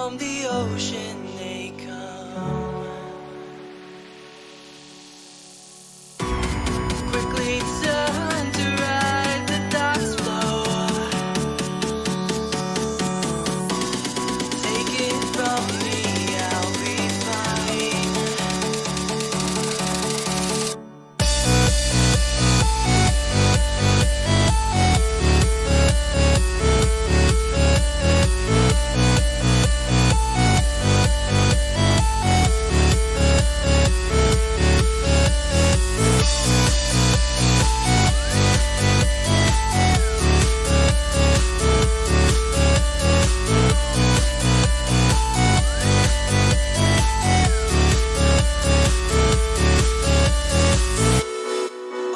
From the ocean they come, quickly turn to ride the dock's flow. Take it from me, I'll be fine.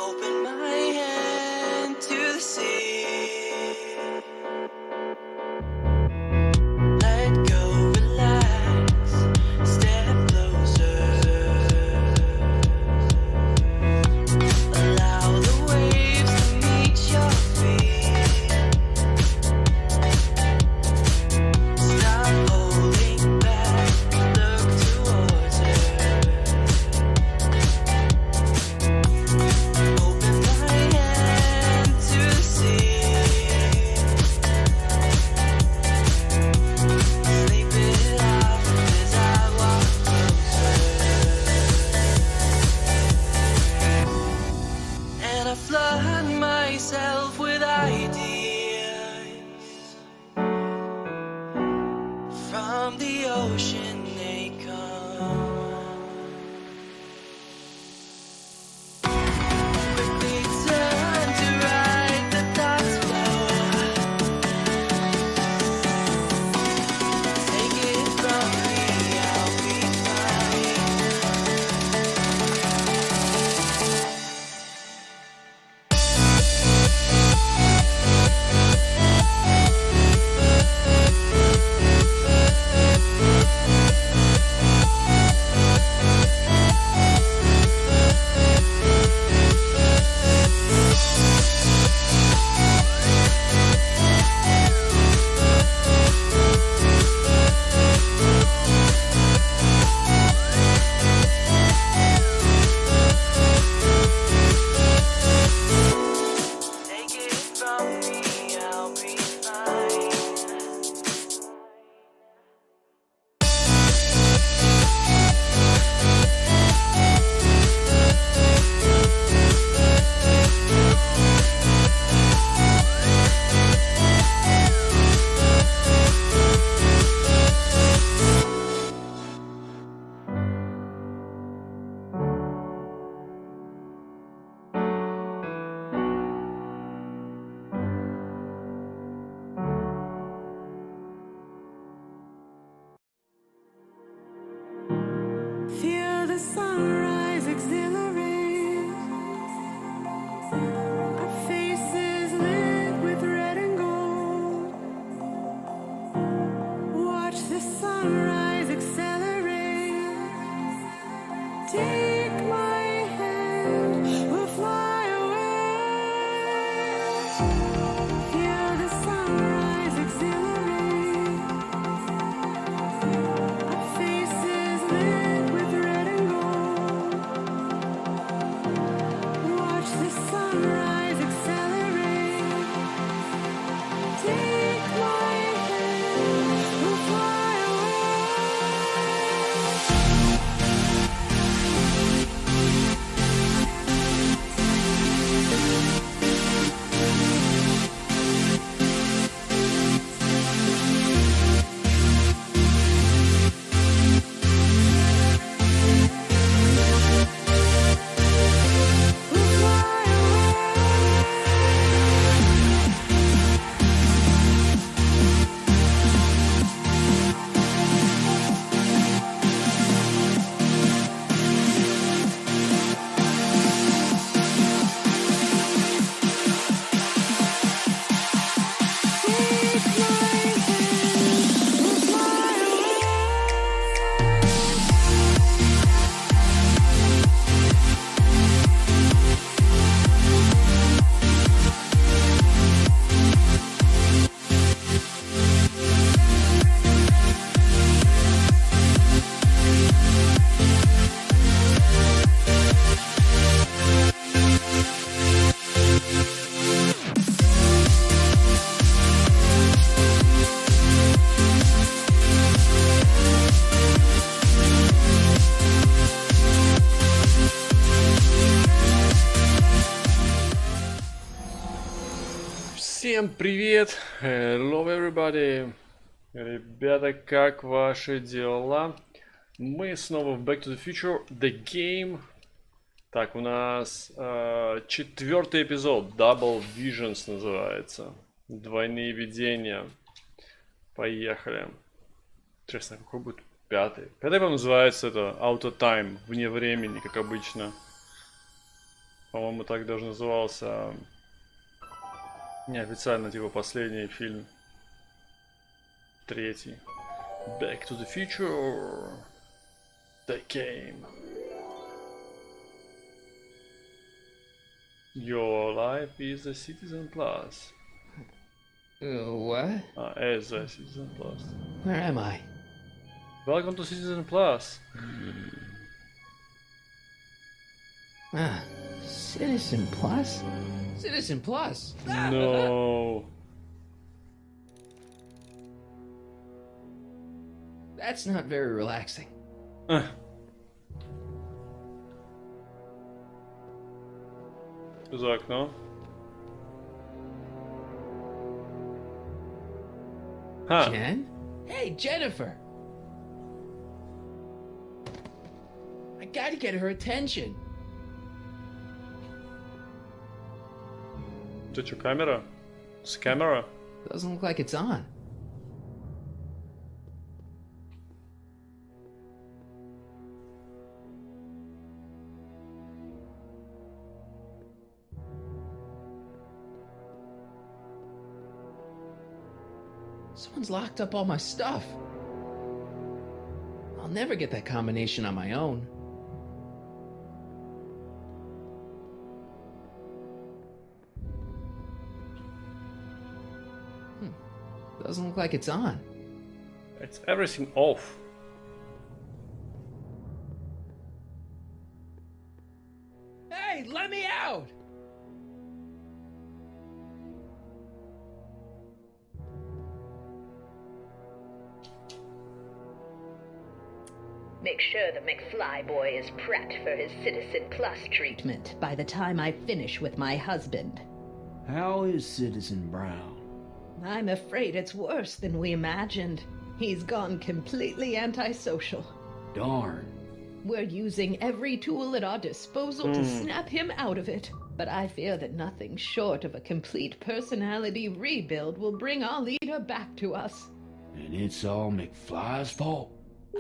Open my hand to the sea. Let go, relax, step closer. Allow the waves to meet your feet. Stop holding back, look towards her. Open my hand to the sea. Sleep it off as I walk closer. And I flood myself with ideas. From the ocean they come, quickly turn to ride the dock's flow. Take it from me, I'll be fine. Take it from me, I'll be fine. Feel the sunrise exhilarate. Our faces lit with red and gold. Watch the sunrise accelerate. Take my hand, we'll fly away. Feel the sunrise exhilarate. Our faces lit with red and gold. Watch the sunrise accelerate. Take my hand, we'll fly away. Всем привет! Hello everybody! Ребята, как ваши дела? Мы снова в Back to the Future The Game. Так, у нас четвертый эпизод, Double Visions называется. Двойные видения. Поехали. Интересно, какой будет пятый? Пятый, по-моему, называется это Auto Time, вне времени, как обычно. По-моему, так даже назывался неофициально, типа, последний фильм. Третий. Back to the Future. The Game. Your life is a Citizen Plus. What? As a Citizen Plus. Where am I? Welcome to Citizen Plus. Ah, Citizen Plus? Citizen Plus? No. That's not very relaxing. За окно. Ха. Jen? Hey, Jennifer! I gotta get her attention. Это что, камера? С камера? Doesn't look like it's on. Someone's locked up all my stuff. I'll never get that combination on my own. Doesn't look like it's on. It's everything off. Hey, let me out! Make sure the McFly boy is prepped for his Citizen Plus treatment by the time I finish with my husband. How is Citizen Brown? I'm afraid it's worse than we imagined. He's gone completely antisocial. Darn. We're using every tool at our disposal to snap him out of it. But I fear that nothing short of a complete personality rebuild will bring our leader back to us. And it's all McFly's fault.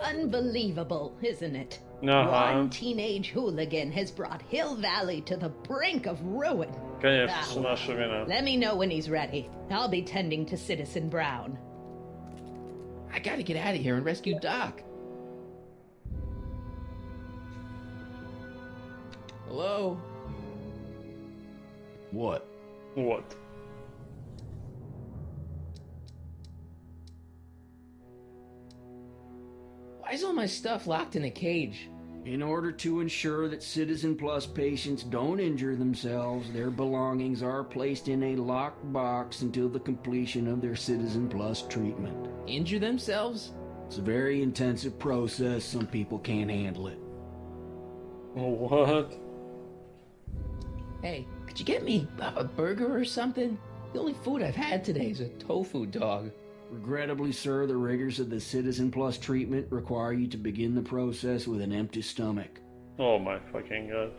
Unbelievable, isn't it? Ага. One teenage hooligan has brought Hill Valley to the brink of ruin. Конечно, Ah, все наша вина. Let me know when he's ready. I'll be tending to Citizen Brown. I gotta get out of here and rescue Doc. Hello? What? Вот. Why is all my stuff locked in a cage? In order to ensure that Citizen Plus patients don't injure themselves, their belongings are placed in a locked box until the completion of their Citizen Plus treatment. Injure themselves? It's a very intensive process. Some people can't handle it. What? Hey, could you get me a burger or something? The only food I've had today is a tofu dog. Regrettably, sir, the rigors of the Citizen Plus treatment require you to begin the process with an empty stomach. Oh my fucking god.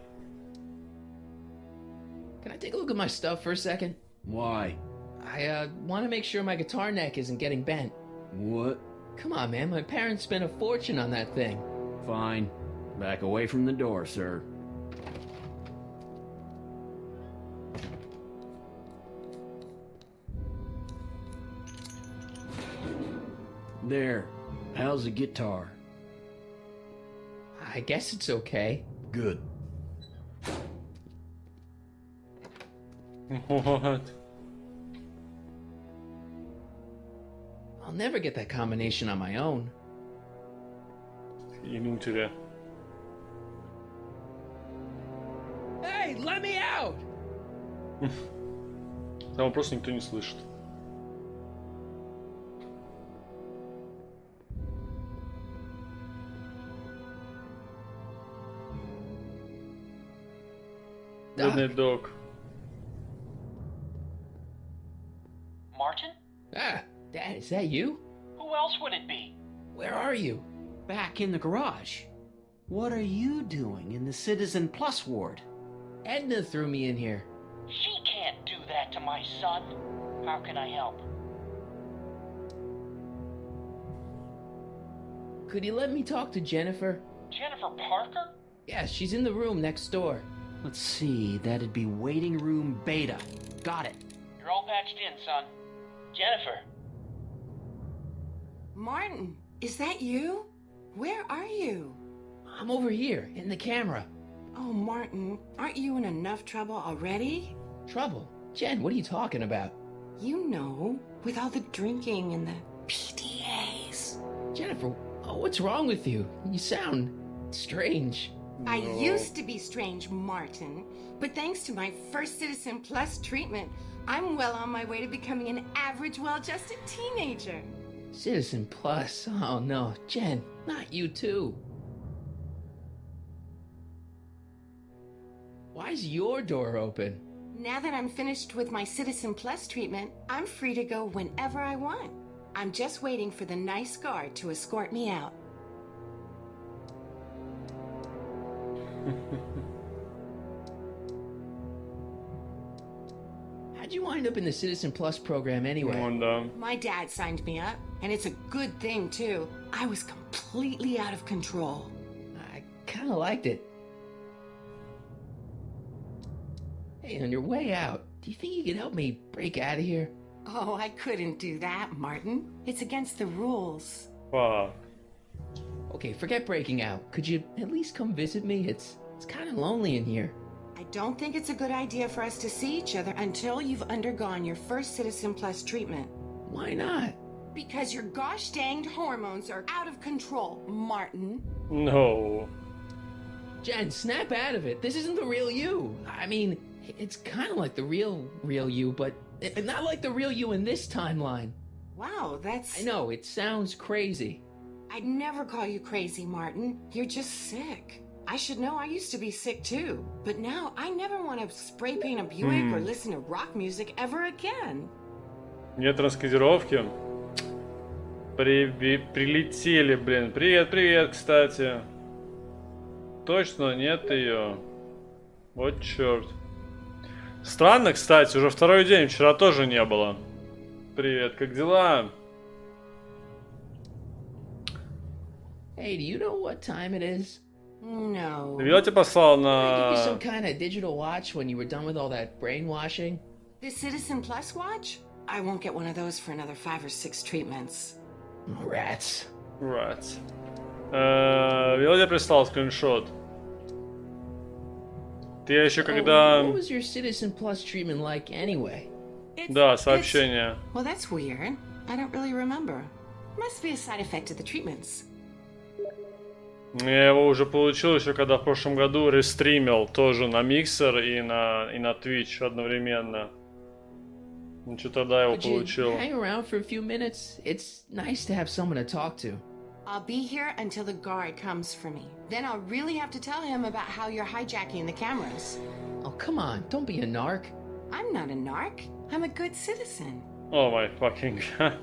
Can I take a look at my stuff for a second? Why? I want to make sure my guitar neck isn't getting bent. What? Come on, man, my parents spent a fortune on that thing. Fine. Back away from the door, sir. There. How's the guitar? I guess it's okay. Good. What? I'll never get that combination on my own. Inutile. Hey, let me out! Там просто никто не слышит. Бедный Doc, док. that you? Who else would it be? Where are you? Back in the garage. What are you doing in the Citizen Plus ward? Edna threw me in here. She can't do that to my son. How can I help? Could you let me talk to Jennifer? Jennifer Parker? Yeah, she's in the room next door. Let's see, that'd be waiting room beta. Got it. You're all patched in, son. Jennifer. Martin, is that you? Where are you? I'm over here, in the camera. Oh, Martin, aren't you in enough trouble already? Trouble? Jen, what are you talking about? You know, with all the drinking and the PDAs. Jennifer, what's wrong with you? You sound strange. I used to be strange, Martin, but thanks to my first Citizen Plus treatment, I'm well on my way to becoming an average, well-adjusted teenager. Citizen Plus? Oh no, Jen, not you too. Why's your door open? Now that I'm finished with my Citizen Plus treatment, I'm free to go whenever I want. I'm just waiting for the nice guard to escort me out. How'd you wind up in the Citizen Plus program anyway? Вон, да. My dad signed me up, and it's a good thing, too. I was completely out of control. I kinda liked it. Hey, on your way out, do you think you could help me break out of here? Oh, I couldn't do that, Martin. It's against the rules. Fuck. Okay, forget breaking out. Could you at least come visit me? It's kind of lonely in here. I don't think it's a good idea for us to see each other until you've undergone your first Citizen Plus treatment. Why not? Because your gosh danged hormones are out of control, Martin. No. Jen, snap out of it. This isn't the real you. I mean, it's kind of like the real you, but not like the real you in this timeline. Wow, that's... I know, it sounds crazy. I'd never call you crazy, Martin. You're just sick. I should know, I used to be sick too. But now I never want to spray paint a Buick or listen to rock music ever again. Нет раскодировки. Прилетели, блин. Привет, привет, кстати. Точно нет ее. Вот черт. Странно, кстати, уже второй день, вчера тоже не было. Привет, как дела? Hey, do you know what time it is? No. Я тебе послал Did I give you some на... kind of digital watch when you were done with all that brainwashing? The Citizen Plus watch? I won't get one of those for another 5 or 6 treatments. Rats. Right. Я тебе прислал скриншот. Ты еще когда... What was your Citizen Plus treatment like anyway? Да, сообщение. Well, that's weird. I don't really remember. Must be a side effect of the treatments. Я его уже получил еще когда в прошлом году рестримил тоже на миксер и на Twitch одновременно. Ну что тогда его Would you получил. hang around for a few minutes? It's nice to have someone to talk to. I'll be here until the guard comes for me. Then I'll really have to tell him about how you're hijacking the cameras. Oh, come on, don't be a narc. I'm not a narc. I'm a good citizen. Oh my fucking god.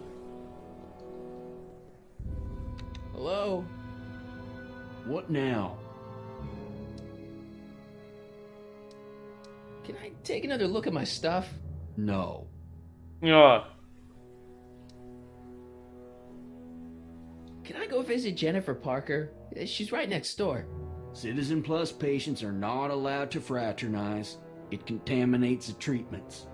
Hello? What now? Can I take another look at my stuff? No. А, Can I go visit Jennifer Parker? She's right next door. Citizen Plus patients are not allowed to fraternize. It contaminates the treatments.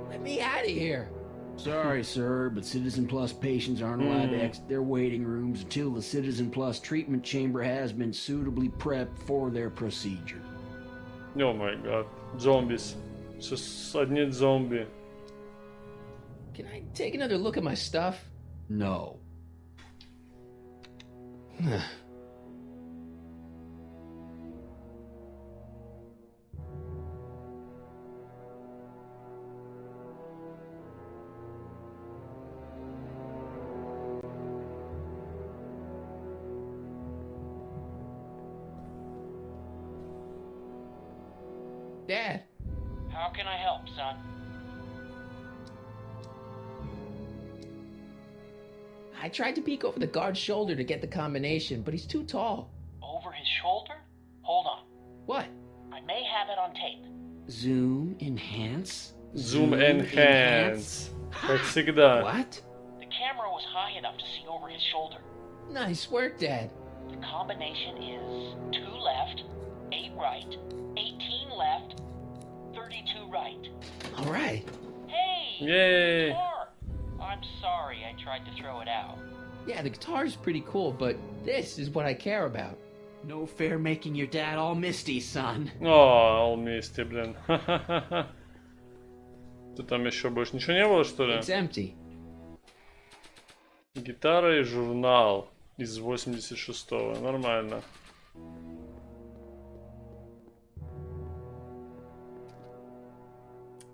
Let me out of here. Sorry, sir, but Citizen Plus patients aren't allowed to exit their waiting rooms until the Citizen Plus treatment chamber has been suitably prepped for their procedure. о май гад. Зомбис. Сейчас одни зомби. Can I take another look at my stuff? No. Dad, How can I help, son? I tried to peek over the guard's shoulder to get the combination, but he's too tall. Over his shoulder? Hold on. What? I may have it on tape. Zoom enhance. Zoom enhance. Как всегда. What? The camera was high enough to see over his shoulder. Nice work, Dad. The combination is 2 left, 8 right, 18 left, 32 right. All right. Hey! Yay! Guitar! I'm sorry I tried to throw it out. Yeah, the guitar's pretty cool, but this is what I care about. No fair making your dad all misty, son. О, All блин. Что там еще больше? Ничего не было, что ли? It's empty. Гитара и журнал из 86-го. Нормально.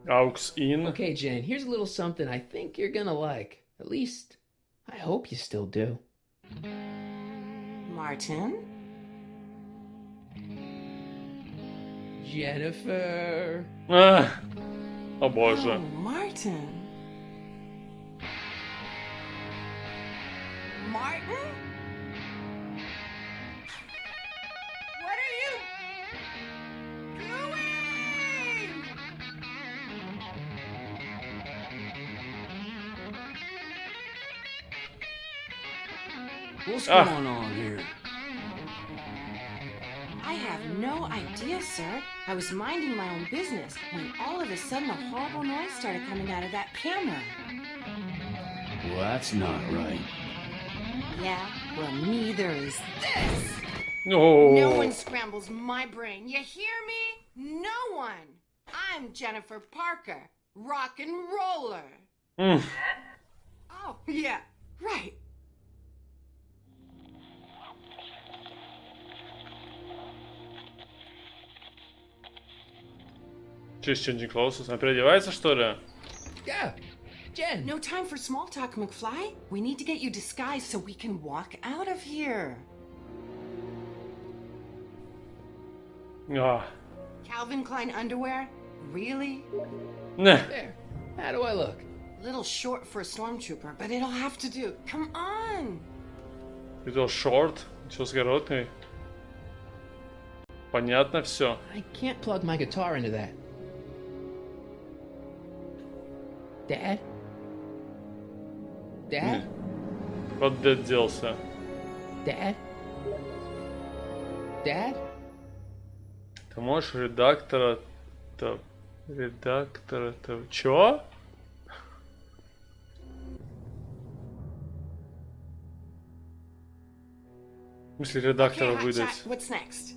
Aux in. Okay, Jen, here's a little something I think you're gonna like. At least, I hope you still do. Martin? Jennifer. О Oh, боже. Martin. Martin? What are you doing? What's Ah. going on here? I have no idea, sir. I was minding my own business when all of a sudden a horrible noise started coming out of that camera. Well, that's not right. Yeah, well, neither is this. О. No one scrambles my brain. You hear me? No one. I'm Jennifer Parker, rock and roller. М. Oh, yeah, right. Чё, чё, Клаусус? Она переодевается, что ли? Yeah, Jen. No time for small talk, McFly. We need to get you disguised so we can walk out of here. А. Calvin Klein underwear? Really? Не. There. How do I look? Little short for a stormtrooper, but it'll have to do. Come on. Это short. Чё с короткой? Понятно все. I can't plug my guitar into that. Dad? Dad? Вот дед делся. Dad? Dad? Ты можешь редактора-то... Редактора-то... Чё? В смысле редактора Okay, выдать? Hotshot, what's next?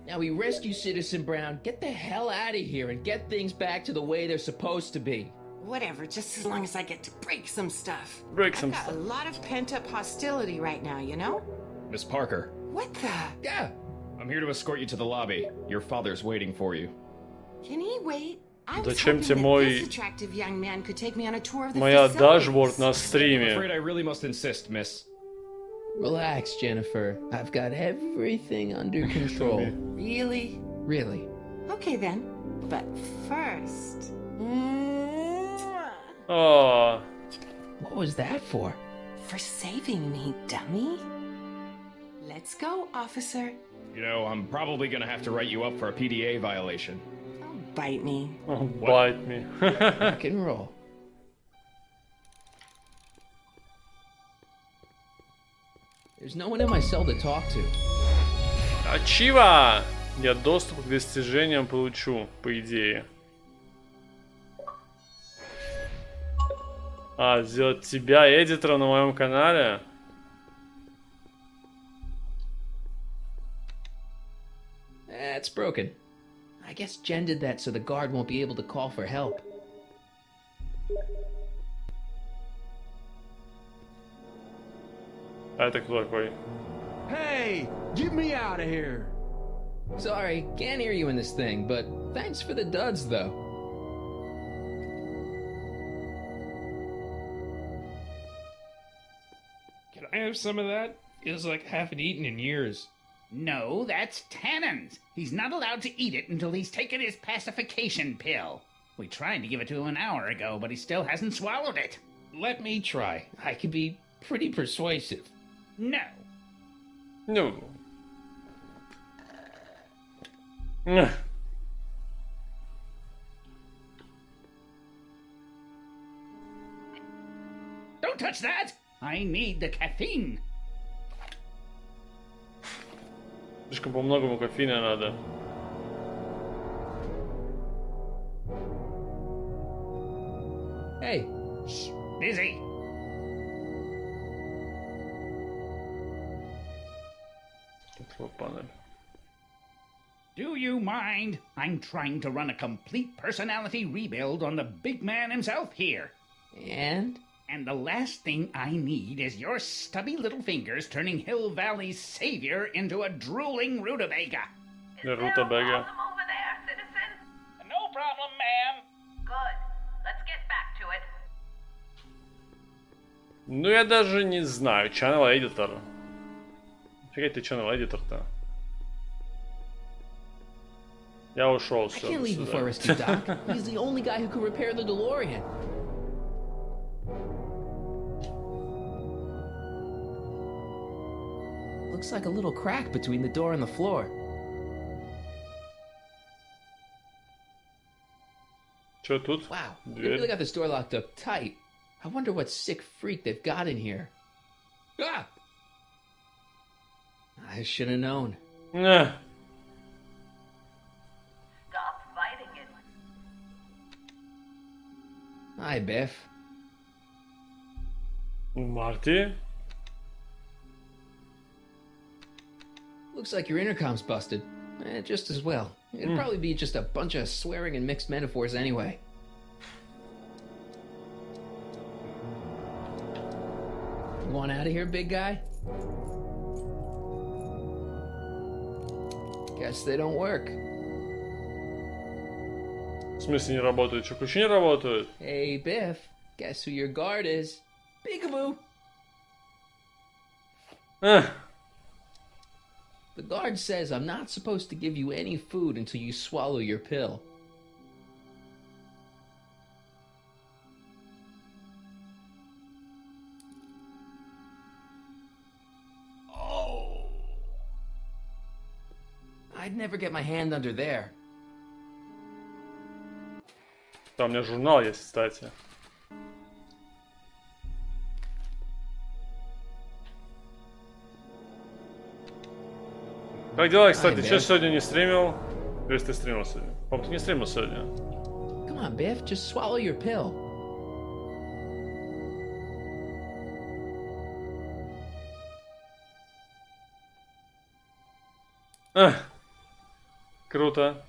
Now we rescue Citizen Brown, get the hell out of here, and get things back to the way they're supposed to be. Whatever, just as long as I get to break some stuff. Break I've some got stuff. a lot of pent-up hostility right now, you know? Miss Parker, What the? Yeah. I'm here to escort you to the lobby. Your father's waiting for you. Can he wait? I was Зачем hoping тебе that мой... this attractive young man could take me on a tour of the Моя facilities. дашборд на I'm стриме? afraid I really must insist, miss. Relax, Jennifer. I've got everything under control. Really? Really. Okay then. But first... Mwah. О, What was that for? For saving me, dummy. Let's go, officer. You know, I'm probably gonna have to write you up for a PDA violation. Oh, bite me. bite me. Rock and roll. There's no one in my cell to talk to. Ачива! Я доступ к достижениям получу, по идее. А, сделать тебя эдитором на моем канале? It's broken. I guess Jen did that so the guard won't be able to call for help. А это кто такой? Hey, get me out of here. Sorry, can't hear you in this thing, but thanks for the duds, though. Can I have some of that? Feels like I haven't eaten in years. No, that's Tannen's. He's not allowed to eat it until he's taken his pacification pill. We tried to give it to him an hour ago, but he still hasn't swallowed it. Let me try. I could be pretty persuasive. No. No. Ugh. Don't touch that! I need the caffeine. Слишком по многому кофеина надо. Hey, Shh, busy. Control panel. Do you mind? I'm trying to run a complete personality rebuild on the big man himself here. and? And the last thing I need is your stubby little fingers turning Hill Valley's savior into a drooling rutabaga. The rutabaga. over there, citizen? No problem, ma'am. Good. Let's get back to it. Ну я даже не знаю. Channel Editor. Фига ты Channel Editor-то. Я ушел, I все. can't leave before I rescue Doc. He's the only guy who can repair the DeLorean. Looks like a little crack between the door and the floor. Че тут? Wow, they Дверь. really got this door locked up tight. I wonder what sick freak they've got in here. Ah! I should have known. Эх. Stop fighting it. Hi, Biff. Марти? Looks like your intercom's busted. Just as well. It'd probably be just a bunch of swearing and mixed metaphors anyway. You want out of here, big guy? Guess they don't work. В смысле не работают? Что, ключи не работают? Hey, Biff. Guess who your guard is? Peekaboo. Эх. The guard says I'm not supposed to give you any food until you swallow your pill. Oh. I'd never get my hand under there. Там у меня журнал есть, кстати. Как дела, кстати? Че сегодня не стримил? То есть ты стримил сегодня? По-моему, ты не стримил сегодня. Come on, Biff, just swallow your pill. Эх. Круто.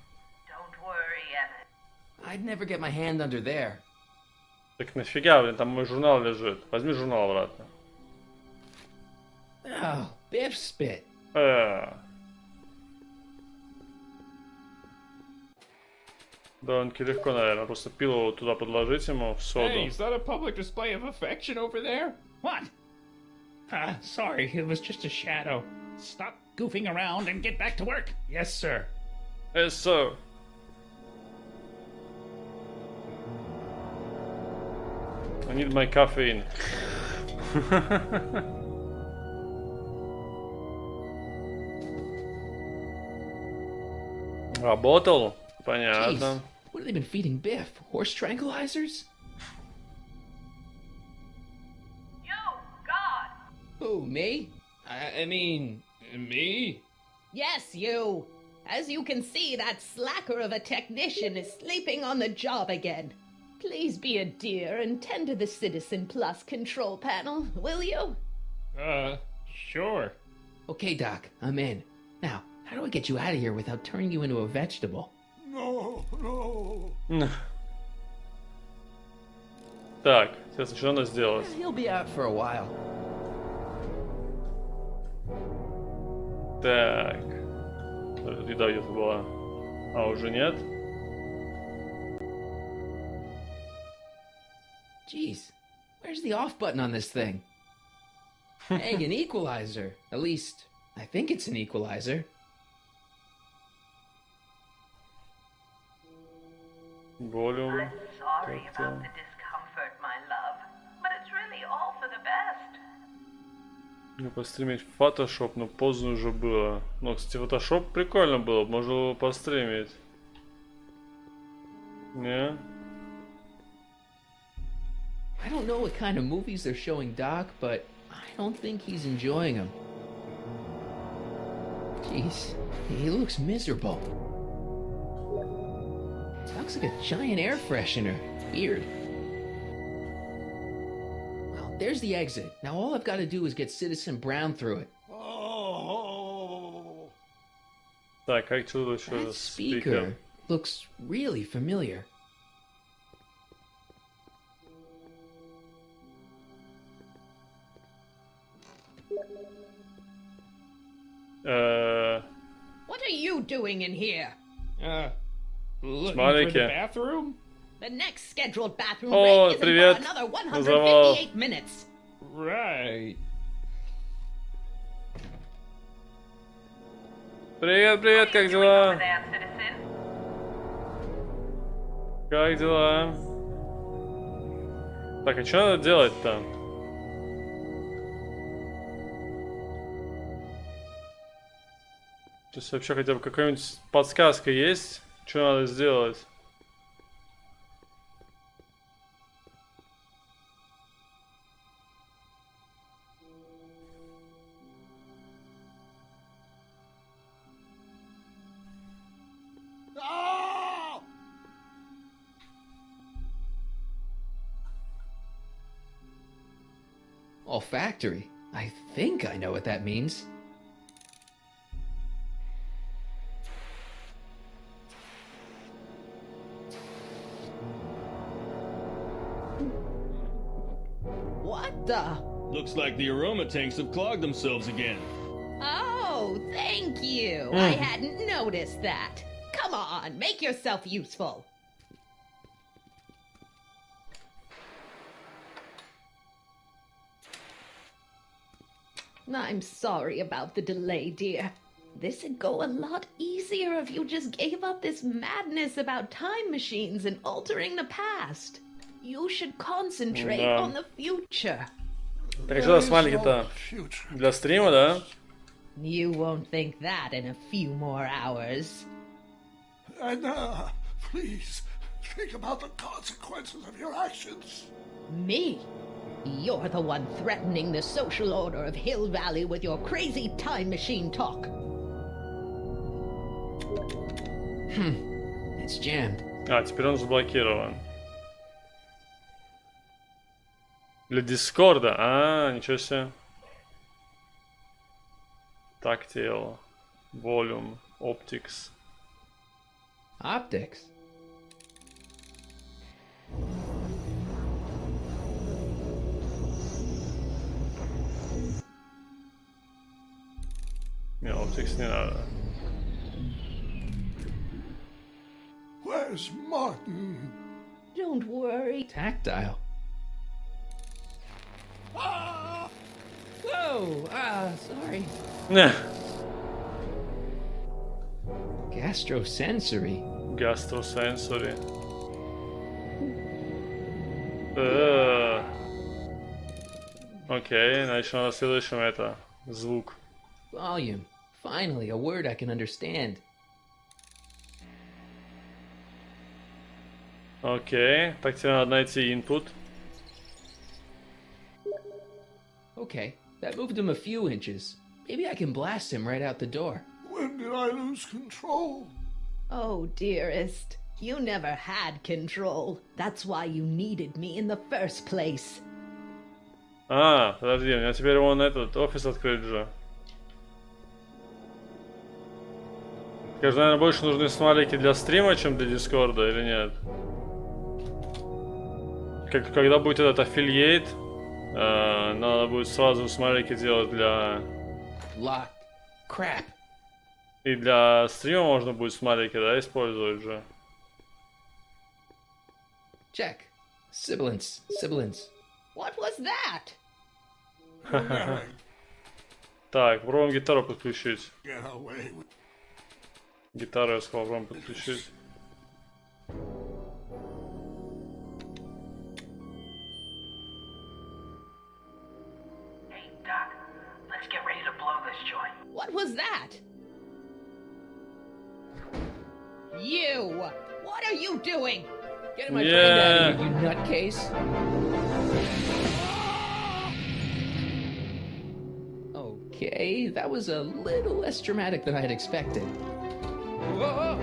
Don't worry, Emmett. I'd never get my hand under there. Так нафига, блин, там мой журнал лежит. Возьми журнал обратно. Oh, Biff spit. Довольно-таки легко, наверное. Просто пилу туда подложить ему в соду. Hey, is that a public display of affection over there? What? Sorry, it was just a shadow. Stop goofing around and get back to work. Yes, sir. Yes, sir. I need my caffeine. Работал? Понятно. Jeez, what have they been feeding Biff? Horse tranquilizers? You, God! Who, me? I mean, me? Yes, you. As you can see, that slacker of a technician is sleeping on the job again. Please be a dear and tend to the Citizen Plus control panel, will you? Sure. Okay, Doc, I'm in. Now, how do I get you out of here without turning you into a vegetable? Так, сейчас что надо сделать? He'll be out for a while. Так. Еда где-то была. А, уже нет? Jeez, where's the off button on this thing? Hey, an equalizer. At least, I think it's an equalizer. Volume. I'm sorry about the discomfort, my love. But it's really all for the best. Ну, постримить Photoshop, но поздно уже было. Ну, кстати, Photoshop прикольно было, можно было постримить. Не? I don't know what kind of movies they're showing Doc, but I don't think he's enjoying them. Jeez, he looks miserable. Doc's like a giant air freshener. Weird. Well, there's the exit. Now all I've got to do is get Citizen Brown through it. Так, как тут еще That speaker looks really familiar. What are you doing in here? Looking for Смотрите. the bathroom? The next scheduled bathroom О, break isn't привет. for another Называл. 158 minutes. Right. Привет, привет, как дела? There, citizen. Как дела? Так, а что надо делать-то? Сейчас вообще хотя бы какая-нибудь подсказка есть? Что надо сделать? Olfactory. I think I know what that means. What the? Looks like the aroma tanks have clogged themselves again. Oh, thank you. I hadn't noticed that. Come on, make yourself useful. I'm sorry about the delay, dear. This'd go a lot easier if you just gave up this madness about time machines and altering the past. You should concentrate Да. on the future. Так, а что за смайлики-то? Для стрима, да? You won't think that in a few more hours. Anna, please, think about the consequences of your actions. Me? You're the one threatening the social order of Hill Valley with your crazy time machine talk. It's jammed. А, теперь он заблокирован. Для Дискорда. А, ничего себе. Tactile. Volume. Optics. Optics. Не, Optics не надо. Where's Martin? Don't worry. Tactile. Whoa! Sorry. Не. Gastrosensory. Gastrosensory. Окей, значит на следующем это звук. Volume. Finally, a word I can understand. Окей, так тебе надо найти input. Okay, that moved him a few inches. Maybe I can blast him right out the door. When did I lose control? Oh, dearest. You never had control. That's why you needed me in the first place. А, подожди, у меня теперь вон этот офис открыт же. Скажи, наверное, больше нужны смайлики для стрима, чем для Дискорда, или нет? Когда будет этот аффилиейт, надо будет сразу смайлики делать для... Locked. Crap. И для стрима можно будет смайлики, да, использовать же. Check. Sibilance. Sibilance. What was that? Так, попробуем гитару подключить. Get away with... Гитару я сказал, попробуем подключить. Hey, Doc, the What was that? You! What are you doing? Get my friend out of here, you nutcase. Okay, that was a little less dramatic than I had expected. Whoa!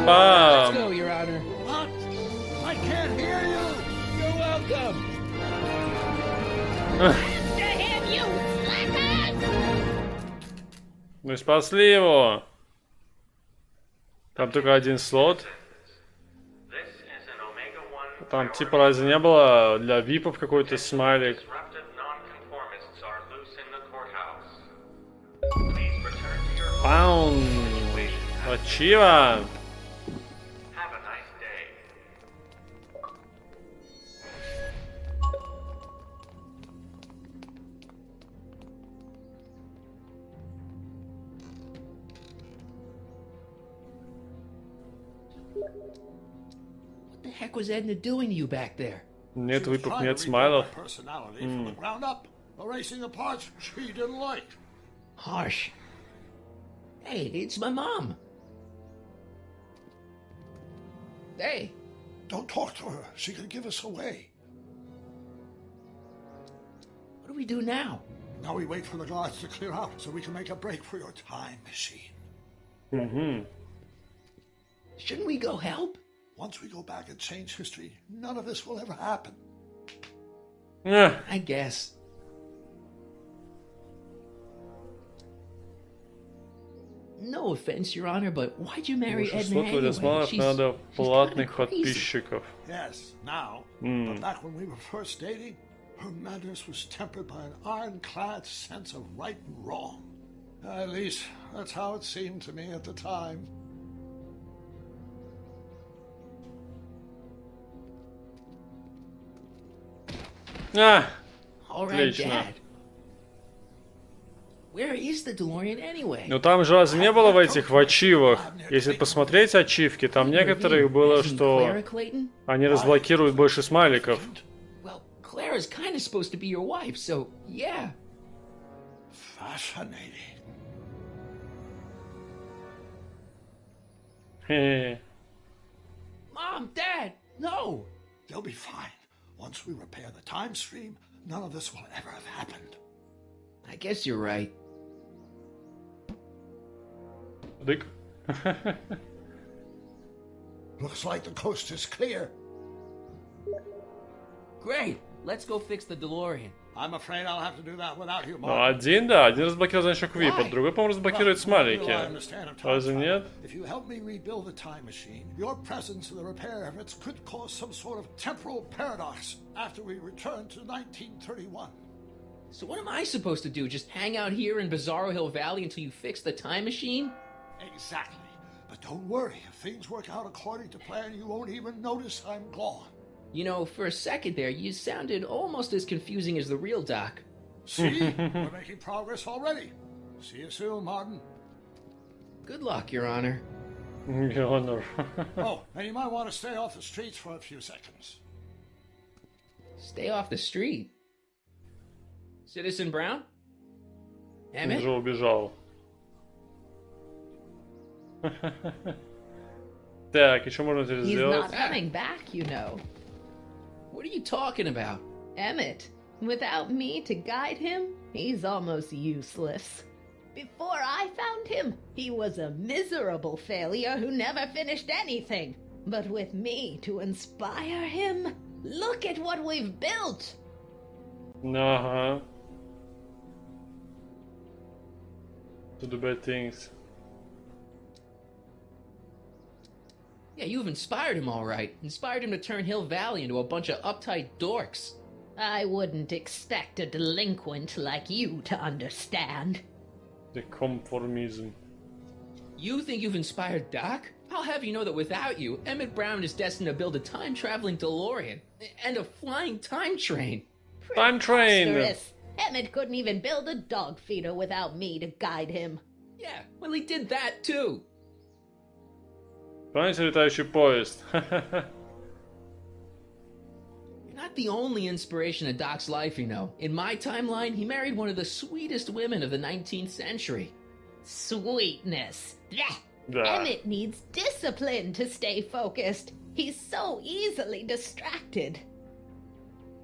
Let's go, Your Honor. What? I can't hear you! You're welcome. After him, you slackers! Мы спасли его. Там только один слот. Там типа разве не было для випов какой-то смайлик? Паун. Ачива. What the heck was Edna doing to you back there? Нет выпов, нет смайлов. Personality from the ground up, erasing the parts she didn't like. Harsh. Hey, it's my mom. Hey. Don't talk to her. She could give us away. What do we do now? Now we wait for the guards to clear out so we can make a break for your time machine. Mm-hmm. Shouldn't we go help? Once we go back and change history, none of this will ever happen. Yeah. I guess. No offense, Your Honor, but why'd you marry Edna anyway? Надо платных подписчиков. Yes, now. But back when we were first dating, her madness was tempered by an ironclad sense of right and wrong. At least, that's how it seemed to me at the time. All right, Dad. Where is the DeLorean anyway? Ну там же разве не было в этих в ачивах? Если посмотреть ачивки, там некоторые было, что они разблокируют больше смайликов. Well, Clara's kind of supposed to be your wife, so yeah. Fascinating. Mom, Dad, no. They'll be fine. Once we repair the time stream, none of this will ever have happened. I guess you're right. Дык. Looks like the coast is clear. Great. Let's go fix the DeLorean. I'm afraid I'll have to do that without you, Ну, Mark. один, да, один разблокирует значок VIP, а другой, по-моему, разблокирует смайлики. Разве нет? If you help me rebuild the time machine, your presence in the repair efforts could cause some sort of temporal paradox after we return to 1931. So what am I supposed to do? Just hang out here in Bizarro Hill Valley until you fix the time machine? Exactly. But don't worry, if things work out according to plan, you won't even notice I'm gone. You know, for a second there, you sounded almost as confusing as the real Doc. See? We're making progress already. See you soon, Martin. Good luck, Your Honor. Your Honor. Oh, and you might want to stay off the streets for a few seconds. Stay off the street? Citizen Brown? Emmett? Уже убежал. Так, и что можно теперь He's сделать? not coming back, you know. What are you talking about? Emmett, without me to guide him, he's almost useless. Before I found him, he was a miserable failure who never finished anything. But with me to inspire him, look at what we've built. Ага. To do bad things. Yeah, you've inspired him all right. Inspired him to turn Hill Valley into a bunch of uptight dorks. I wouldn't expect a delinquent like you to understand. The conformism. You think you've inspired Doc? I'll have you know that without you, Emmett Brown is destined to build a time-traveling DeLorean. And a flying time train. Time train! Preposterous. Emmett couldn't even build a dog feeder without me to guide him. Yeah, well, he did that too. Помните летающий поезд? You're not the only inspiration of Doc's life, you know. In my timeline, he married one of the sweetest women of the 19th century. Sweetness. Blech. Да. Emmett needs discipline to stay focused. He's so easily distracted.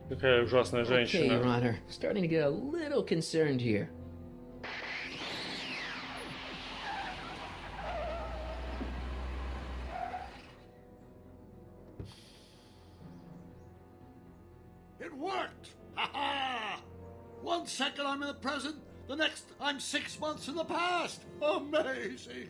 Какая ужасная Okay, Your женщина. Honor. Starting to get a little concerned here. It worked! Ha ha! 1 second I'm in the present, the next I'm 6 months in the past. Amazing!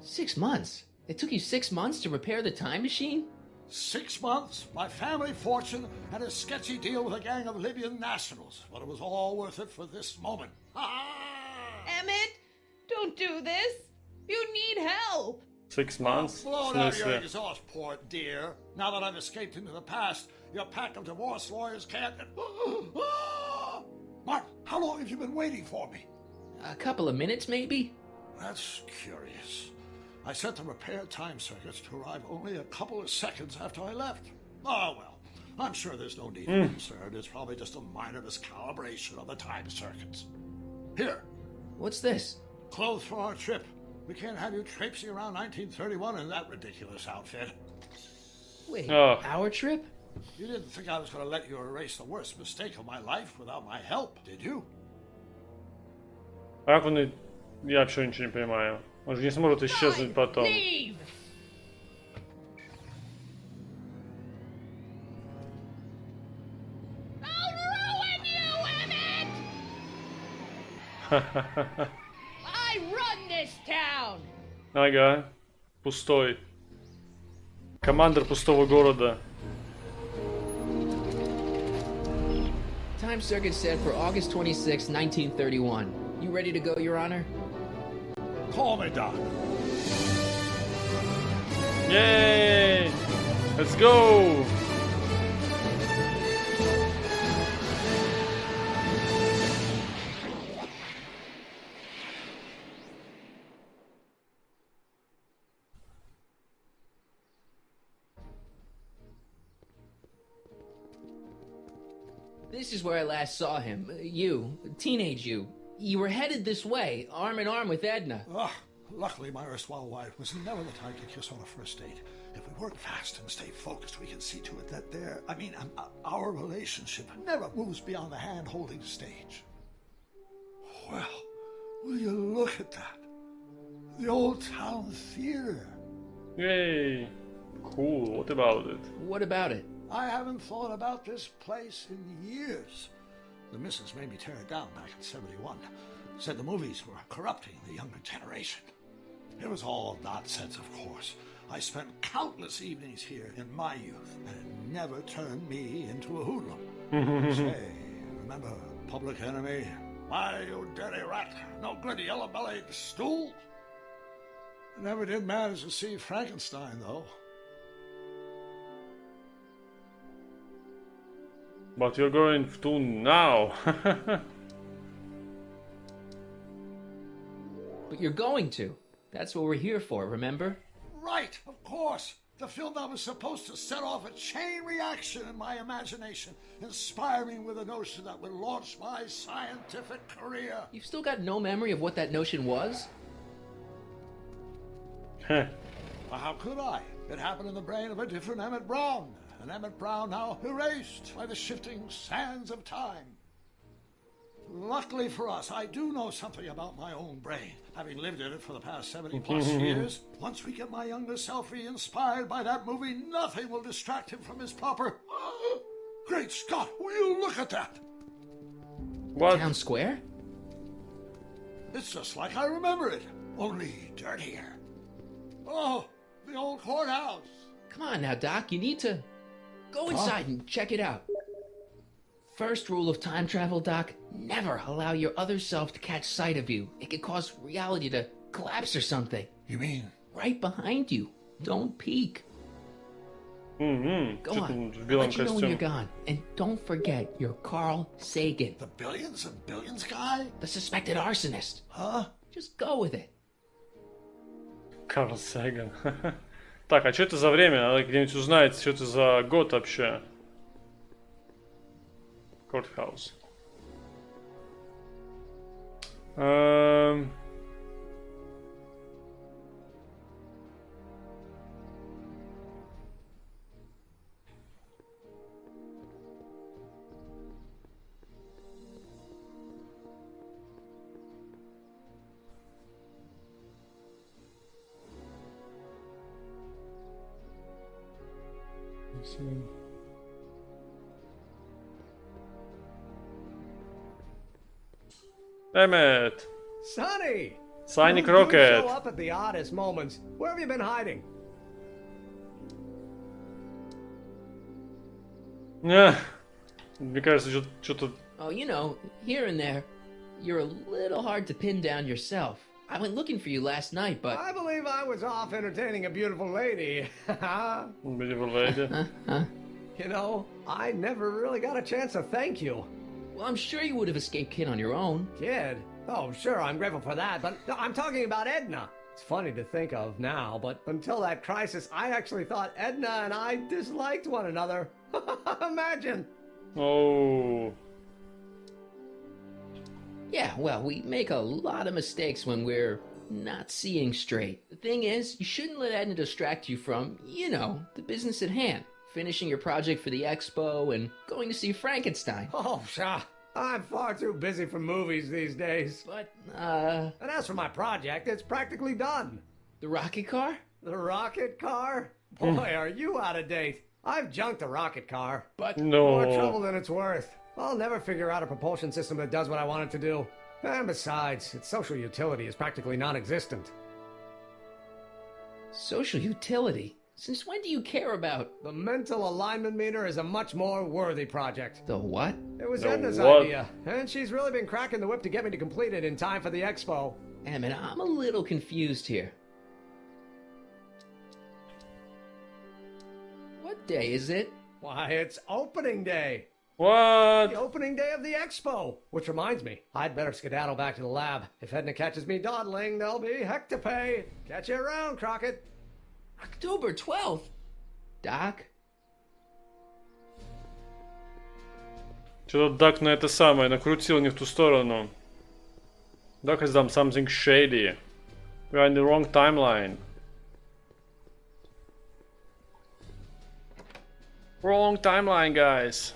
6 months? It took you 6 months to repair the time machine? 6 months, my family fortune, and a sketchy deal with a gang of Libyan nationals. But it was all worth it for this moment. Ha ha! Emmett, don't do this. You need help. 6 months? Blow В out your смысле? exhaust port, dear. Now that I've escaped into the past, your pack of divorce lawyers can't... Mark, how long have you been waiting for me? A couple of minutes, maybe? That's curious. I set the repair time circuits to arrive only a couple of seconds after I left. Oh, well, I'm sure there's no need to be concerned. It's probably just a minor miscalibration of the time circuits. Here, What's this? clothes for our trip. We can't have you traipsing around 1931 in that ridiculous outfit. Wait, Oh. our trip? You didn't think I was going to let you erase the worst mistake of my life without my help, did you? Как он и... Я вообще ничего не понимаю. Он же не сможет исчезнуть потом. Leave. I'll ruin you, Emmett! I run this town. Ага. Пустой. Командир пустого города. Time circuit set for August 26, 1931. You ready to go, Your Honor? Call me, Doc. Yay! Let's go! This is where I last saw him. You, teenage you. You were headed this way, arm in arm with Edna. Luckily, my erstwhile wife was never the type to kiss on a first date. If we work fast and stay focused, we can see to it that our relationship never moves beyond the hand-holding stage. Well, will you look at that? The old town theater. Yay! Cool, what about it? What about it? I haven't thought about this place in years. The missus made me tear it down back in '71. Said the movies were corrupting the younger generation. It was all nonsense, of course. I spent countless evenings here in my youth, and it never turned me into a hoodlum. Say, remember Public Enemy? Why, you dirty rat, no good yellow-bellied stool? I never did manage to see Frankenstein, though. But you're going to now. But you're going to. That's what we're here for, remember? Right, of course. The film that was supposed to set off a chain reaction in my imagination, inspire me with a notion that would launch my scientific career. You've still got no memory of what that notion was? Well, how could I? It happened in the brain of a different Emmett Brown. An Emmett Brown now erased by the shifting sands of time. Luckily for us, I do know something about my own brain, having lived in it for the past 70-plus years. Once we get my younger self re-inspired by that movie, nothing will distract him from his proper... Great Scott, will you look at that? What? Town Square? It's just like I remember it, only dirtier. Oh, the old courthouse. Come on now, Doc, you need to... Go inside and check it out. First rule of time travel, Doc, never allow your other self to catch sight of you. It could cause reality to collapse or something. You mean? Right behind you. Don't peek. Go on. I'll let you know when you're gone. And don't forget, you're Carl Sagan. The billions and billions guy? The suspected arsonist. Huh? Just go with it. Карл Саган. Так, а что это за время? Надо где-нибудь узнать, что это за год вообще. Courthouse. Damn it! Sonny! Sonic You Rocket! show up at the oddest moments. Where have you been hiding? Мне кажется, что-то... Oh, you know, here and there. You're a little hard to pin down yourself. I went looking for you last night, but... I believe I was off entertaining a beautiful lady. Beautiful lady. You know, I never really got a chance to thank you. Well, I'm sure you would have escaped Kid on your own. Kid? Oh, sure, I'm grateful for that, but no, I'm talking about Edna. It's funny to think of now, but until that crisis, I actually thought Edna and I disliked one another. Imagine! Oh. Yeah, well, we make a lot of mistakes when we're not seeing straight. The thing is, you shouldn't let Edna distract you from, you know, the business at hand. Finishing your project for the expo and going to see Frankenstein. Oh, pshaw. I'm far too busy for movies these days. But, And as for my project, it's practically done. The rocket car? The rocket car? Boy, are you out of date. I've junked the rocket car, but more trouble than it's worth. I'll never figure out a propulsion system that does what I want it to do. And besides, its social utility is practically non-existent. Social utility? Since when do you care about... The mental alignment meter is a much more worthy project. The what? It was The Edna's what? idea, and she's really been cracking the whip to get me to complete it in time for the expo. Emmett, I'm a little confused here. What day is it? Why, it's opening day. What? The opening day of the expo. Which reminds me, I'd better skedaddle back to the lab. If Edna catches me dawdling, there'll be heck to pay. Catch you around, Crockett. October 12th? Doc? Что-то Дак на это самое накрутил не в ту сторону. Doc has done something shady. We are in the wrong timeline. Wrong timeline, guys.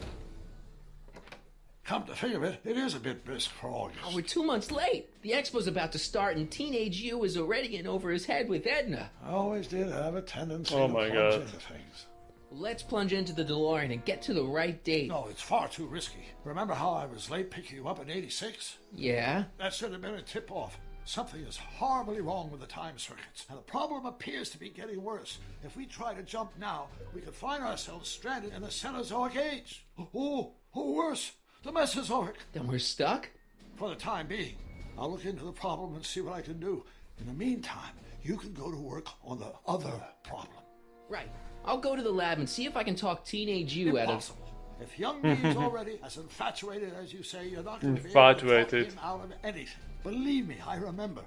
Come to think of it, it is a bit brisk for August. Oh, we're 2 months late. The expo's about to start and teenage you is already in over his head with Edna. I always did have a tendency Oh to my plunge God. into things. Let's plunge into the DeLorean and get to the right date. No, it's far too risky. Remember how I was late picking you up in 86? Yeah? That should have been a tip-off. Something is horribly wrong with the time circuits, and the problem appears to be getting worse. If we try to jump now, we could find ourselves stranded in the Cenozoic age. Or worse, the Mesozoic. Then we're stuck? For the time being. I'll look into the problem and see what I can do. In the meantime, you can go to work on the other problem. Right. I'll go to the lab and see if I can talk teenage you out of... Impossible. If young me is already as infatuated as you say, you're not going to be able to Infatuated. talk him out of anything. Believe me, I remember.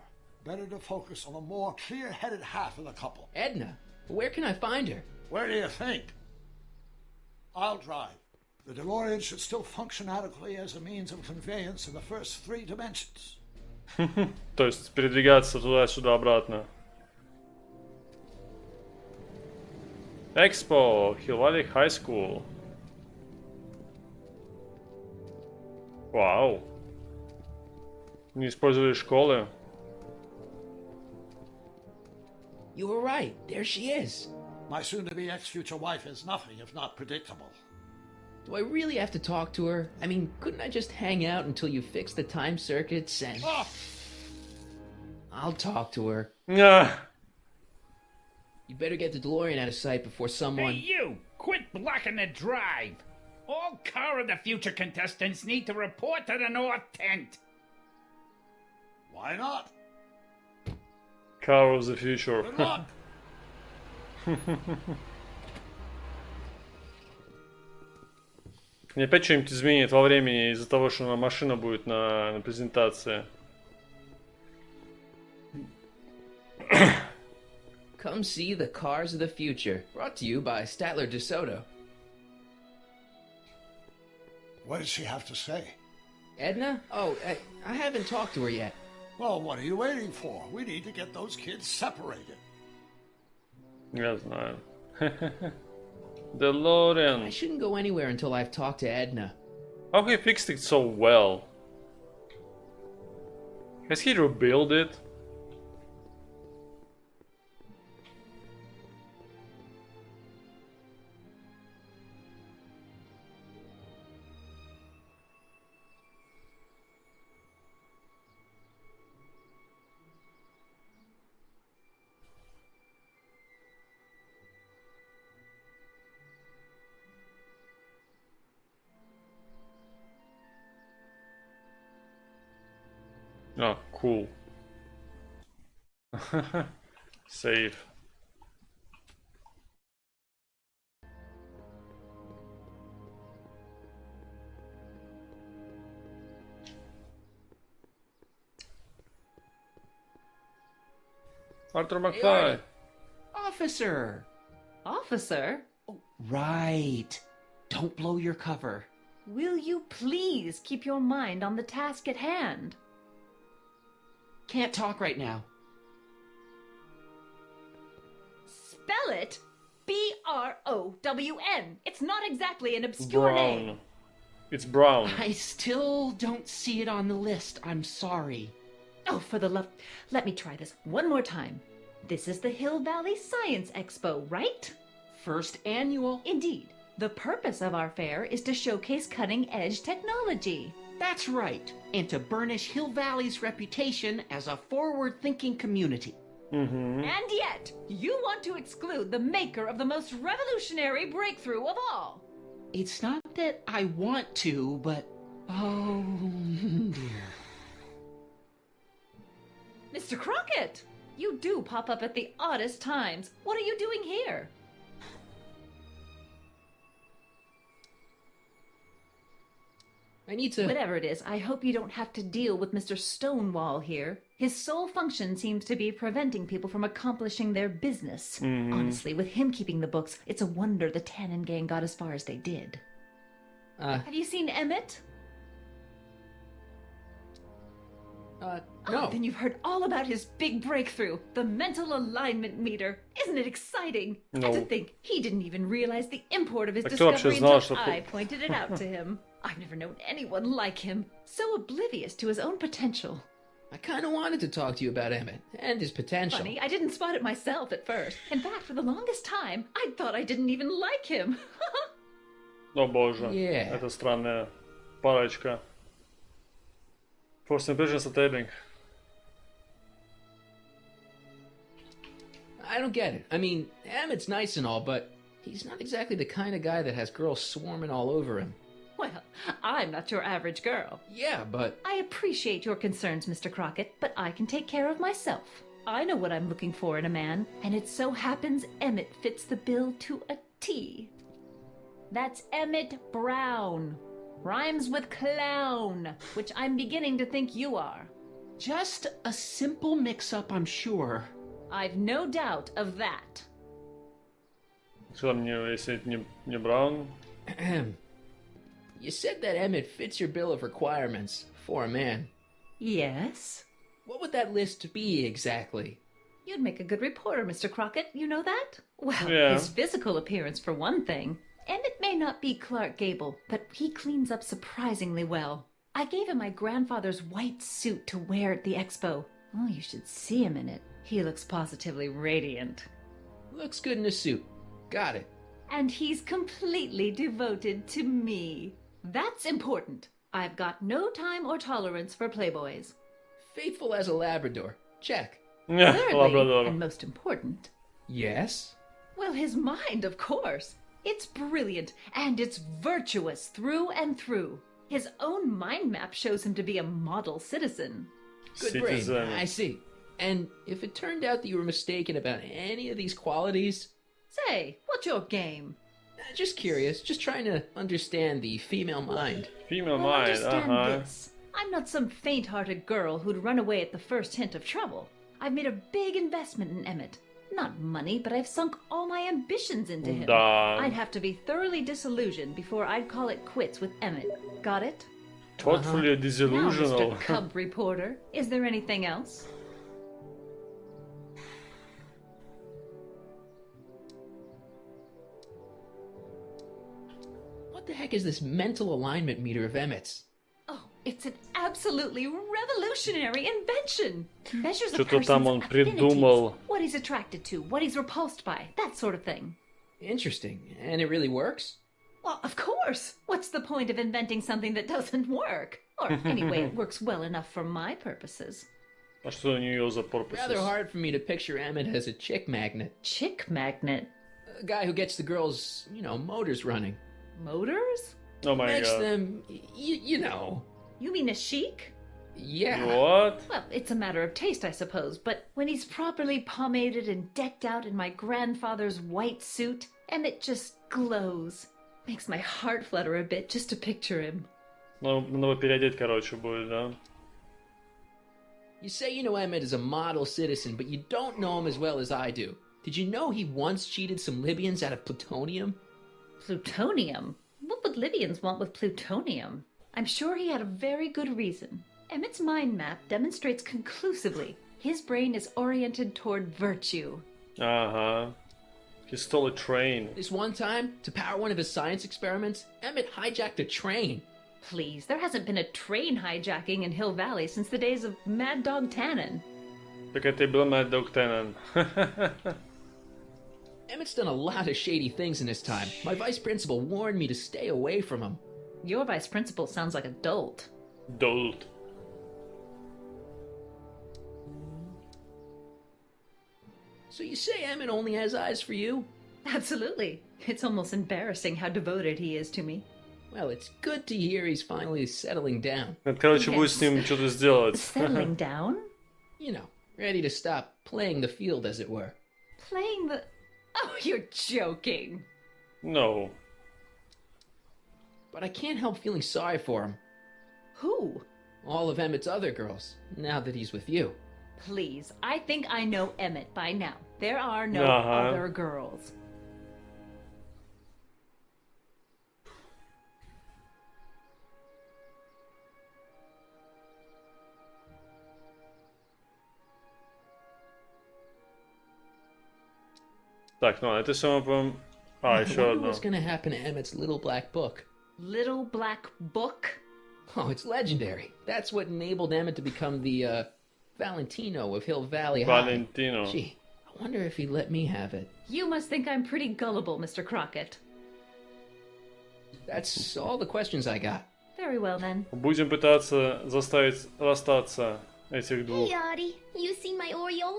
Better to focus on the more clear-headed half of the couple. Edna? Where can I find her? Where do you think? I'll drive. The DeLorean should still function adequately as a means of conveyance in the first 3 dimensions. То есть передвигаться туда-сюда обратно. Expo, Hill Valley High School. Вау. Не использовали школы. You were right. There she is. My soon-to-be ex-future wife is nothing if not predictable. Do I really have to talk to her? I mean, couldn't I just hang out until you fix the time circuits and... Ah! I'll talk to her. Yeah. You better get the DeLorean out of sight before someone... Hey, you! Quit blocking the drive! All Car of the Future contestants need to report to the North Tent! Why not? Car of the Future. Good luck. Мне опять что-нибудь изменит во времени из-за того, что машина будет на презентации. Come see the cars of the future. Brought to you by Statler DeSoto. What does she have to say? Edna? Oh, I haven't talked to her yet. Well, what are you waiting for? We need to get those kids separated. Я знаю. DeLorean. I shouldn't go anywhere until I've talked to Edna. How he fixed it so well? Has he rebuilt it? Oh, cool. Save. Arthur McFly. Officer! Officer? Right. Don't blow your cover. Will you please keep your mind on the task at hand? Can't talk right now. Spell it B-R-O-W-N. It's not exactly an obscure name. Brown. It's brown. I still don't see it on the list. I'm sorry. Oh, for the love... Let me try this one more time. This is the Hill Valley Science Expo, right? First annual. Indeed. The purpose of our fair is to showcase cutting-edge technology. That's right. And to burnish Hill Valley's reputation as a forward-thinking community. Mm-hmm. And yet, you want to exclude the maker of the most revolutionary breakthrough of all. It's not that I want to, but... Oh, dear. Mr. Crockett! You do pop up at the oddest times. What are you doing here? I need to... Whatever it is, I hope you don't have to deal with Mr. Stonewall here. His sole function seems to be preventing people from accomplishing their business. Honestly, with him keeping the books, it's a wonder the Tannen gang got as far as they did. Have you seen Emmett? No. Oh, then you've heard all about his big breakthrough, the mental alignment meter. Isn't it exciting? No. And to think, he didn't even realize the import of his Так ты discovery вообще знала, until что... I pointed it out to him. I've never known anyone like him. So oblivious to his own potential. I kind of wanted to talk to you about Emmett and his potential. Funny, I didn't spot it myself at first. In fact, for the longest time, I thought I didn't even like him. О боже, Yeah. это странная парочка. First impressions are telling. I don't get it. I mean, Emmett's nice and all, but he's not exactly the kind of guy that has girls swarming all over him. Well, I'm not your average girl. Yeah, but... I appreciate your concerns, Mr. Crockett, but I can take care of myself. I know what I'm looking for in a man, and it so happens Emmett fits the bill to a T. That's Emmett Brown. Rhymes with clown, which I'm beginning to think you are. Just a simple mix-up, I'm sure. I've no doubt of that. Что мне, если это не Браун? You said that Emmett fits your bill of requirements for a man. Yes? What would that list be exactly? You'd make a good reporter, Mr. Crockett. You know that? Well, Yeah. his physical appearance for one thing. Emmett may not be Clark Gable, but he cleans up surprisingly well. I gave him my grandfather's white suit to wear at the expo. Oh, you should see him in it. He looks positively radiant. Looks good in a suit. Got it. And he's completely devoted to me. That's important. I've got no time or tolerance for playboys. Faithful as a Labrador. Check. Thirdly, Labrador. and most important, Yes? well, his mind, of course. It's brilliant, and it's virtuous through and through. His own mind map shows him to be a model citizen. Good Citizen. brain. I see. And if it turned out that you were mistaken about any of these qualities... Say, what's your game? Just curious, just trying to understand the female mind. Female Well, mind, understand this. I'm not some faint-hearted girl who'd run away at the first hint of trouble. I've made a big investment in Emmett. Not money, but I've sunk all my ambitions into him. Да. I'd have to be thoroughly disillusioned before I'd call it quits with Emmett. Got it? Thoughtfully Now, disillusional. Mr. Cub Reporter, is there anything else? What the heck is this mental alignment meter of Emmett's? Oh, it's an absolutely revolutionary invention. Measures a Что-то там person's он affinities, придумал. what he's attracted to, what he's repulsed by, that sort of thing. Interesting. And it really works? Well, of course. What's the point of inventing something that doesn't work? Or anyway, it works well enough for my purposes. А что у нее за purposes? Rather hard for me to picture Emmett as a chick magnet. Chick magnet? A guy who gets the girls, motors running. Motors? Oh my Makes god. them, you know. You mean a chic? Yeah. What? Well, it's a matter of taste, I suppose, but when he's properly pomaded and decked out in my grandfather's white suit, Emmett just glows. Makes my heart flutter a bit just to picture him. Ну, надо его переодеть, короче, будет, да? You say you know Emmett is a model citizen, but you don't know him as well as I do. Did you know he once cheated some Libyans out of plutonium? Plutonium? What would Libyans want with plutonium? I'm sure he had a very good reason. Emmett's mind map demonstrates conclusively his brain is oriented toward virtue. Ага. He stole a train. This one time, to power one of his science experiments, Emmett hijacked a train. Please, there hasn't been a train hijacking in Hill Valley since the days of Mad Dog Tannen. Так это и был Mad Dog Tannen. Emmett's done a lot of shady things in his time. My vice principal warned me to stay away from him. Your vice principal sounds like a dolt. Dolt. So you say Emmett only has eyes for you? Absolutely. It's almost embarrassing how devoted he is to me. Well, it's good to hear he's finally settling down. Надо, короче, будет с ним что-то сделать. Settling down? You know, ready to stop playing the field, as it were. Playing the... Oh, you're joking. No. But I can't help feeling sorry for him. Who? All of Emmett's other girls, now that he's with you. Please, I think I know Emmett by now. There are no Uh-huh. other girls. Так, ну, это все мы по... А, I еще wonder одно. what's gonna happen to Emmett's little black book. Little Black Book? Oh, it's legendary. That's what enabled Emmett to become the, Valentino of Hill Valley High. Valentino. Gee, I wonder if he'd let me have it. You must think I'm pretty gullible, Mr. Crockett. That's all the questions I got. Very well, then. Будем пытаться заставить расстаться этих двух. Hey, Audie, you seen my Oriole?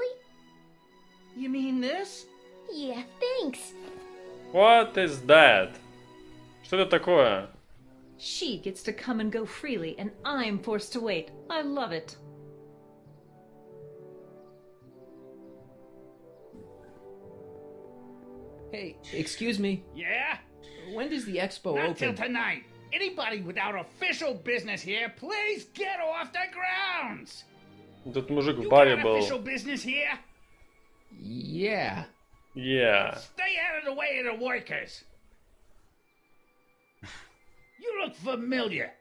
You mean this? Yeah, thanks. What is that? Что это такое? She gets to come and go freely, and I'm forced to wait. I love it. Hey, excuse me. Yeah? When does the expo Not open? till tonight. Anybody without official business here, please get off the grounds! Этот мужик в You баре got был. official business here? Yeah. Yeah. Stay out of the way of the workers. You look familiar.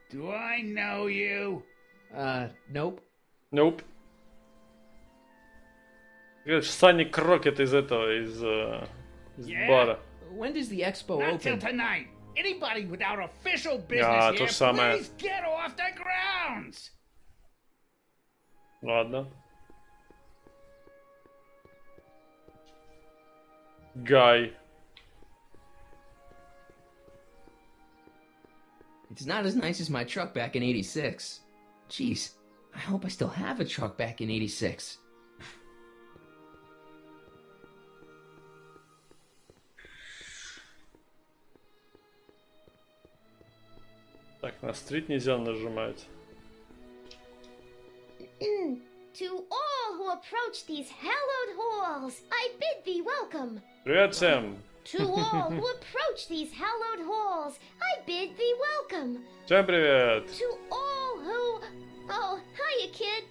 Do I know you? Nope. Nope. Санни Крокет из этого, из Yeah? бара. When does the expo Not till open? tonight. Anybody without official business Ja, here, to самое. please get off the grounds! Ладно. Guy. It's not as nice as my truck back in 86. Jeez, I hope I still have a truck back in 86. Так, на стрит нельзя нажимать. To all who approach these hallowed halls, I bid thee welcome. Привет всем! To all who approach these hallowed halls, I bid thee welcome. Всем привет! To all who... Oh, hiya, kid.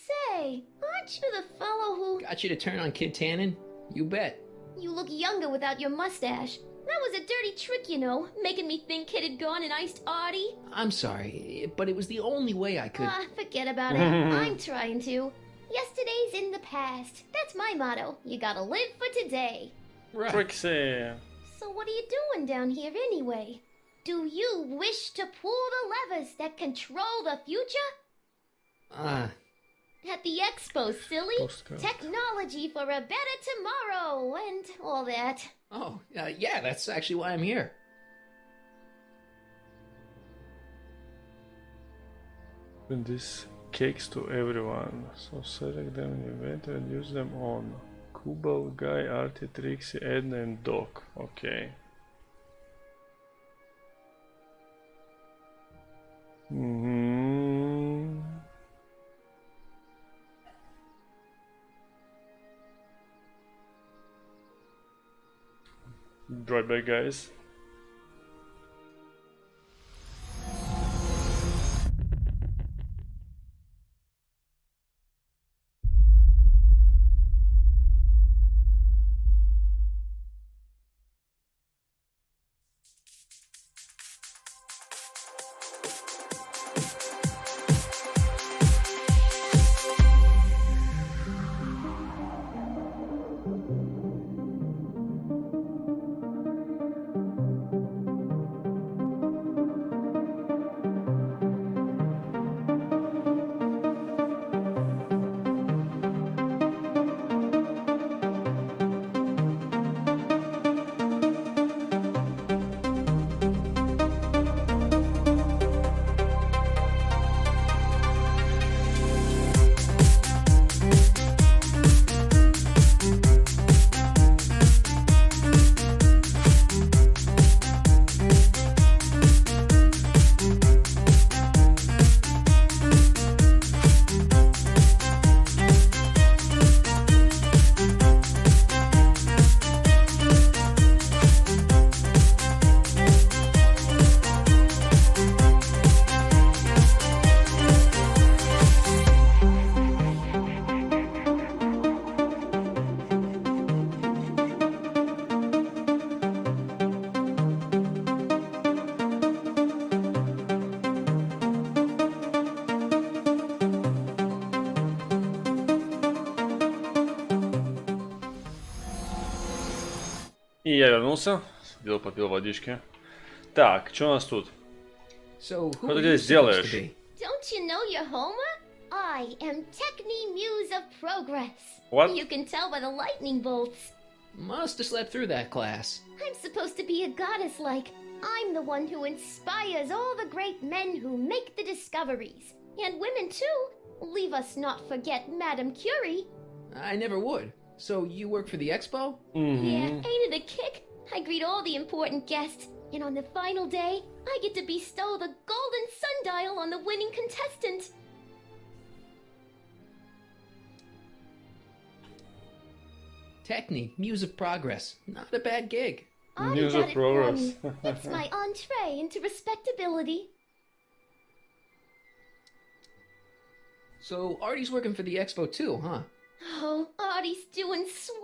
Say, aren't you the fellow who... Got you to turn on Kid Tannen? You bet. You look younger without your mustache. That was a dirty trick, you know, making me think Kid had gone and iced Artie. I'm sorry, but it was the only way I could... Ah, forget about it. I'm trying to. Yesterday's in the past. That's my motto. You gotta live for today. Right. Trixie. So what are you doing down here anyway? Do you wish to pull the levers that control the future? At the expo, silly. Postcard. Technology for a better tomorrow and all that. Oh, yeah, that's actually why I'm here. And these cakes to everyone. So select them in the event and use them on Kubo, Guy, Artie, Trixie, Edna and Doc. Okay. Right back, guys. И я вернулся, сидел, попил водички. Так, что у нас тут? So, Что ты здесь делаешь? Don't you know your Homer? I am Techni Muse of Progress. What? You can tell by the lightning bolts. Must have slept through that class. I'm supposed to be a goddess like. I'm the one who inspires all the great men who make the discoveries. And women too. Leave us not forget Madame Curie. I never would. So you work for the expo? Yeah, ain't it a kick? I greet all the important guests. And on the final day, I get to bestow the golden sundial on the winning contestant. Techni, Muse of Progress. Not a bad gig. Artie got it for me. It's my entree into respectability. So Artie's working for the expo too, huh? Oh, Artie's doing swell.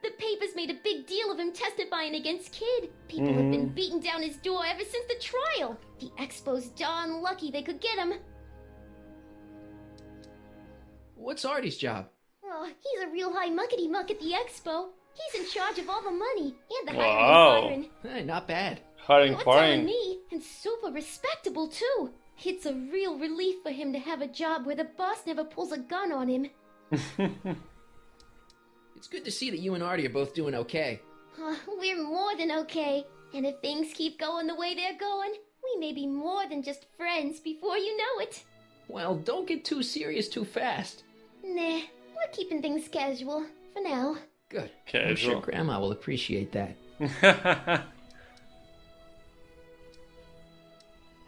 The papers made a big deal of him testifying against Kid. People have been beating down his door ever since the trial. The expo's darn lucky they could get him. What's Artie's job? Oh, he's a real high muckety-muck at the expo. He's in charge of all the money and the Wow. hiring and firing. Hey, not bad. Hiring, What's firing. on me? And super respectable, too. It's a real relief for him to have a job where the boss never pulls a gun on him. It's good to see that you and Artie are both doing okay. We're more than okay. And if things keep going the way they're going, we may be more than just friends before you know it. Well, don't get too serious too fast. Nah, we're keeping things casual, for now. Good. Casual. I'm sure Grandma will appreciate that.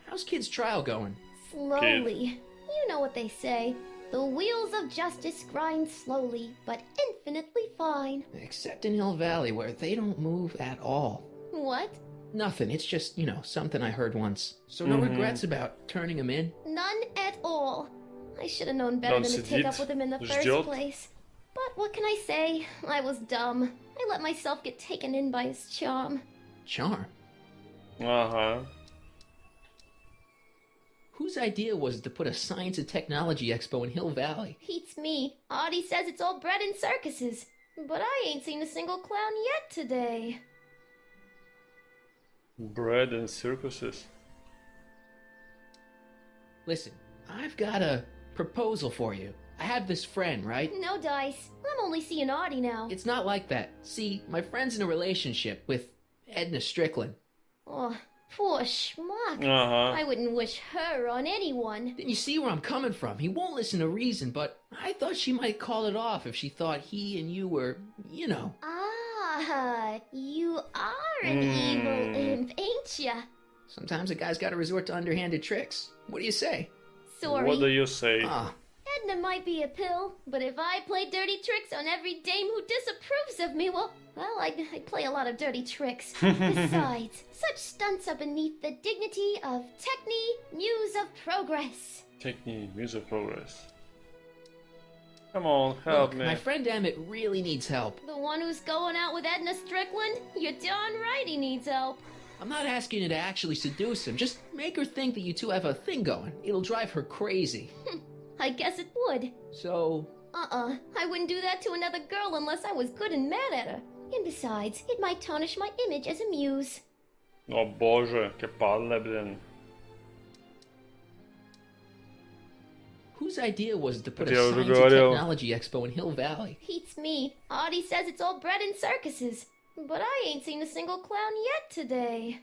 How's Kid's trial going? Slowly. You know what they say. The wheels of justice grind slowly, but infinitely fine. Except in Hill Valley, where they don't move at all. What? Nothing, it's just, something I heard once. So no regrets about turning him in? None at all. I should have known better than to take up with him in the first place. But what can I say? I was dumb. I let myself get taken in by his charm. Charm? Ага. Whose idea was it to put a science and technology expo in Hill Valley? Beats me. Audie says it's all bred in circuses. But I ain't seen a single clown yet today. Bread and circuses. Listen, I've got a proposal for you. I have this friend, right? No dice. I'm only seeing Audie now. It's not like that. See, my friend's in a relationship with Edna Strickland. Oh, poor schmuck. Uh-huh. I wouldn't wish her on anyone. Then you see where I'm coming from. He won't listen to reason, but I thought she might call it off if she thought he and you were, Ah, you are an evil imp, ain't ya? Sometimes a guy's gotta resort to underhanded tricks. What do you say? Sorry. What do you say? Edna might be a pill, but if I play dirty tricks on every dame who disapproves of me, well, I'd play a lot of dirty tricks. Besides, such stunts are beneath the dignity of Techne, Muse of Progress. Techne, Muse of Progress. Come on, help me. My friend Emmett really needs help. The one who's going out with Edna Strickland? You're darn right he needs help. I'm not asking you to actually seduce him. Just make her think that you two have a thing going. It'll drive her crazy. I guess it would. So... I wouldn't do that to another girl unless I was good and mad at her. And besides, it might tarnish my image as a muse. О боже, che palle, блин. Whose idea was it to put a science and technology expo in Hill Valley? Beats me. Audie says it's all bred in circuses. But I ain't seen a single clown yet today.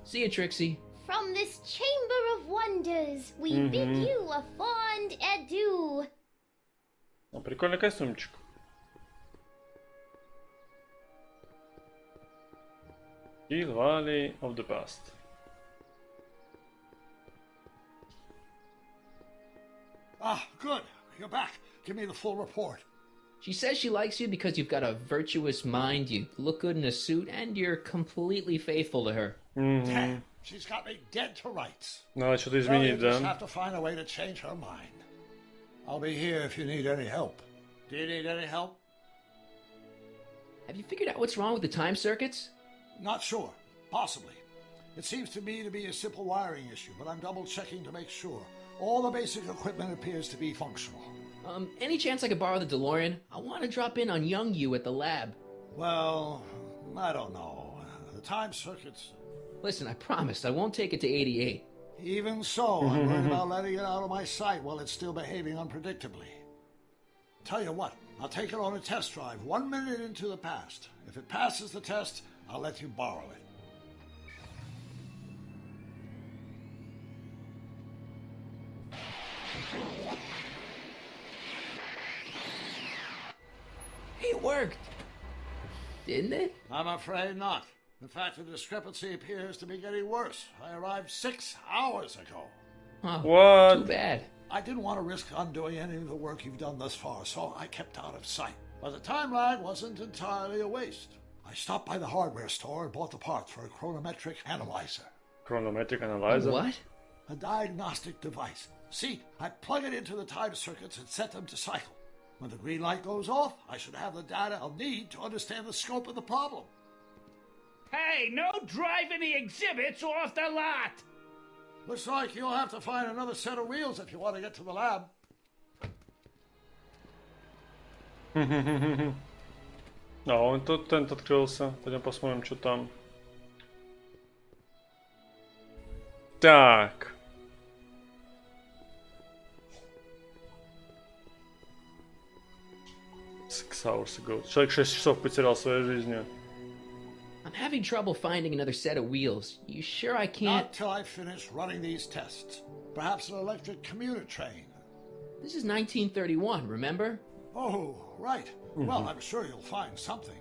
See you, Trixie. From this chamber of wonders, we bid you a fond adieu. О, прикольный костюмчик. The Valley of the Past. Ah, good. You're back. Give me the full report. She says she likes you because you've got a virtuous mind, you look good in a suit, and you're completely faithful to her. Damn, she's got me dead to rights. Надо что-то Well, изменить, you да? just have to find a way to change her mind. I'll be here if you need any help. Do you need any help? Have you figured out what's wrong with the time circuits? Not sure. Possibly. It seems to me to be a simple wiring issue, but I'm double-checking to make sure. All the basic equipment appears to be functional. Any chance I could borrow the DeLorean? I want to drop in on young you at the lab. Well, I don't know. The time circuits... Listen, I promised I won't take it to 88. Even so, I'm worried about letting it out of my sight while it's still behaving unpredictably. Tell you what, I'll take it on a test drive 1 minute into the past. If it passes the test, I'll let you borrow it. It worked. Didn't it? I'm afraid not. In fact, the discrepancy appears to be getting worse. I arrived 6 hours ago. Oh, What? Too bad. I didn't want to risk undoing any of the work you've done thus far, so I kept out of sight. But the time lag wasn't entirely a waste. I stopped by the hardware store and bought the parts for a chronometric analyzer. Chronometric analyzer. What? A diagnostic device. See, I plug it into the time circuits and set them to cycle. When the green light goes off, I should have the data I'll need to understand the scope of the problem. Hey, no driving the exhibits off the lot! Looks like you'll have to find another set of wheels if you want to get to the lab. А, он тут тент открылся. Пойдем посмотрим, что там. Так. 6 hours ago. Человек 6 часов потерял своей жизнью. I'm having trouble finding another set of wheels. You sure I can't? Not till I finish running these tests. Perhaps an electric commuter train. This is 1931, remember? Oh, right. Well, I'm sure you'll find something.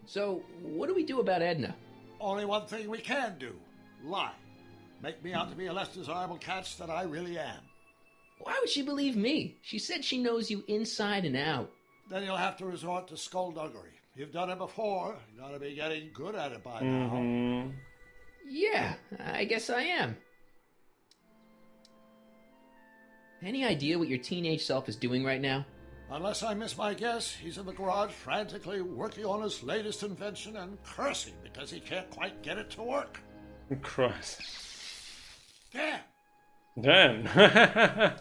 So, what do we do about Edna? Only one thing we can do. Lie. Make me out to be a less desirable catch than I really am. Why would she believe me? She said she knows you inside and out. Then you'll have to resort to skullduggery. You've done it before. You gotta be getting good at it by now. Yeah, I guess I am. Any idea what your teenage self is doing right now? Unless I miss my guess, he's in the garage frantically working on his latest invention and cursing because he can't quite get it to work. Christ. Damn! Damn! I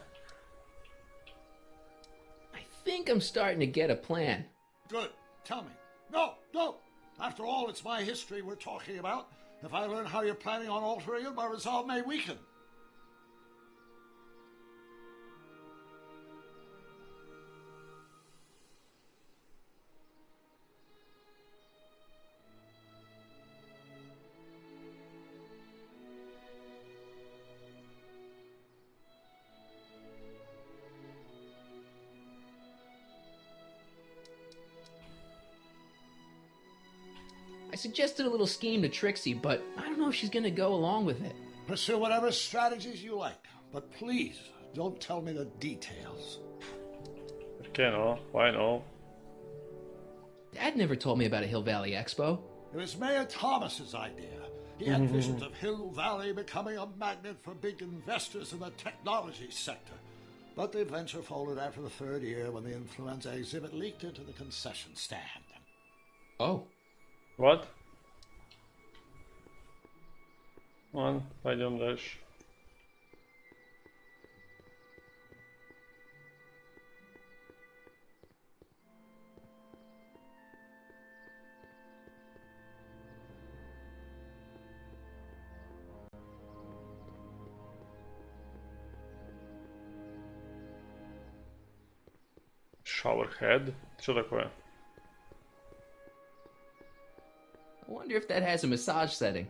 think I'm starting to get a plan. Good. Tell me. No, don't! After all, it's my history we're talking about. If I learn how you're planning on altering it, my resolve may weaken. I suggested a little scheme to Trixie, but I don't know if she's gonna go along with it. Pursue whatever strategies you like, but please don't tell me the details. Okay, no. Why no? Dad never told me about a Hill Valley Expo. It was Mayor Thomas's idea. He had visions of Hill Valley becoming a magnet for big investors in the technology sector. But the venture folded after the third year when the influenza exhibit leaked into the concession stand. Oh. What? Ладно, пойдем дальше. Showerhead? Что такое? I wonder if that has a massage setting.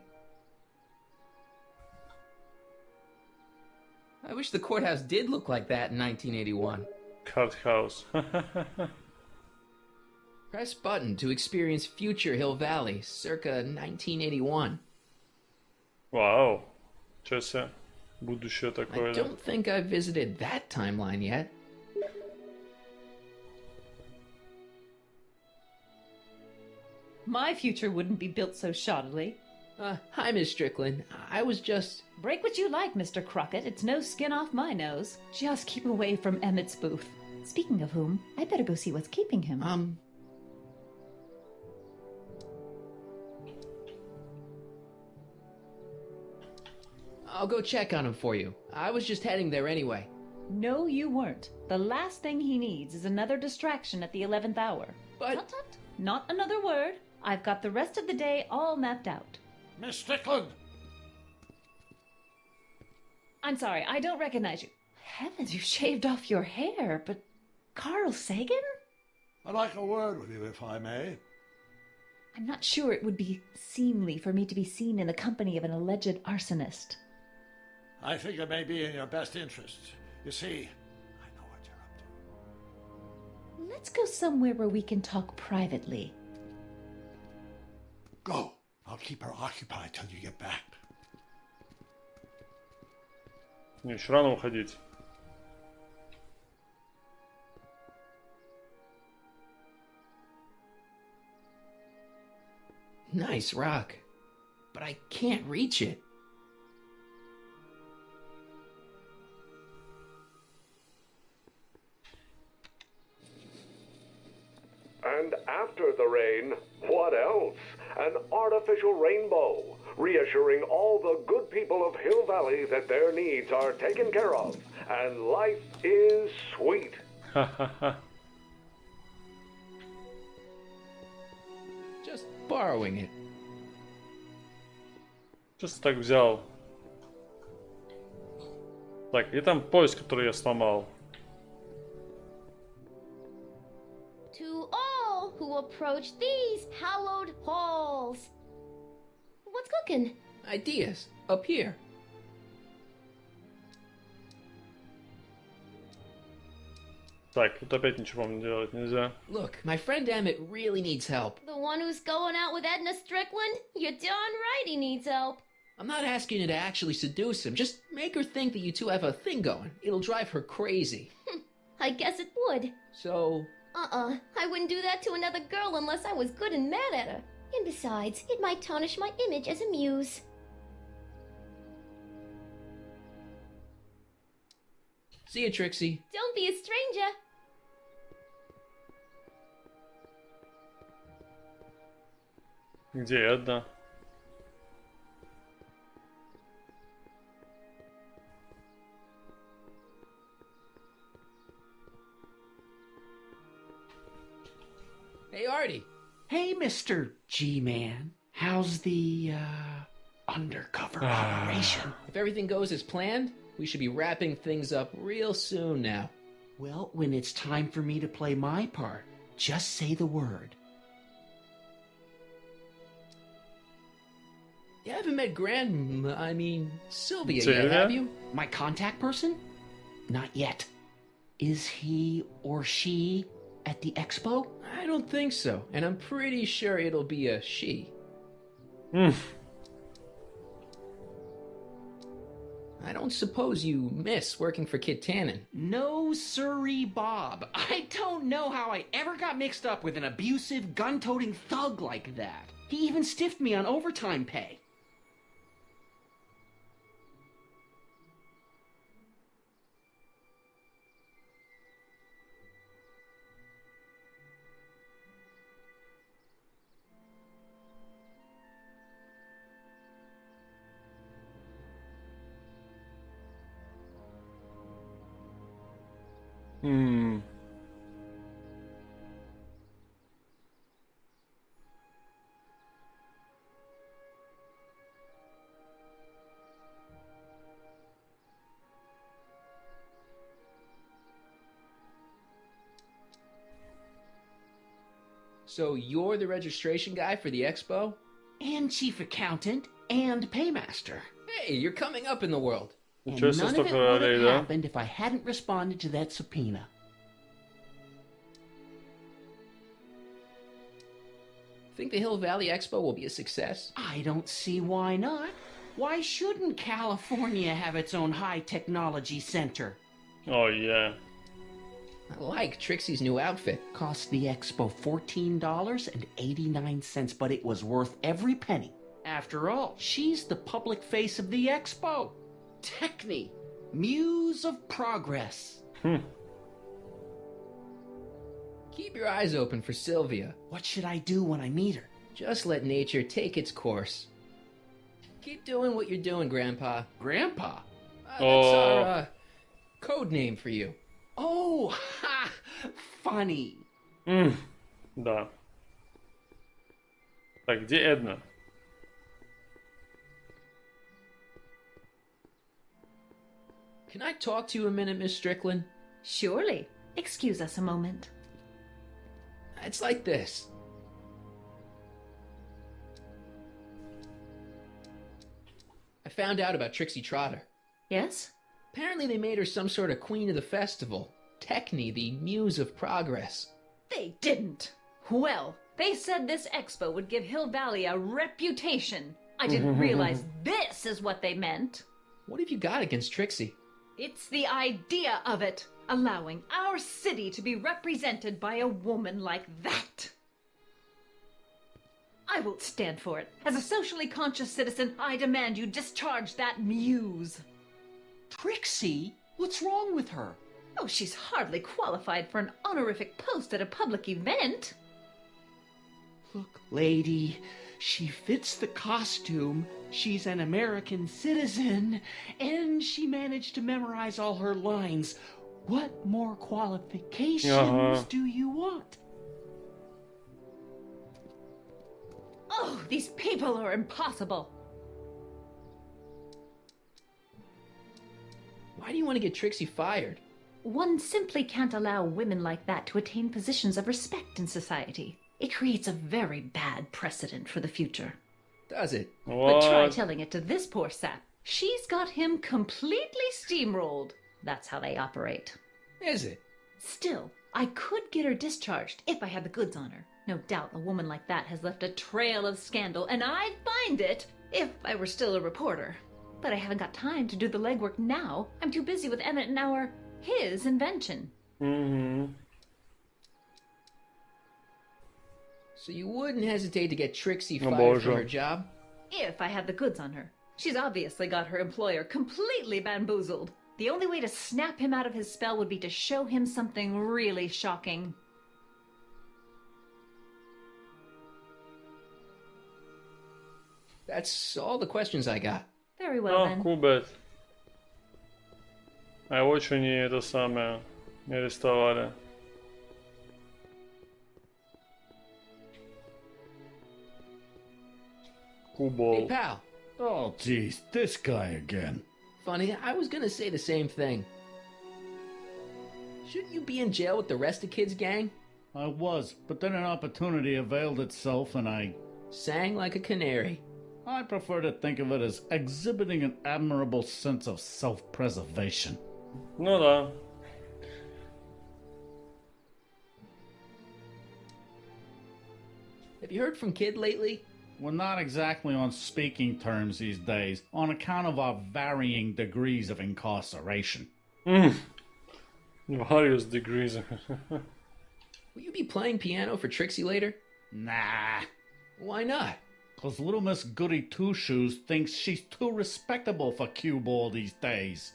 I wish the courthouse did look like that in 1981. Courthouse. Press button to experience future Hill Valley, circa 1981. Вау. Чё себе. Будущее I такое, да? don't think I've visited that timeline yet. My future wouldn't be built so shoddily. Hi, Miss Strickland. I was just... Break what you like, Mr. Crockett. It's no skin off my nose. Just keep away from Emmett's booth. Speaking of whom, I better go see what's keeping him. I'll go check on him for you. I was just heading there anyway. No, you weren't. The last thing he needs is another distraction at the 11th hour. But... Tut, tut. Not another word. I've got the rest of the day all mapped out. Miss Strickland! I'm sorry, I don't recognize you. Heavens, you shaved off your hair, but Carl Sagan? I'd like a word with you, if I may. I'm not sure it would be seemly for me to be seen in the company of an alleged arsonist. I think it may be in your best interest. You see, I know what you're up to. Let's go somewhere where we can talk privately. Go. I'll keep her occupied till you get back. Не, еще рано уходить. Nice rock. But I can't reach it. And after the rain, what else? An artificial rainbow, reassuring all the good people of Hill Valley that their needs are taken care of, and life is sweet. Just borrowing it. Просто так взял. Так, и там поезд, который я сломал. To all who approach these hallowed halls. What's cooking? Ideas. Up here. Так, тут опять ничего мне делать нельзя. Look, my friend Emmett really needs help. The one who's going out with Edna Strickland? You're darn right he needs help. I'm not asking you to actually seduce him. Just make her think that you two have a thing going. It'll drive her crazy. I guess it would. So... I wouldn't do that to another girl unless I was good and mad at her. And besides, it might tarnish my image as a muse. See you, Trixie. Don't be a stranger. Где Эдна? Hey, Artie. Hey, Mr. G-Man. How's the, undercover operation? If everything goes as planned, we should be wrapping things up real soon now. Well, when it's time for me to play my part, just say the word. You haven't met Sylvia yet, have you? My contact person? Not yet. Is he or she at the expo? I don't think so, and I'm pretty sure it'll be a she. I don't suppose you miss working for Kit Tannen. No siree, Bob. I don't know how I ever got mixed up with an abusive, gun-toting thug like that. He even stiffed me on overtime pay. So you're the registration guy for the expo? And chief accountant and paymaster. Hey, you're coming up in the world. And none of it would have happened if I hadn't responded to that subpoena. Think the Hill Valley Expo will be a success? I don't see why not. Why shouldn't California have its own high-technology center? Oh, yeah. I like Trixie's new outfit. Cost the expo $14.89, but it was worth every penny. After all, she's the public face of the expo. Techne, muse of progress. Keep your eyes open for Sylvia. What should I do when I meet her? Just let nature take its course. Keep doing what you're doing, Grandpa. Grandpa? That's our code name for you. Oh, ha! Funny. Да. Так, где Эдна? Can I talk to you a minute, Miss Strickland? Surely. Excuse us a moment. It's like this. I found out about Trixie Trotter. Yes? Apparently they made her some sort of queen of the festival. Techne, the muse of progress. They didn't. Well, they said this expo would give Hill Valley a reputation. I didn't realize this is what they meant. What have you got against Trixie? It's the idea of it. Allowing our city to be represented by a woman like that. I won't stand for it. As a socially conscious citizen, I demand you discharge that muse. Trixie? What's wrong with her? Oh, she's hardly qualified for an honorific post at a public event. Look, lady, she fits the costume, she's an American citizen, and she managed to memorize all her lines. What more qualifications do you want? Oh, these people are impossible. Why do you want to get Trixie fired? One simply can't allow women like that to attain positions of respect in society. It creates a very bad precedent for the future. Does it? But try telling it to this poor sap. She's got him completely steamrolled. That's how they operate. Is it? Still, I could get her discharged if I had the goods on her. No doubt a woman like that has left a trail of scandal, and I'd find it if I were still a reporter. But I haven't got time to do the legwork now. I'm too busy with Emmett and his invention. So you wouldn't hesitate to get Trixie fired from her job? If I had the goods on her. She's obviously got her employer completely bamboozled. The only way to snap him out of his spell would be to show him something really shocking. That's all the questions I got. Very well, then. Cool bet. А его что не это самое не арестовали? Hey, pal. Oh, geez, this guy again. Funny, I was gonna say the same thing. Shouldn't you be in jail with the rest of Kid's gang? I was, but then an opportunity availed itself and I... sang like a canary. I prefer to think of it as exhibiting an admirable sense of self-preservation. Ну да. Have you heard from Kid lately? We're not exactly on speaking terms these days, on account of our varying degrees of incarceration. Various degrees. Will you be playing piano for Trixie later? Nah. Why not? 'Cause little Miss Goody Two-Shoes thinks she's too respectable for cue ball these days.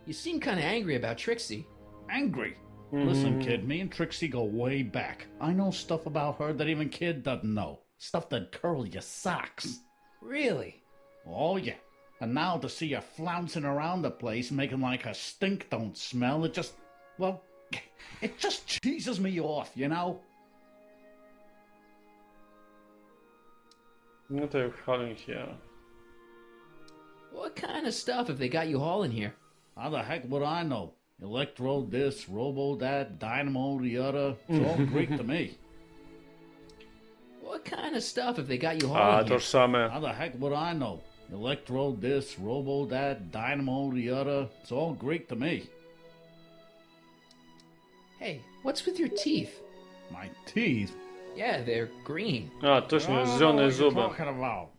You seem kinda angry about Trixie. Angry? Listen, kid, me and Trixie go way back. I know stuff about her that even Kid doesn't know. Stuff that'd curl your socks. Really? Oh, yeah. And now to see her flouncing around the place, making like her stink don't smell, it just... well, it just cheeses me off, you know? Ну ты халенький. What kind of stuff have they got you hauling here? How the heck would I know? Electro this, robo that, dynamo the other. It's all Greek to me. What kind of stuff have they got you hauling To here? же самое. How the heck would I know? Electro this, robo that, dynamo the other. It's all Greek to me. Hey, what's with your teeth? My teeth? Yeah, they're green. Точно, зеленые зубы. Talking about?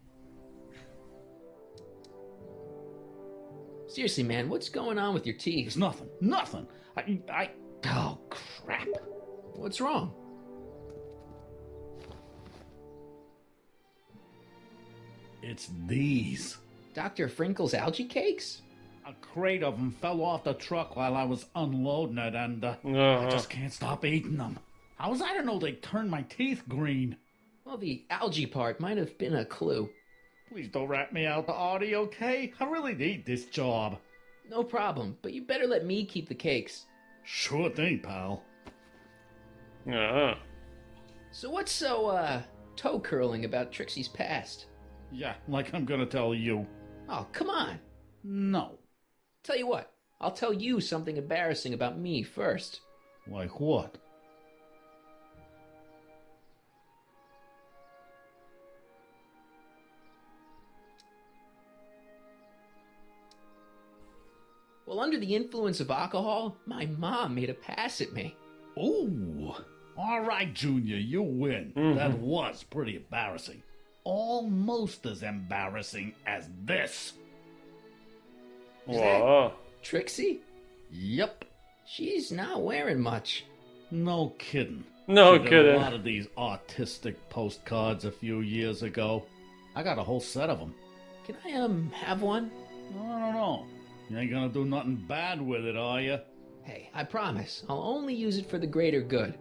Seriously, man, what's going on with your teeth? It's nothing. Nothing. Oh, crap. What's wrong? It's these. Dr. Frinkle's algae cakes? A crate of them fell off the truck while I was unloading it, and I just can't stop eating them. How was I to know they turned my teeth green? Well, the algae part might have been a clue. Please don't rat me out to Artie, okay? I really need this job. No problem, but you better let me keep the cakes. Sure thing, pal. So what's so, toe curling about Trixie's past? Yeah, like I'm gonna tell you. Oh, come on. No. Tell you what, I'll tell you something embarrassing about me first. Like what? Well, under the influence of alcohol, my mom made a pass at me. Ooh. All right, Junior, you win. That was pretty embarrassing. Almost as embarrassing as this. Wow. Trixie? Yep. She's not wearing much. No kidding. No She did kidding. a lot of these artistic postcards a few years ago. I got a whole set of them. Can I, have one? I don't know. You ain't gonna do nothing bad with it, are you? Hey, I promise. I'll only use it for the greater good.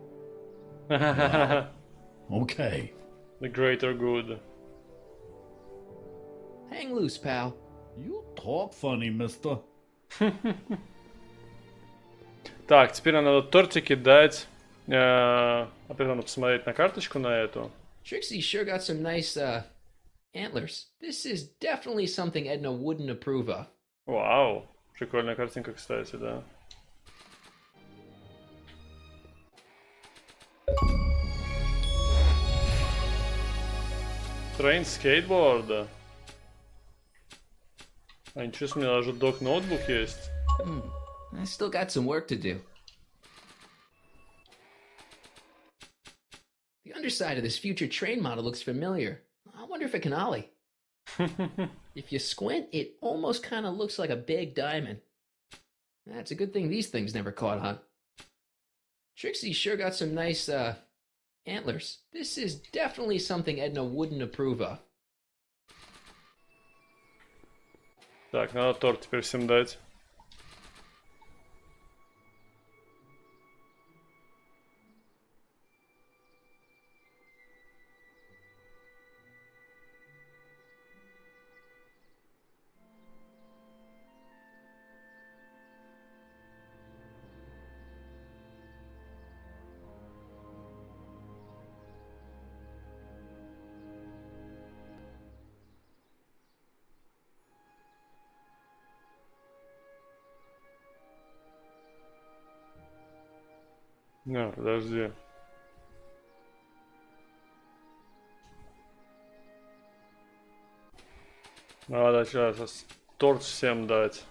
Okay. The greater good. Hang loose, pal. You talk funny, mister. Так, теперь нам надо тортики дать. Опять надо посмотреть на карточку на эту. Trixie sure got some nice, antlers. This is definitely something Edna wouldn't approve of. Вау. Прикольная картинка, кстати, да. Train skateboard. А ничего себе, у меня даже док-ноутбук есть. I still got some work to do. The underside of this future train model looks familiar. I wonder if it can ollie. If you squint, it almost kind of looks like a big diamond. That's a good thing these things never caught on. Trixie sure got some nice, antlers. This is definitely something Edna wouldn't approve of. Так, надо торт теперь всем дать. Не, подожди. Надо сейчас торт всем дать.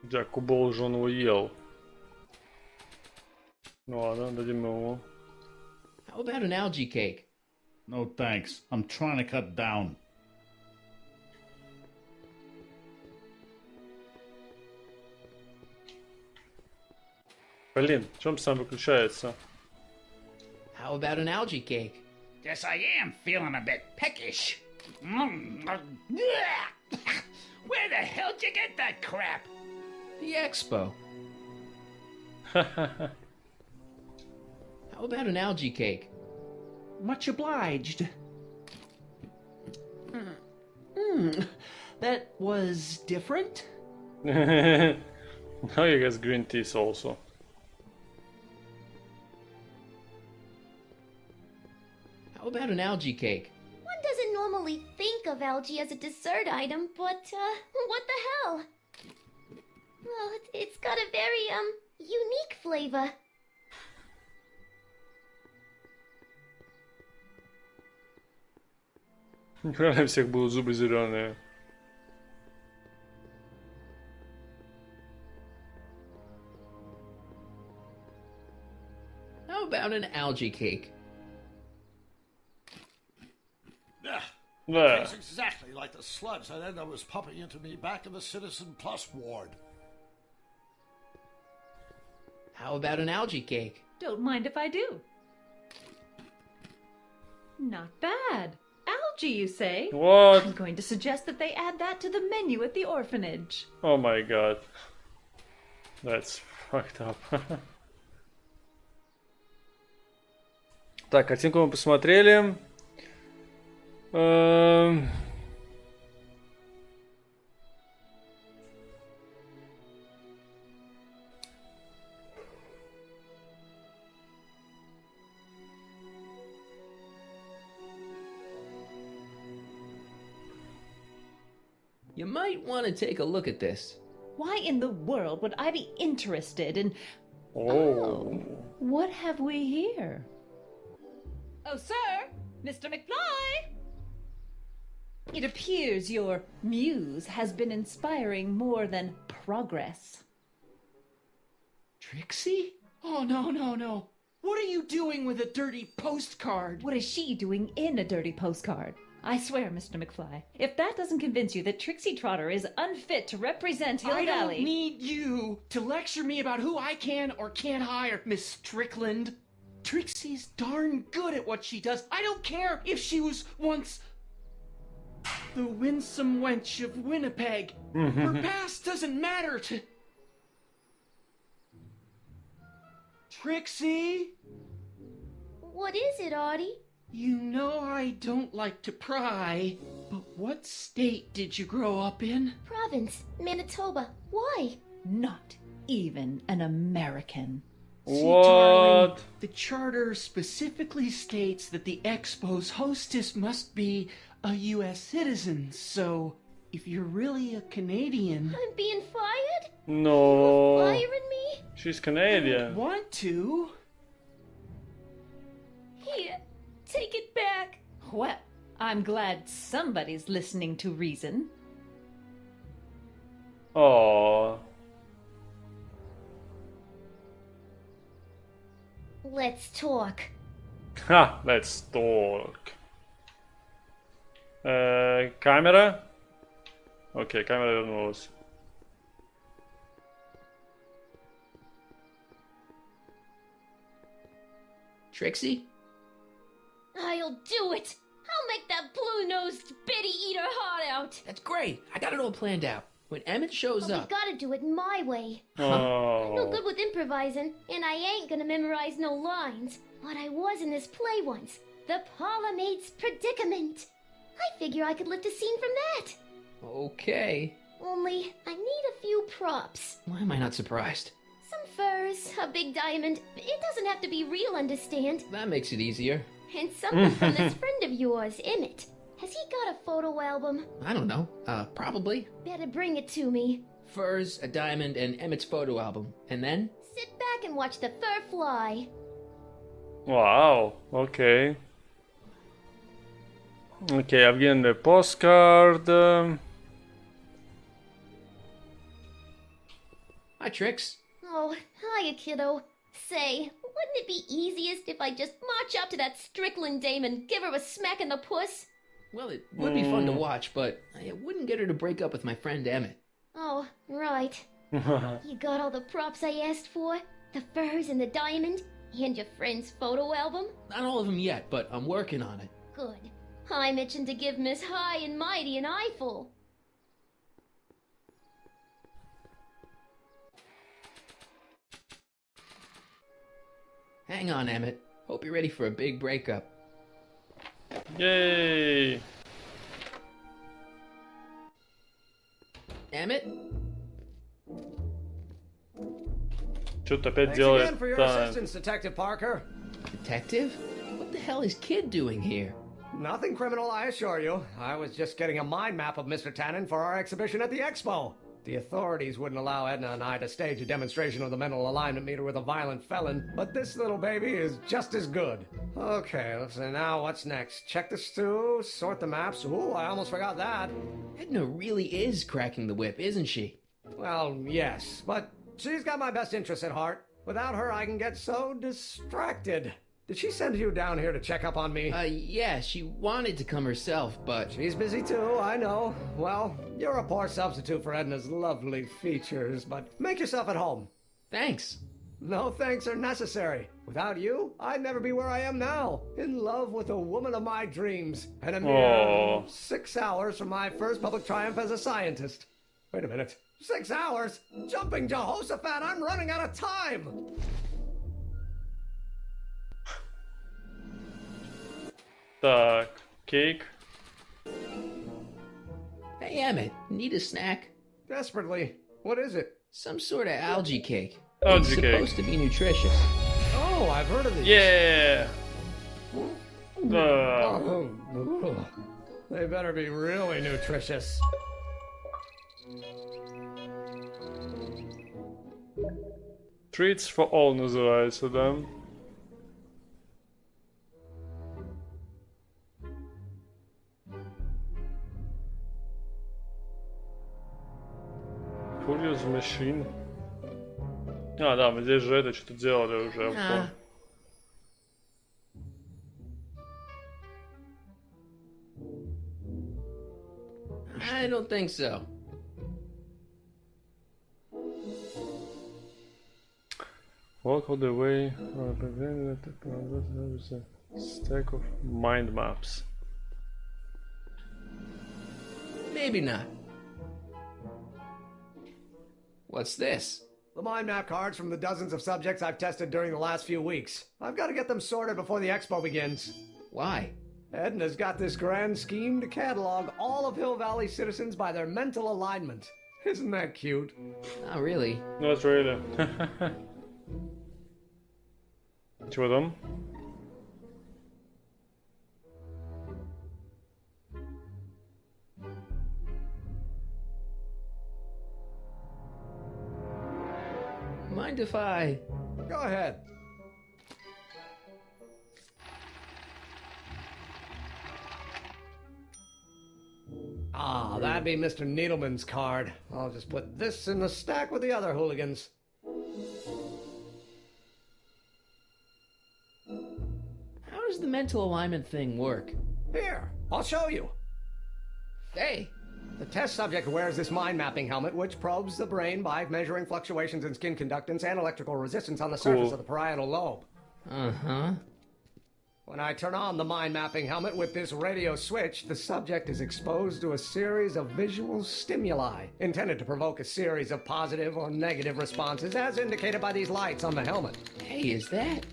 Хотя Кубол уже он его ел. Ну ладно, дадим ему. How about an algae cake? No thanks. I'm trying to cut down. Блин, в чем сам выключается? How about an algae cake? Yes, I am feeling a bit peckish. Where the hell did you get that crap? The expo. How about an algae cake? Much obliged. That was different? Now you guys green teas also. How about an algae cake? One doesn't normally think of algae as a dessert item, but, what the hell? Well, it's got a very, unique flavor. Реально у всех будут зубы зеленые. How about an algae cake? Yeah. Tastes exactly like the sludge that Edna was pumping into me back in the Citizen Plus ward. How about an algae cake? Don't mind if I do. Not bad. Algae, you say? What? I'm going to suggest that they add that to the menu at the orphanage. Oh my god. That's fucked up. Так, картинку мы посмотрели. You might want to take a look at this. Why in the world would I be interested in... Oh. What have we here? Oh, sir! Mr. McFly! It appears your muse has been inspiring more than progress. Trixie? Oh, no. What are you doing with a dirty postcard? What is she doing in a dirty postcard? I swear, Mr. McFly, if that doesn't convince you that Trixie Trotter is unfit to represent Hill I Valley... don't need you to lecture me about who I can or can't hire, Miss Strickland. Trixie's darn good at what she does. I don't care if she was once the winsome wench of Winnipeg. Her past doesn't matter to... Trixie? What is it, Artie? You know I don't like to pry, but what state did you grow up in? Province, Manitoba. Why? Not even an American. See, What? darling, the charter specifically states that the Expo's hostess must be a U.S. citizen, so if you're really a Canadian... I'm being fired? No. Firing me? She's I Canadian. don't want to. Here, take it back. Well, I'm glad somebody's listening to reason. Oh. Let's talk. Ha, let's talk. Камера? Окей, камера вернулась. Trixie? I'll do it. I'll make that blue-nosed bitty eat her heart out. That's great. I got it all planned out. When Emmett shows But up... we gotta do it my way. Oh. I'm no good with improvising, and I ain't gonna memorize no lines. But I was in this play once. The Parlor Maid's Predicament. I figure I could lift a scene from that. Okay. Only, I need a few props. Why am I not surprised? Some furs, a big diamond. It doesn't have to be real, understand? That makes it easier. And something from this friend of yours, Emmett. Has he got a photo album? I don't know. Probably. Better bring it to me. Furs, a diamond, and Emmett's photo album. And then? Sit back and watch the fur fly. Wow, okay. Okay, I'm getting the postcard. Hi, Trix. Oh, hiya, kiddo. Say, wouldn't it be easiest if I just march up to that Strickland dame and give her a smack in the puss? Well, it would be fun to watch, but I wouldn't get her to break up with my friend Emmett. Oh, right. You got all the props I asked for? The furs and the diamond? And your friend's photo album? Not all of them yet, but I'm working on it. Good. I'm itching to give Miss High and Mighty an eyeful. Hang on, Emmett. Hope you're ready for a big breakup. Yay! Emmett? Что-то опять Thanks делает. again for your Да. assistance, Detective Parker. Detective? What the hell is Kid doing here? Nothing criminal, I assure you. I was just getting a mind map of Mr. Tannen for our exhibition at the expo. The authorities wouldn't allow Edna and I to stage a demonstration of the mental alignment meter with a violent felon, but this little baby is just as good. Okay, let's see, now what's next? Check the stew, sort the maps. Ooh, I almost forgot that. Edna really is cracking the whip, isn't she? Well, yes, but she's got my best interests at heart. Without her, I can get so distracted. Did she send you down here to check up on me? Yeah, she wanted to come herself, but... She's busy too, I know. Well, you're a poor substitute for Edna's lovely features, but make yourself at home. Thanks. No thanks are necessary. Without you, I'd never be where I am now. In love with a woman of my dreams. And a mere 6 hours from my first public triumph as a scientist. Wait a minute. 6 hours? Jumping Jehoshaphat, I'm running out of time! Так, cake. Hey, Emmett, need a snack? Desperately. What is it? Some sort of algae cake. Algae it's cake. supposed to be nutritious. Oh, I've heard of these. Yeah. They better be really nutritious. Treats for all называется, да? Curious Machine. А, да, мы здесь же это что-то делали уже. I don't think so. Walk all the way. Stack of mind maps. Maybe not. What's this? The mind map cards from the dozens of subjects I've tested during the last few weeks. I've got to get them sorted before the expo begins. Why? Edna's got this grand scheme to catalog all of Hill Valley citizens by their mental alignment. Isn't that cute? Not really. No, it's really. Чего там? Mind if I... Go ahead. Ah, that'd be Mr. Needleman's card. I'll just put this in the stack with the other hooligans. How does the mental alignment thing work? Here, I'll show you. Hey! The test subject wears this mind mapping helmet, which probes the brain by measuring fluctuations in skin conductance and electrical resistance on the surface of the parietal lobe. Uh-huh. When I turn on the mind mapping helmet with this radio switch, the subject is exposed to a series of visual stimuli intended to provoke a series of positive or negative responses as indicated by these lights on the helmet. Hey, is that?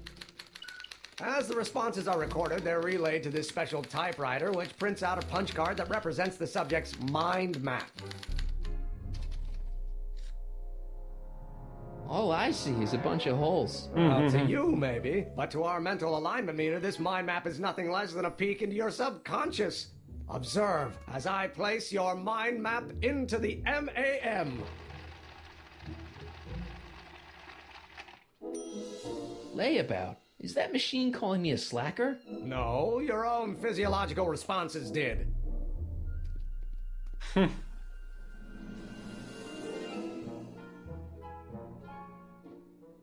As the responses are recorded, they're relayed to this special typewriter, which prints out a punch card that represents the subject's mind map. All I see is a bunch of holes. Well, to you, maybe. But to our mental alignment meter, this mind map is nothing less than a peek into your subconscious. Observe as I place your mind map into the MAM. Layabout. Is that machine calling me a slacker? No, your own physiological responses did.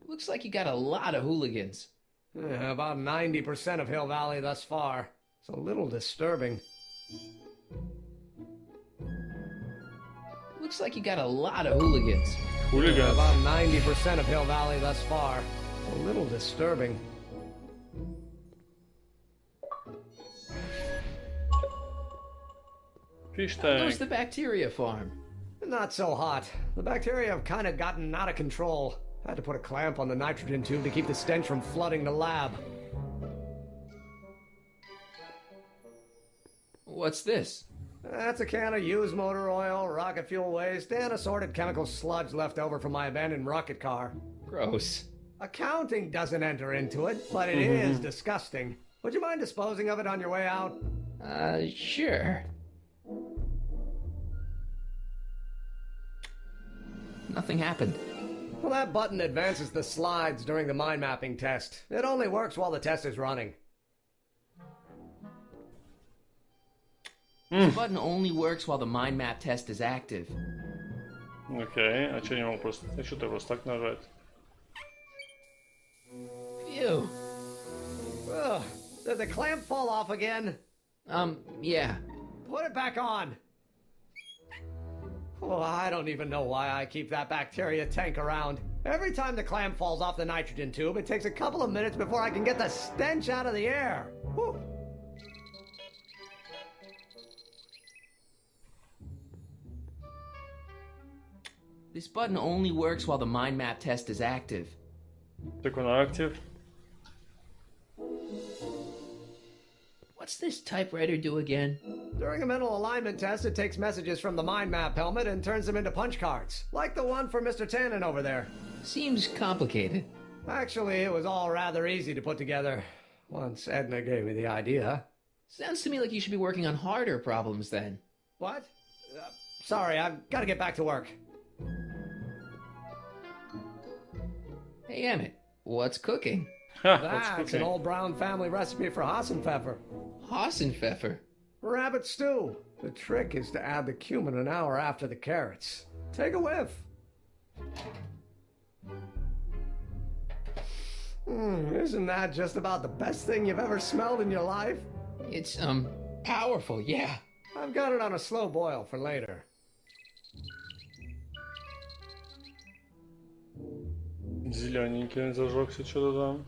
Looks like you got a lot of hooligans. About 90% of Hill Valley thus far. It's a little disturbing. Looks like you got a lot of hooligans. About 90% of Hill Valley thus far. It's a little disturbing. Fish How tank. goes the bacteria farm? Not so hot. The bacteria have kind of gotten out of control. I had to put a clamp on the nitrogen tube to keep the stench from flooding the lab. What's this? That's a can of used motor oil, rocket fuel waste, and assorted chemical sludge left over from my abandoned rocket car. Gross. Accounting doesn't enter into it, but it is disgusting. Would you mind disposing of it on your way out? Sure. Nothing happened. Well, that button advances the slides during the mind mapping test. It only works while the test is running. The button only works while the mind map test is active. Окей, а чё не могу просто... А чё ты просто так нажать? Phew. Ugh, did the clamp fall off again? Yeah. Put it back on. Oh, I don't even know why I keep that bacteria tank around. Every time the clamp falls off the nitrogen tube, it takes a couple of minutes before I can get the stench out of the air. Whew. This button only works while the mind map test is active. Так он актив. What's this typewriter do again? During a mental alignment test, it takes messages from the mind map helmet and turns them into punch cards, like the one for Mr. Tannen over there. Seems complicated. Actually, it was all rather easy to put together, once Edna gave me the idea. Sounds to me like you should be working on harder problems then. What? Sorry, I've got to get back to work. Hey, Emmett, what's cooking? That's an old Brown family recipe for Hassenpfeffer. Hassenpfeffer? Rabbit stew. The trick is to add the cumin an hour after the carrots. Take a whiff. Isn't that just about the best thing you've ever smelled in your life? It's, powerful, yeah. I've got it on a slow boil for later. Зелененький зажегся что-то там.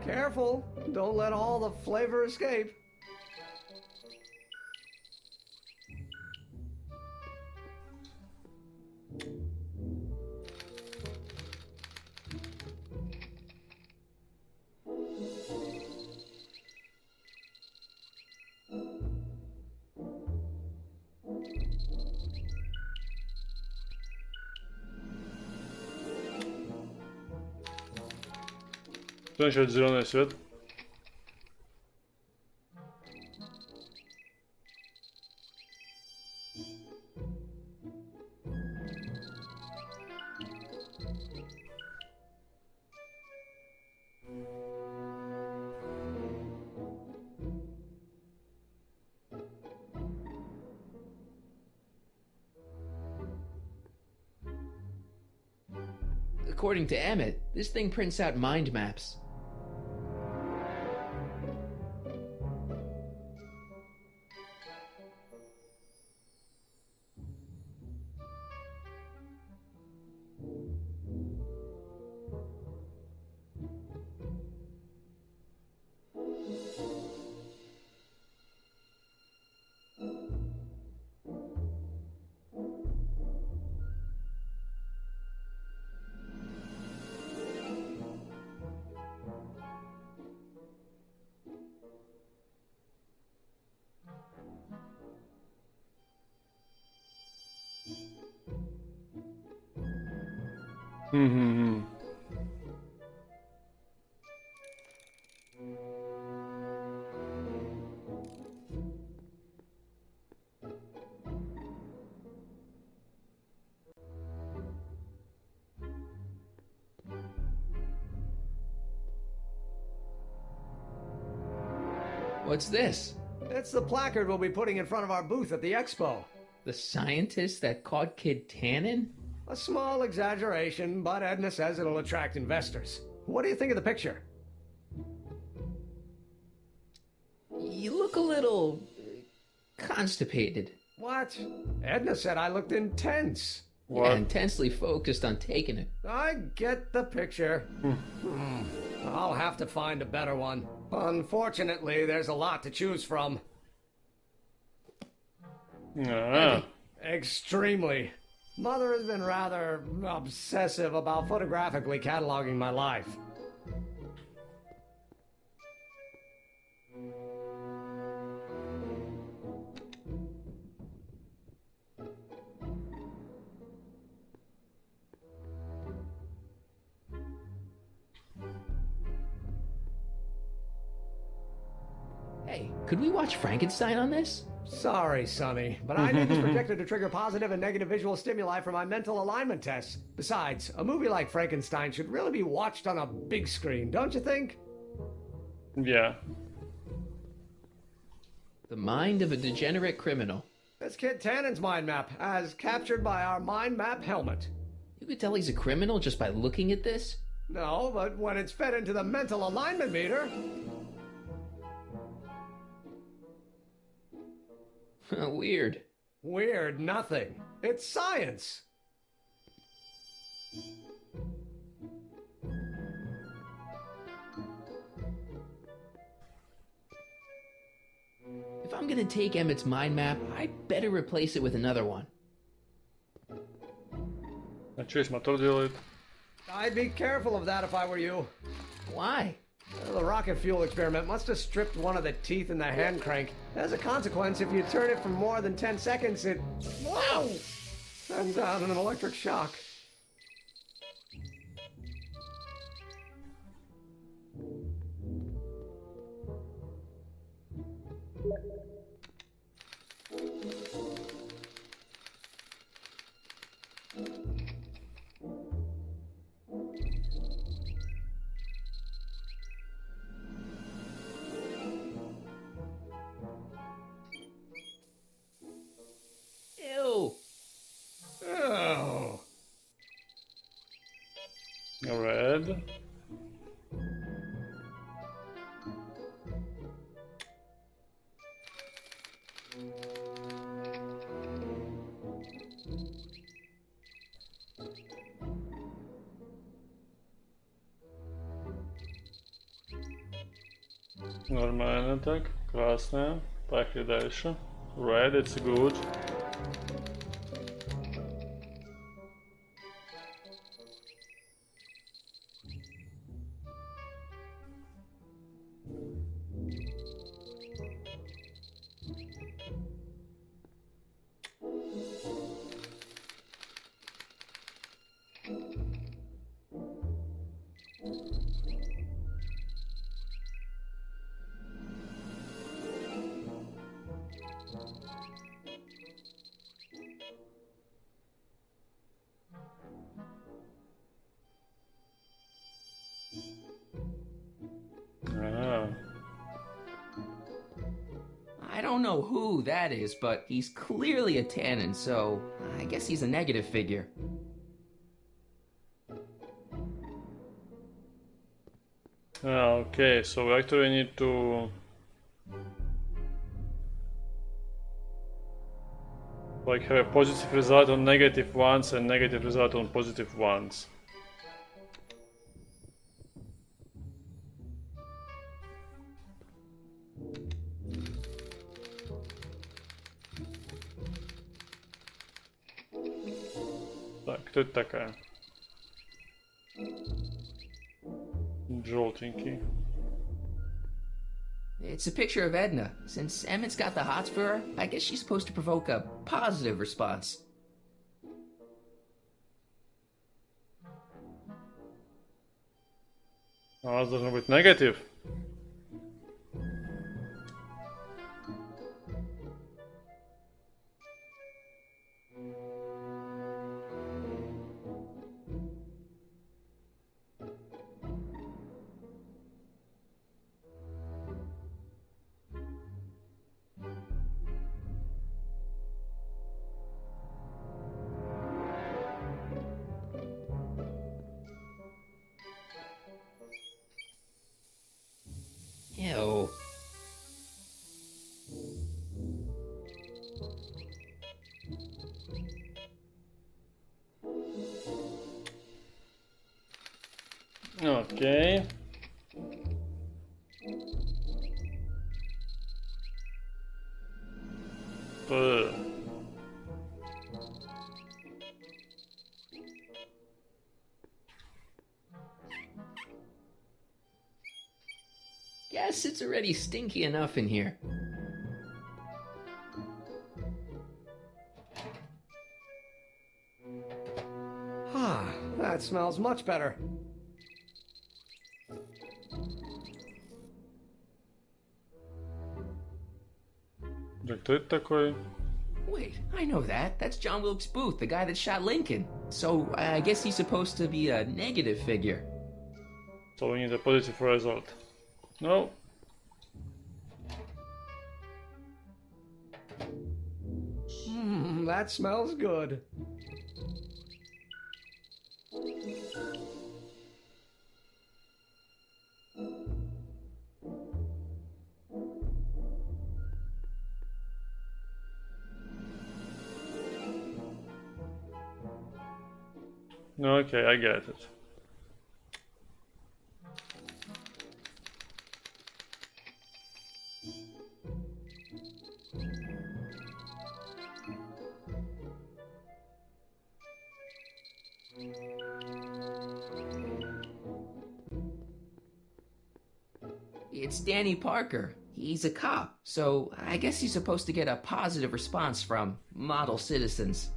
Careful, don't let all the flavor escape. Кто начнет зеленый свет? According to Emmett, this thing prints out mind maps. Mm-hmm. What's this? It's the placard we'll be putting in front of our booth at the expo. The scientist that caught Kid Tannen? A small exaggeration, but Edna says it'll attract investors. What do you think of the picture? You look a little constipated. What? Edna said I looked intense. Yeah, intensely focused on taking it. I get the picture. I'll have to find a better one. Unfortunately, there's a lot to choose from. Extremely. Mother has been rather obsessive about photographically cataloging my life. Hey, could we watch Frankenstein on this? Sorry, Sonny, but I need this projector to trigger positive and negative visual stimuli for my mental alignment tests. Besides, a movie like Frankenstein should really be watched on a big screen, don't you think? Yeah. The mind of a degenerate criminal. That's Kid Tannen's mind map, as captured by our mind map helmet. You could tell he's a criminal just by looking at this? No, but when it's fed into the mental alignment meter... Weird. Weird nothing. It's science. If I'm gonna take Emmett's mind map, I better replace it with another one. А что есть мотор делает? I'd be careful of that if I were you. Why? The rocket fuel experiment must have stripped one of the teeth in the hand crank. As a consequence, if you turn it for more than 10 seconds, it... Whoa! Sends out an electric shock. Ew! Oh. Red. Нормально так. Красная. Поехали дальше. Red, it's good. don't know who that is, but he's clearly a tannin, so I guess he's a negative figure. Okay, so we actually need to like have a positive result on negative ones and negative result on positive ones. Так, кто это такая? Желтенький. It's a picture of Edna. Since Emmett's got the hots for her, I guess she's supposed to provoke a positive response. А у нас должно быть negative. Ew. Okay. Ugh. Guess it's already stinky enough in here. Ah, that smells much better. Да кто это такой? Wait, I know that. That's John Wilkes Booth, the guy that shot Lincoln. So I guess he's supposed to be a negative figure. So we need a positive result. No. That smells good. Okay, I get it. It's Danny Parker. He's a cop, so I guess he's supposed to get a positive response from model citizens.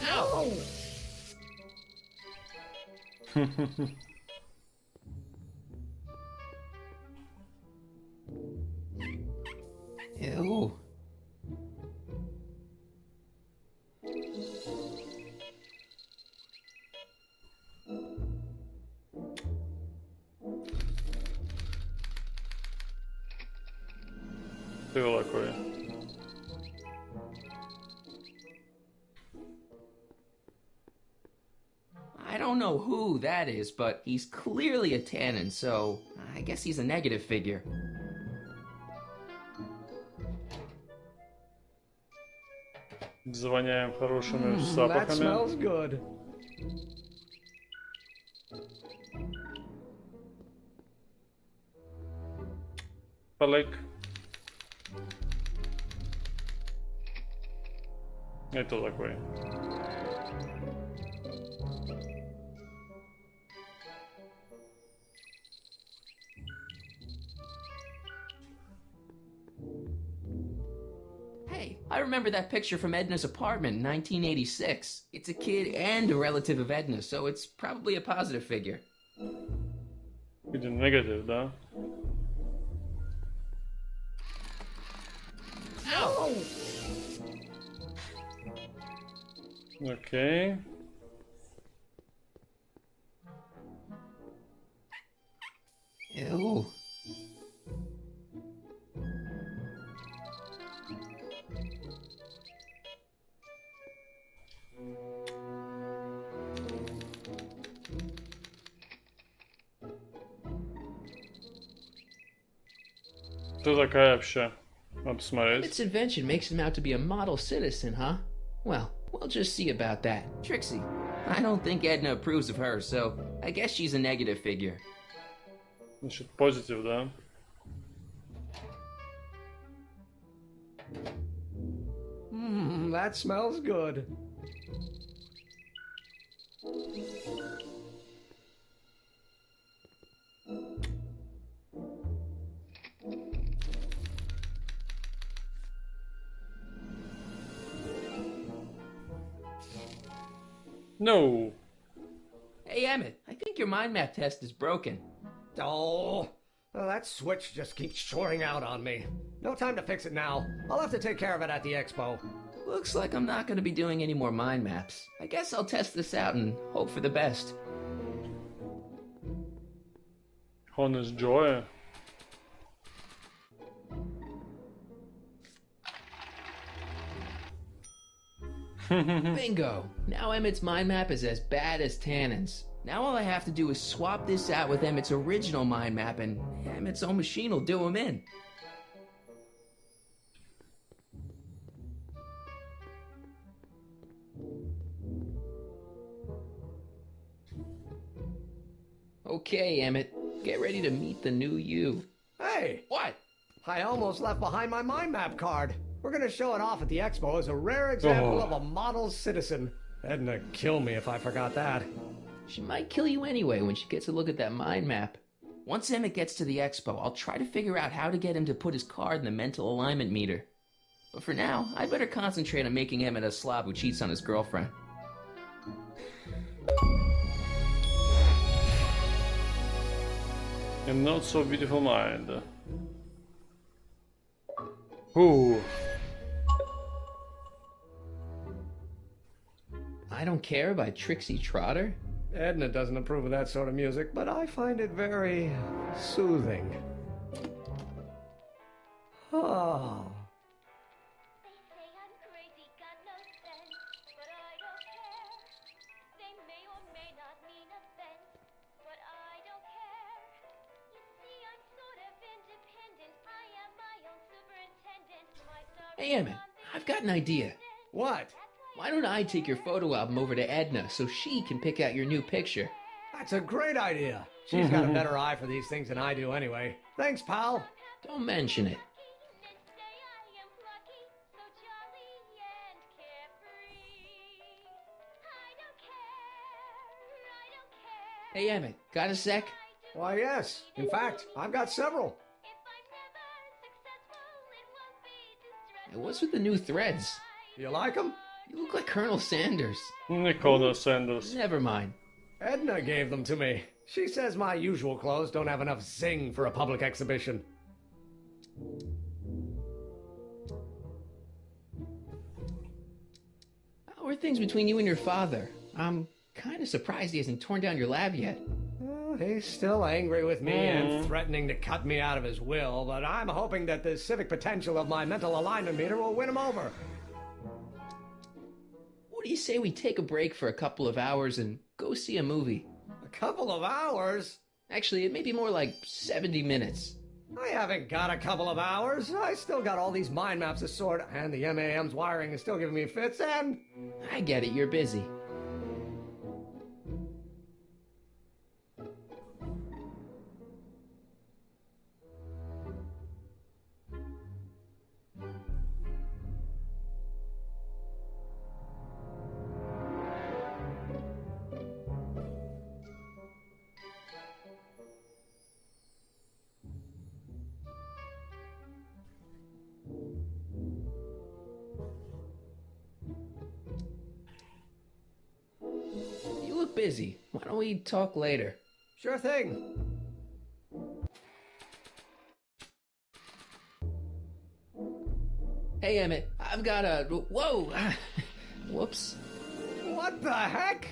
Ow! Ew. Было такое. I don't know who that is, but he's clearly a tannin, so I guess he's a negative figure. Звоняем хорошими That запахами. smells good. Полик. Это такое. Hey, I remember that picture from Edna's apartment in 1986. It's a kid and a relative of Edna, so it's probably a positive figure. Или negative, да? Ow! Окей. Ew. Кто такая вообще? Надо посмотреть. Its invention makes him out to be a model citizen, huh? Well, we'll just see about that. Trixie, I don't think Edna approves of her, so I guess she's a negative figure. Значит, позитив, да? That smells good. No. Hey, Emmett, I think your mind map test is broken. Oh, well, that switch just keeps shorting out on me. No time to fix it now. I'll have to take care of it at the expo. Looks like I'm not going to be doing any more mind maps. I guess I'll test this out and hope for the best. Honest Joy. Bingo! Now Emmett's mind map is as bad as Tannen's. Now all I have to do is swap this out with Emmett's original mind map and Emmett's own machine will do him in. Okay, Emmett, get ready to meet the new you. Hey! What? I almost left behind my mind map card. We're gonna show it off at the expo as a rare example of a model citizen. Edna kill me if I forgot that. She might kill you anyway when she gets a look at that mind map. Once Emmett gets to the expo, I'll try to figure out how to get him to put his card in the mental alignment meter. But for now, I better concentrate on making Emmett a slob who cheats on his girlfriend. A not so beautiful mind. Ooh. I Don't Care by Trixie Trotter? Edna doesn't approve of that sort of music, but I find it very soothing. Oh. Hey, Emmett, I've got an idea. What? Why don't I take your photo album over to Edna so she can pick out your new picture? That's a great idea. She's got a better eye for these things than I do anyway. Thanks, pal. Don't mention it. Hey, Emmett, got a sec? Why, yes. In fact, I've got several. Hey, what's with the new threads? You like them? You look like Colonel Sanders. Nicola Sanders. Never mind. Edna gave them to me. She says my usual clothes don't have enough zing for a public exhibition. How are things between you and your father? I'm kind of surprised he hasn't torn down your lab yet. He's still angry with me and threatening to cut me out of his will, but I'm hoping that the civic potential of my mental alignment meter will win him over. What do you say we take a break for a couple of hours and go see a movie? A couple of hours? Actually, it may be more like 70 minutes. I haven't got a couple of hours. I still got all these mind maps to sort, and the MAM's wiring is still giving me fits, and... I get it, you're busy. Busy. Why don't we talk later? Sure thing. Hey, Emmett, I've got a... Whoa! Whoops. What the heck?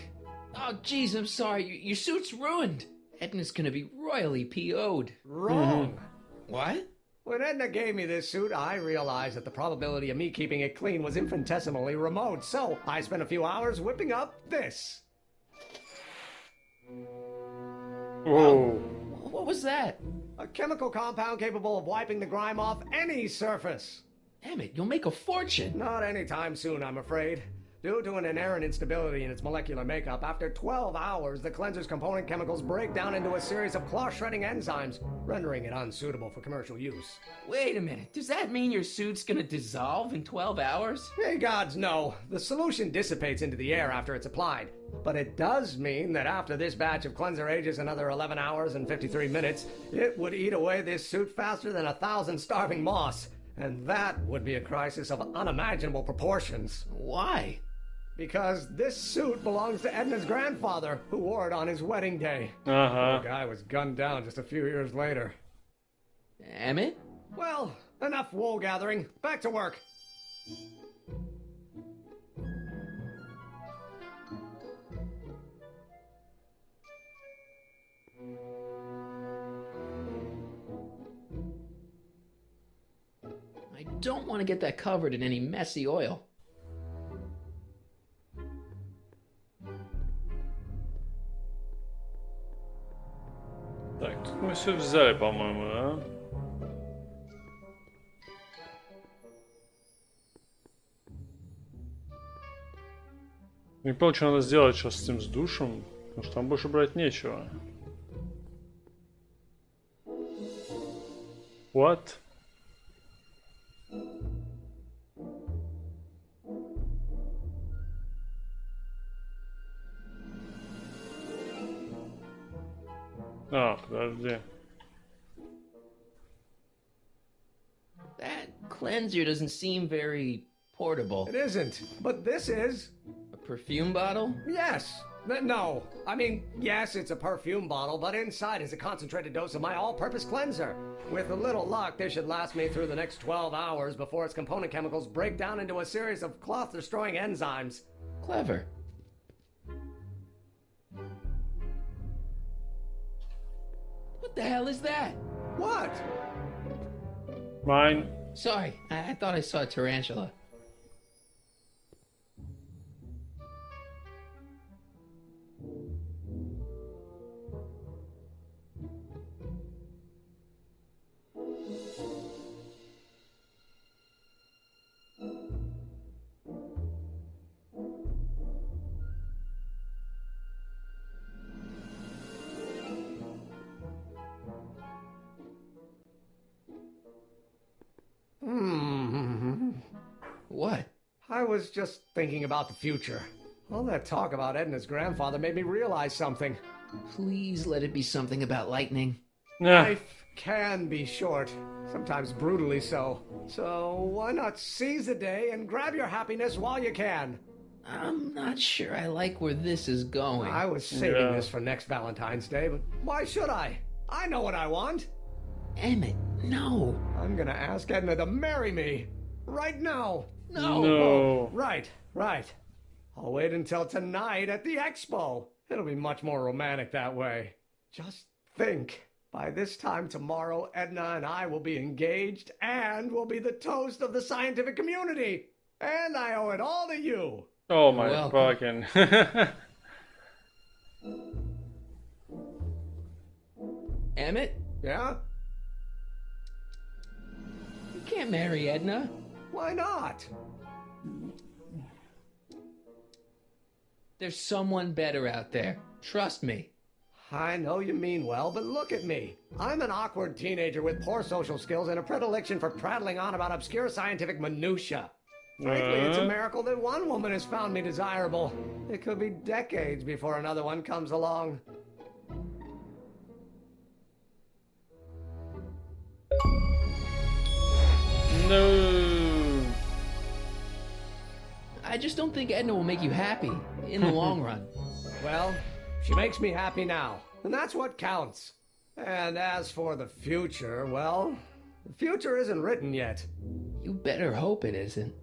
Oh, jeez, I'm sorry. Your suit's ruined. Edna's gonna be royally PO'd. Wrong. What? When Edna gave me this suit, I realized that the probability of me keeping it clean was infinitesimally remote, so I spent a few hours whipping up this. Whoa. What was that? A chemical compound capable of wiping the grime off any surface. Damn it, you'll make a fortune. Not anytime soon, I'm afraid. Due to an inherent instability in its molecular makeup, after 12 hours, the cleanser's component chemicals break down into a series of cloth-shredding enzymes, rendering it unsuitable for commercial use. Wait a minute, does that mean your suit's gonna dissolve in 12 hours? Hey gods, no. The solution dissipates into the air after it's applied. But it does mean that after this batch of cleanser ages another 11 hours and 53 minutes, it would eat away this suit faster than 1,000 starving moths. And that would be a crisis of unimaginable proportions. Why? Because this suit belongs to Edna's grandfather, who wore it on his wedding day. Uh-huh. The guy was gunned down just a few years later. Emmett? Well, enough wool gathering. Back to work. I don't want to get that covered in any messy oil. Так, тут мы все взяли, по-моему, да? Не понял, что надо сделать сейчас с этим с душем, потому что там больше брать нечего. What? А, подожди. That cleanser doesn't seem very portable. It isn't, but this is. A perfume bottle? Yes. No. I mean, yes, it's a perfume bottle, but inside is a concentrated dose of my all-purpose cleanser. With a little luck, this should last me through the next 12 hours before its component chemicals break down into a series of cloth-destroying enzymes. Clever. What the hell is that? What? Mine. Sorry, I thought I saw a tarantula. What? I was just thinking about the future. All that talk about Edna's grandfather made me realize something. Please let it be something about lightning. Life can be short, sometimes brutally so. So why not seize the day and grab your happiness while you can? I'm not sure I like where this is going. I was saving this for next Valentine's Day, but why should I? I know what I want. Emmett, no. I'm gonna ask Edna to marry me. Right now. No. Oh, right. I'll wait until tonight at the expo. It'll be much more romantic that way. Just think. By this time tomorrow, Edna and I will be engaged and will be the toast of the scientific community. And I owe it all to you. Oh my fucking. Emmett? Yeah? You can't marry Edna. Why not? There's someone better out there. Trust me. I know you mean well, but look at me. I'm an awkward teenager with poor social skills and a predilection for prattling on about obscure scientific minutiae. Frankly, it's a miracle that one woman has found me desirable. It could be decades before another one comes along. No. I just don't think Edna will make you happy in the long run. Well, she makes me happy now, and that's what counts. And as for the future, well, the future isn't written yet. You better hope it isn't.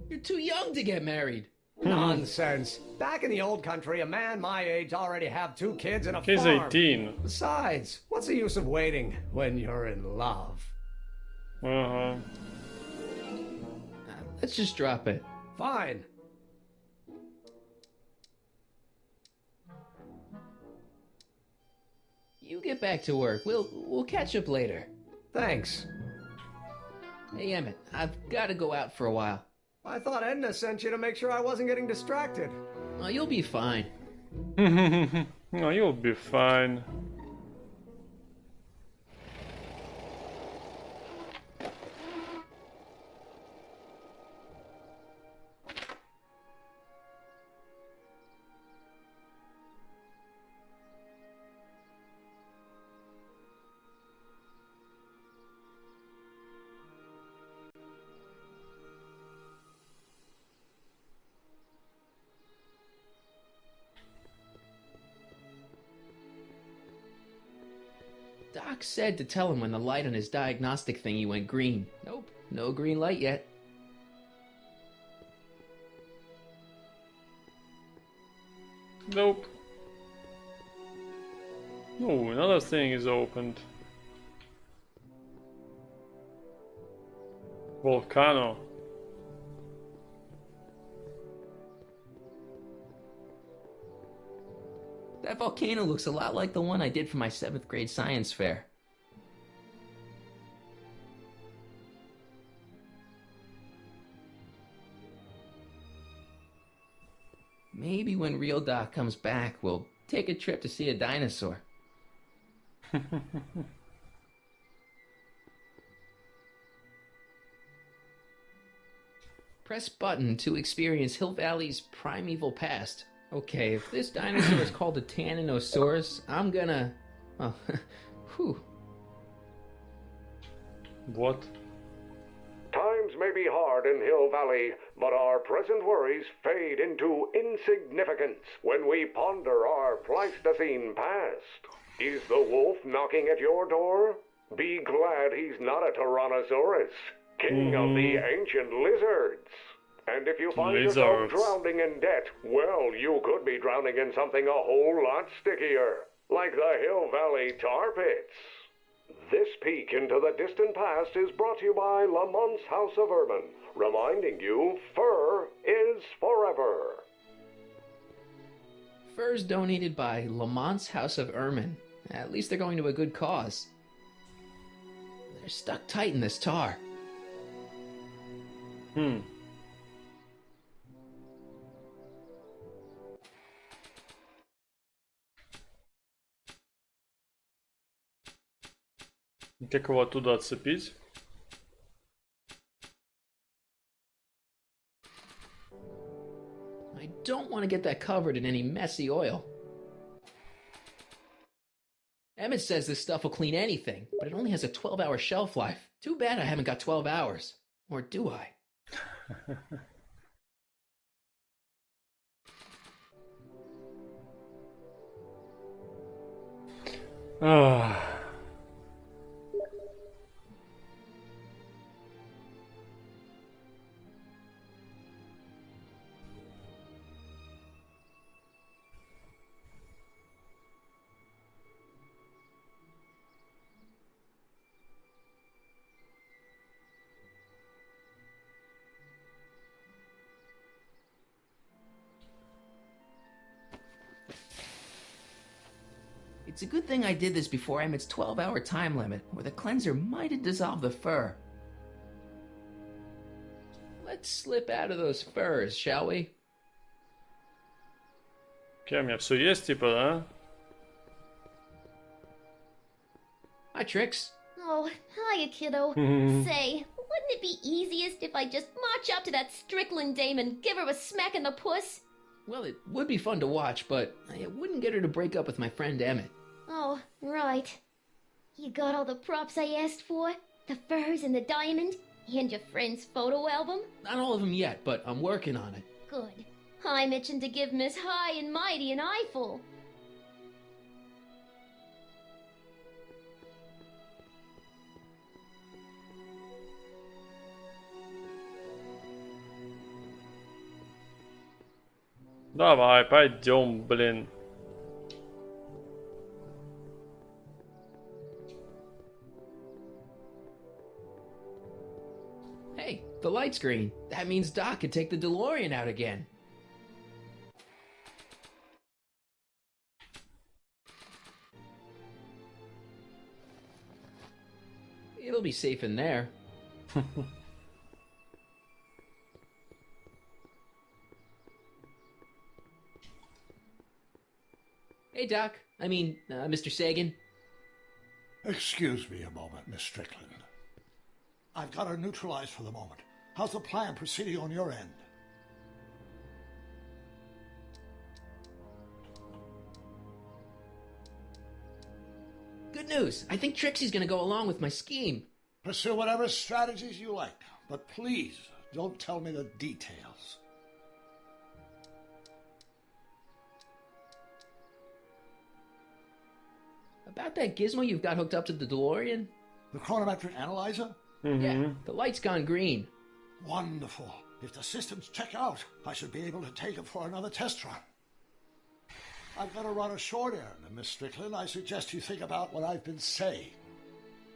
You're too young to get married. Nonsense. Back in the old country, a man my age already have 2 kids and a He's farm. 18. Besides, what's the use of waiting when you're in love? Uh-huh. Let's just drop it. Fine. You get back to work. We'll catch up later. Thanks. Hey, Emmett, I've got to go out for a while. I thought Edna sent you to make sure I wasn't getting distracted. Oh, you'll be fine. No, you'll be fine. Doc said to tell him when the light on his diagnostic thingy went green. Nope, no green light yet. Nope. Oh, another thing is opened. Volcano. That volcano looks a lot like the one I did for my 7th grade science fair. Maybe when real Doc comes back, we'll take a trip to see a dinosaur. Press button to experience Hill Valley's primeval past. Okay, if this dinosaur is called a Tannosaurus, I'm gonna... Oh, whew. What? Times may be hard in Hill Valley, but our present worries fade into insignificance when we ponder our Pleistocene past. Is the wolf knocking at your door? Be glad he's not a Tyrannosaurus, king of the ancient lizards. And if you find yourself drowning in debt, well, you could be drowning in something a whole lot stickier, like the Hill Valley tar pits. This peek into the distant past is brought to you by Lamont's House of Urban, reminding you fur is forever. Furs donated by Lamont's House of Ermine. At least they're going to a good cause. They're stuck tight in this tar. Как его оттуда отцепить? I don't want to get that covered in any messy oil. Emmett says this stuff will clean anything, but it only has a 12-hour shelf life. Too bad I haven't got 12 hours. Or do I? Ah. It's a good thing I did this before Emmett's 12-hour time limit, or the cleanser might have dissolved the fur. Let's slip out of those furs, shall we? Окей, у меня все есть, типа, да? Hi, Trix. Oh, hiya, kiddo. Say, wouldn't it be easiest if I just march up to that Strickland dame and give her a smack in the puss? Well, it would be fun to watch, but I wouldn't get her to break up with my friend Emmett. Oh, right. You got all the props I asked for? The furs and the diamond? And your friend's photo album? Not all of them yet, but I'm working on it. Good. I'm itching to give Miss High and Mighty an eyeful. Давай, пойдем, блин. Hey, the light's green. That means Doc could take the DeLorean out again. It'll be safe in there. Hey, Doc. I mean, Mr. Sagan. Excuse me a moment, Miss Strickland. I've got her neutralized for the moment. How's the plan proceeding on your end? Good news. I think Trixie's gonna go along with my scheme. Pursue whatever strategies you like, but please don't tell me the details. About that gizmo you've got hooked up to the DeLorean? The chronometric analyzer? Yeah, the light's gone green. Wonderful. If the systems check out, I should be able to take it for another test run. I've got to run a short errand, Miss Strickland. I suggest you think about what I've been saying.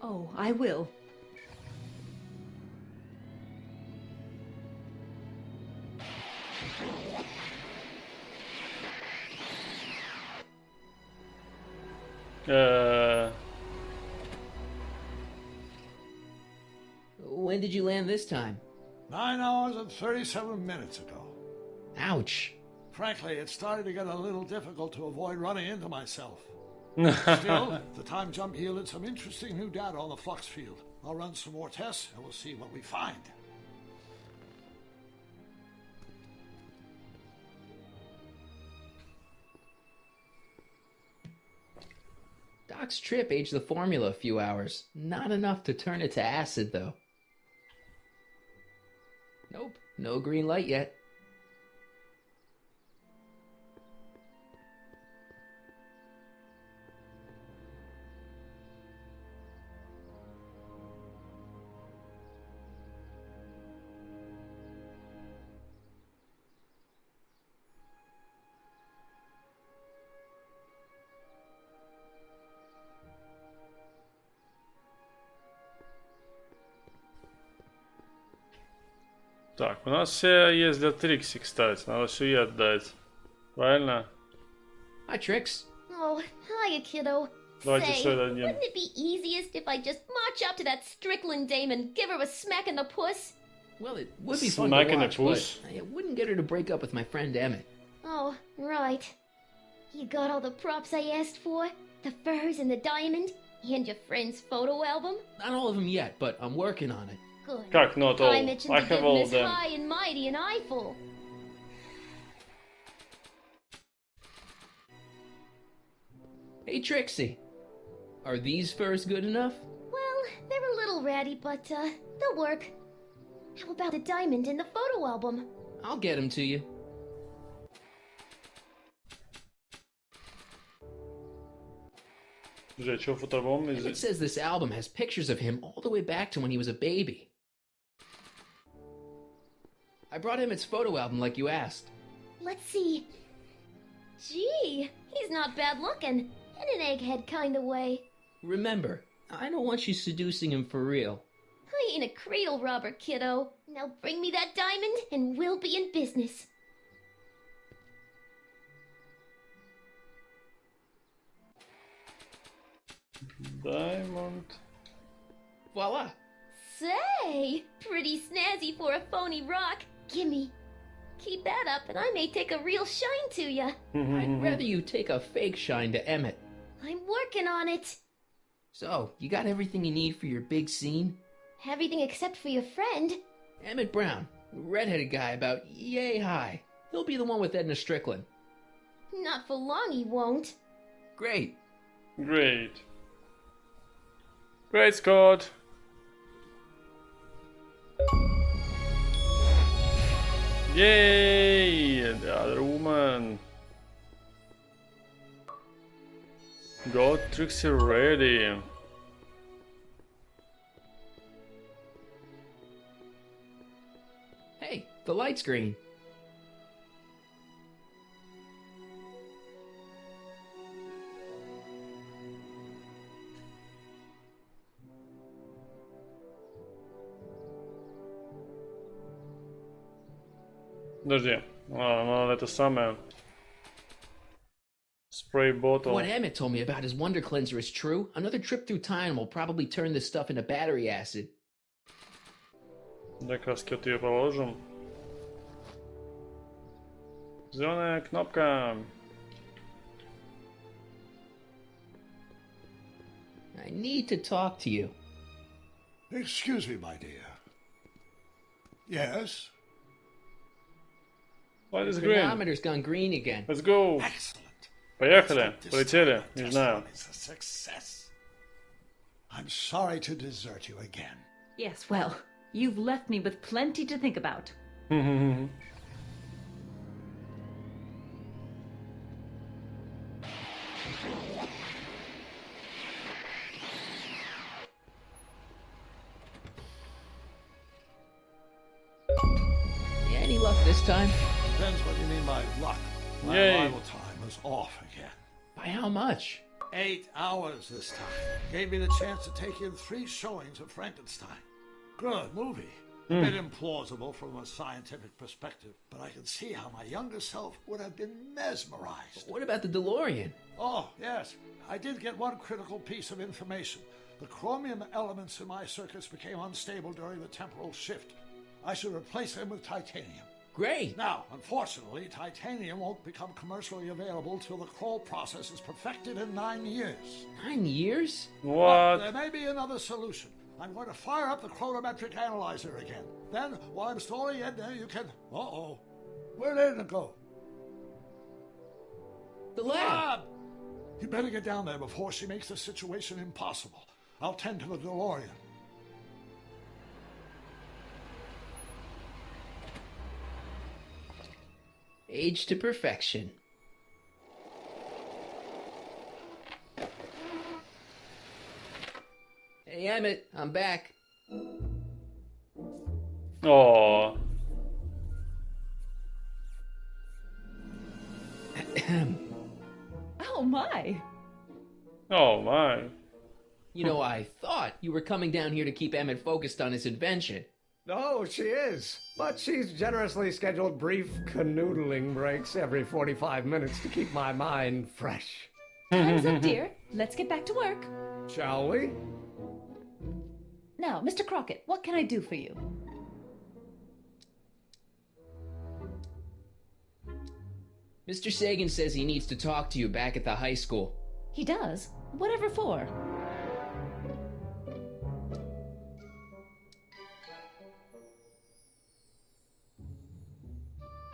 Oh, I will. When did you land this time? 9 hours and 37 minutes ago. Ouch. Frankly, it started to get a little difficult to avoid running into myself. Still, the time jump yielded some interesting new data on the flux field. I'll run some more tests and we'll see what we find. Doc's trip aged the formula a few hours. Not enough to turn it to acid, though. Nope, no green light yet. Так, у нас все есть для Трикси, кстати. Надо все ей отдать. Правильно? Hi, Trix. Oh, hiya, kiddo. Давайте Say, все это одним. wouldn't it be easiest if I just march up to that Strickland dame and give her a smack in the puss? Well, it would be fun Smack to in the watch, puss. but it wouldn't get her to break up with my friend Emmett. Oh, right. You got all the props I asked for? The furs and the diamond? And your friend's photo album? Not all of them yet, but I'm working on it. Good. Как not all? I mentioned I to have give all Miss them. High and Mighty an eyeful. Hey, Trixie. Are these furs good enough? Well, they're a little ratty, but they'll work. How about the diamond in the photo album? I'll get them to you. Подожди, что фотобом? It says this album has pictures of him all the way back to when he was a baby. I brought him its photo album like you asked. Let's see. Gee, he's not bad looking. In an egghead kind of way. Remember, I don't want you seducing him for real. I ain't a cradle robber, kiddo. Now bring me that diamond and we'll be in business. Diamond. Voila. Say, pretty snazzy for a phony rock. Gimme. Keep that up and I may take a real shine to ya. I'd rather you take a fake shine to Emmett. I'm working on it. So, you got everything you need for your big scene? Everything except for your friend. Emmett Brown, redheaded guy about yay high. He'll be the one with Edna Strickland. Not for long he won't. Great. Great. Great, Scott. Yay! The other woman. Got Trixie ready. Hey, the light's green. Подожди. Надо это самое... Spray bottle. What Emmett told me about his Wonder Cleanser is true. Another trip through time will probably turn this stuff into battery acid. Да, краски вот ее положим. Зеленая кнопка. I need to talk to you. Excuse me, my dear. Yes? What is The green? chronometer's gone green again. Let's go. Excellent. Поехали. Полетели. Не знаю. It's a success. I'm sorry to desert you again. Yes, well, you've left me with plenty to think about. Any luck this time? Depends what you mean by luck. My Yay. arrival time was off again. By how much? 8 hours this time. Gave me the chance to take in 3 showings of Frankenstein. Good movie. A bit implausible from a scientific perspective, but I can see how my younger self would have been mesmerized. What about the DeLorean? Oh, yes. I did get one critical piece of information. The chromium elements in my circuits became unstable during the temporal shift. I should replace them with titanium. Great. Now, unfortunately, titanium won't become commercially available till the Kroll process is perfected in 9 years. 9 years? But What? there may be another solution. I'm going to fire up the chronometric analyzer again. Then, while I'm stalling in there, you can... Uh-oh. Where did it go? The lab. You better get down there before she makes the situation impossible. I'll tend to the DeLorean. Age to perfection. Hey, Emmett, I'm back. Oh. Oh my! Oh my. You know, I thought you were coming down here to keep Emmett focused on his invention. No, she is. But she's generously scheduled brief canoodling breaks every 45 minutes to keep my mind fresh. Time's up, dear. Let's get back to work. Shall we? Now, Mr. Crockett, what can I do for you? Mr. Sagan says he needs to talk to you back at the high school. He does? Whatever for?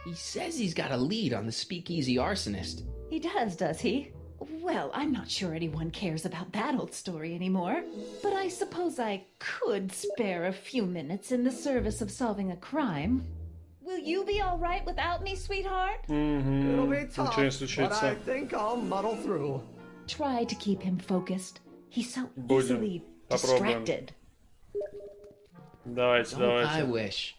He says he's got a lead on the speakeasy arsonist. He does he? Well, I'm not sure anyone cares about that old story anymore. But I suppose I could spare a few minutes in the service of solving a crime. Will you be all right without me, sweetheart? It'll be Ничего tough, не but случится. I think I'll muddle through. Try to keep him focused. He's so Будем. easily Попробуем. distracted. Давайте, Don't I давайте. wish.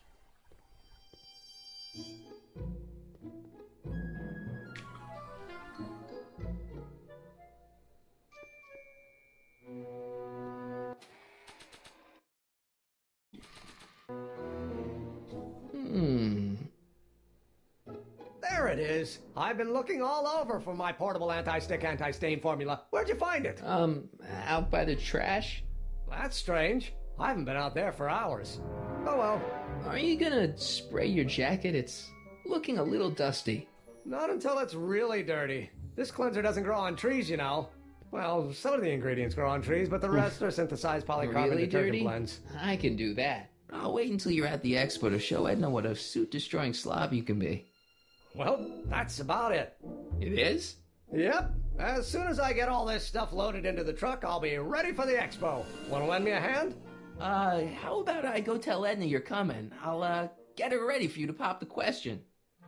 There it is. I've been looking all over for my portable anti-stick, anti-stain formula. Where'd you find it? Out by the trash? That's strange. I haven't been out there for hours. Oh well. Are you gonna spray your jacket? It's looking a little dusty. Not until it's really dirty. This cleanser doesn't grow on trees, you know. Well, some of the ingredients grow on trees, but the rest are synthesized polycarbonate Really detergent dirty? blends. I can do that. I'll wait until you're at the expo to show Edna what a suit-destroying slob you can be. Well, that's about it. It is? Yep. As soon as I get all this stuff loaded into the truck, I'll be ready for the expo. Want to lend me a hand? How about I go tell Edna you're coming? I'll, get her ready for you to pop the question.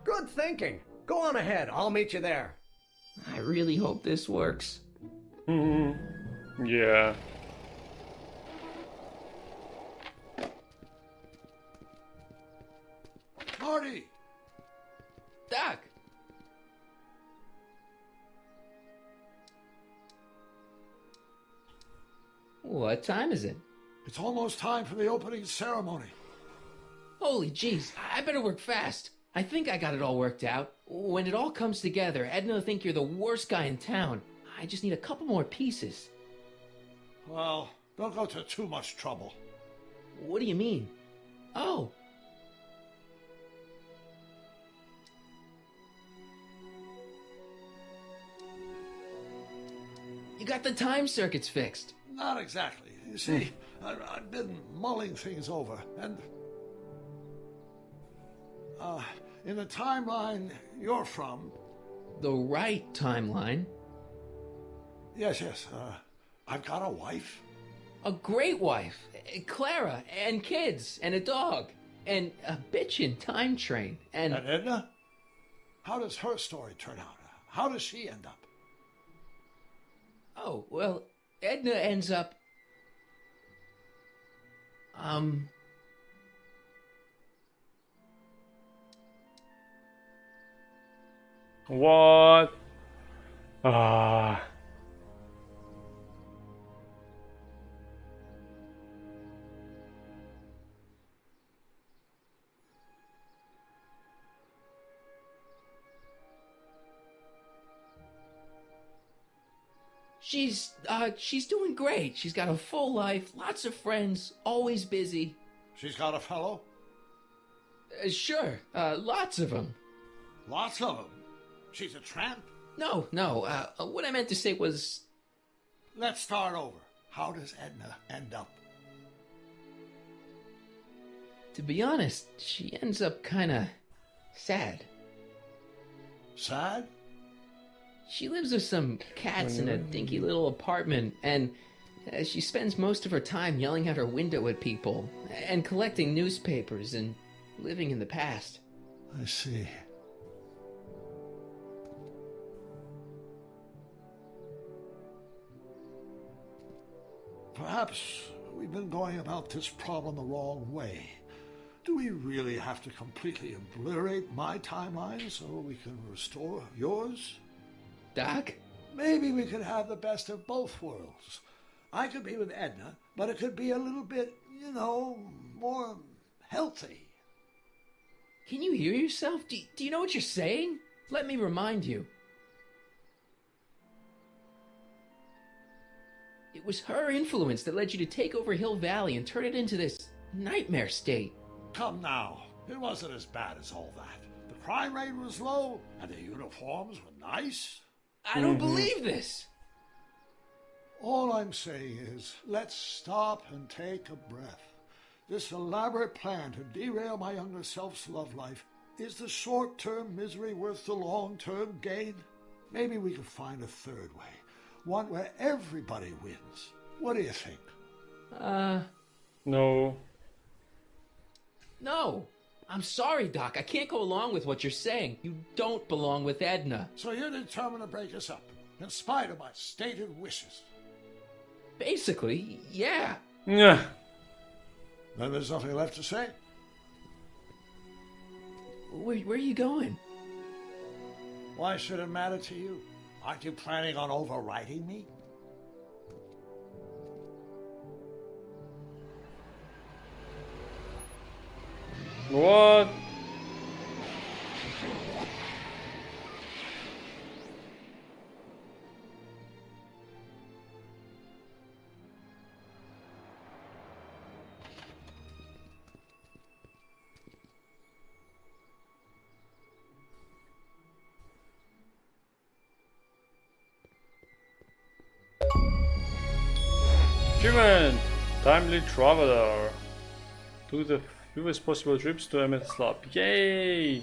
Good thinking. Go on ahead. I'll meet you there. I really hope this works. Yeah. Marty! Doc! What time is it? It's almost time for the opening ceremony. Holy jeez, I better work fast. I think I got it all worked out. When it all comes together, Edna will think you're the worst guy in town. I just need a couple more pieces. Well, don't go to too much trouble. What do you mean? Oh. You got the time circuits fixed. Not exactly. You see, I've been mulling things over, and in the timeline you're from... The right timeline? Yes. I've got a wife. A great wife. Clara, and kids, and a dog, and a bitchin' time train, and... And Edna? How does her story turn out? How does she end up? Oh, well, Edna ends up... What? She's doing great. She's got a full life, lots of friends, always busy. She's got a fellow? Sure, lots of them. Lots of them? She's a tramp? No, what I meant to say was... Let's start over. How does Edna end up? To be honest, she ends up kinda... sad. Sad? She lives with some cats in a dinky little apartment, and she spends most of her time yelling out her window at people, and collecting newspapers, and living in the past. I see. Perhaps we've been going about this problem the wrong way. Do we really have to completely obliterate my timeline so we can restore yours? Doc? Maybe we could have the best of both worlds. I could be with Edna, but it could be a little bit, more healthy. Can you hear yourself? Do you know what you're saying? Let me remind you. It was her influence that led you to take over Hill Valley and turn it into this nightmare state. Come now. It wasn't as bad as all that. The crime rate was low, and the uniforms were nice. I don't believe this. All I'm saying is, let's stop and take a breath. This elaborate plan to derail my younger self's love life, is the short-term misery worth the long-term gain? Maybe we could find a third way. One where everybody wins. What do you think? No. No. I'm sorry, Doc. I can't go along with what you're saying. You don't belong with Edna. So you're determined to break us up, in spite of my stated wishes? Basically, yeah. Yeah. Then there's nothing left to say. Where are you going? Why should it matter to you? Aren't you planning on overwriting me? What? Achievement! Timely Traveler. Took the fewest possible trips to Emmett's lab. Yay!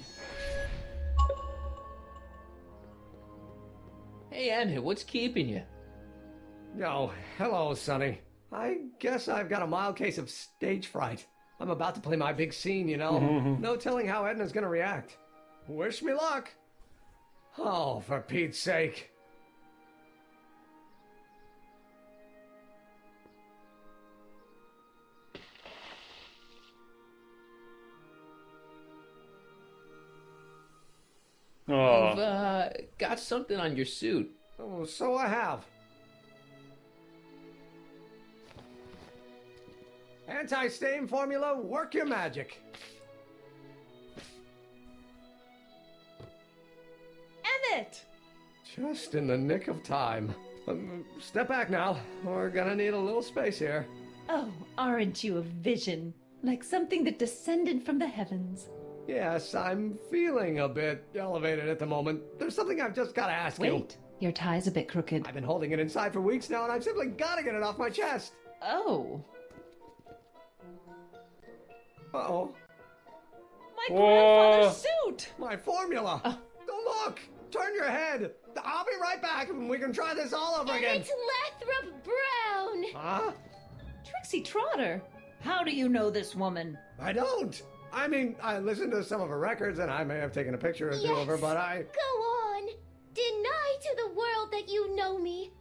Hey, Emmett, what's keeping you? Oh, hello, Sonny. I guess I've got a mild case of stage fright. I'm about to play my big scene, you know. No telling how Edna's gonna react. Wish me luck. Oh, for Pete's sake. Oh. You've got something on your suit. Oh, so I have. Anti-stain formula, work your magic. Just in the nick of time. Step back now. We're gonna need a little space here. Oh, aren't you a vision? Like something that descended from the heavens. Yes, I'm feeling a bit elevated at the moment. There's something I've just gotta ask you. Wait, your tie's a bit crooked. I've been holding it inside for weeks now, and I've simply gotta get it off my chest. Oh. Uh-oh. My grandfather's suit! My formula! Don't look! Turn your head! I'll be right back, and we can try this all over again. It's Lathrop Brown! Huh? Trixie Trotter! How do you know this woman? I don't! I mean, I listened to some of her records, and I may have taken a picture or two of her, but I... Go on! Deny to the world that you know me.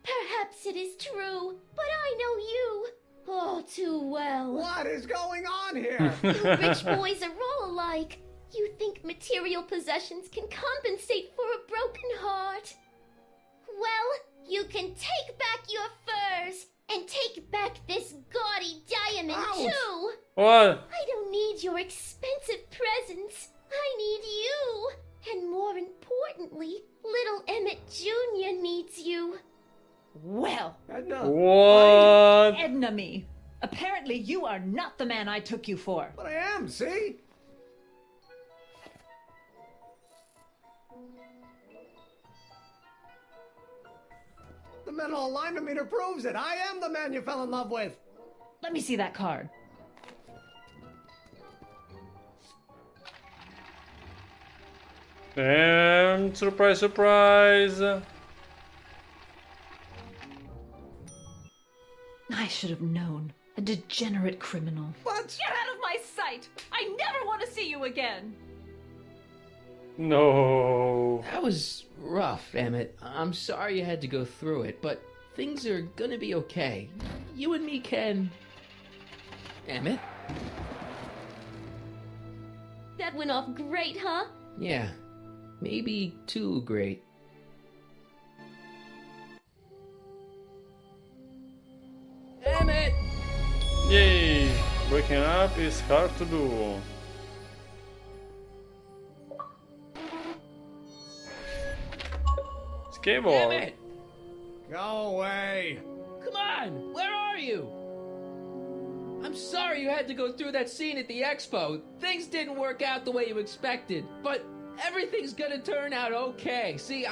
Perhaps it is true, but I know you all too well. What is going on here? You rich boys are all alike. You think material possessions can compensate for a broken heart. Well, you can take back your furs and take back this gaudy diamond too. What? I don't need your expensive presents. I need you. And more importantly, little Emmett Jr. needs you. Well. Edna. What? Edna me. Apparently you are not the man I took you for. But I am, see? The mental alignment meter proves it. I am the man you fell in love with. Let me see that card. And surprise, surprise. I should have known. A degenerate criminal. What? Get out of my sight! I never want to see you again! No. That was rough, Emmett. I'm sorry you had to go through it, but things are gonna be okay. You and me can... Emmett? That went off great, huh? Yeah. Maybe too great. Emmett! Yay! Waking up is hard to do. Skateboard. Emmett! Go away. Come on! Where are you? I'm sorry you had to go through that scene at the expo. Things didn't work out the way you expected, but everything's gonna turn out okay. See,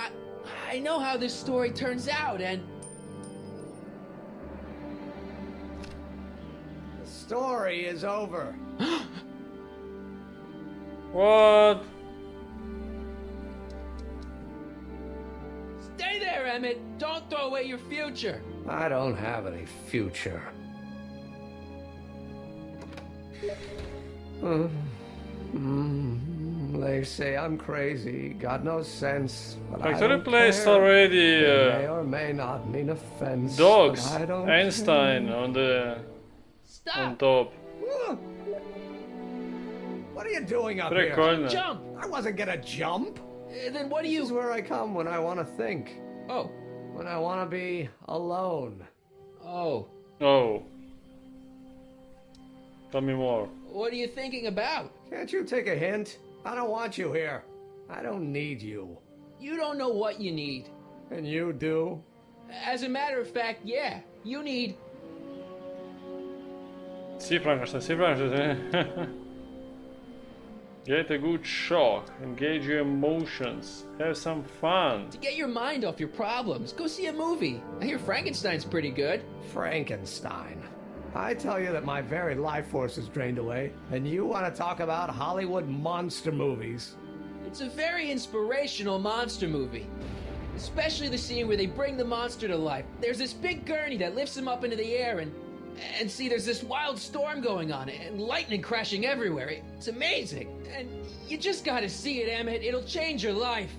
I know how this story turns out, and... The story is over. What? Stay there, Emmett! Don't throw away your future! I don't have any future. They say I'm crazy, got no sense. But I Factory don't placed care. already It may or may not mean offense. dogs. but I don't Einstein care. on the on top. What are you doing up Прикольно. here? Jump! I wasn't gonna jump. Then what do This you... is where I come when I want to think. Oh. When I want to be alone. Oh. Oh. Tell me more. What are you thinking about? Can't you take a hint? I don't want you here. I don't need you. You don't know what you need. And you do? As a matter of fact, yeah. You need... See Frankenstein. Get a good shock. Engage your emotions. Have some fun. To get your mind off your problems, go see a movie. I hear Frankenstein's pretty good. Frankenstein. I tell you that my very life force is drained away, and you want to talk about Hollywood monster movies. It's a very inspirational monster movie. Especially the scene where they bring the monster to life. There's this big gurney that lifts him up into the air, and see, there's this wild storm going on, and lightning crashing everywhere. It's amazing. And you just gotta see it, Emmett. It'll change your life.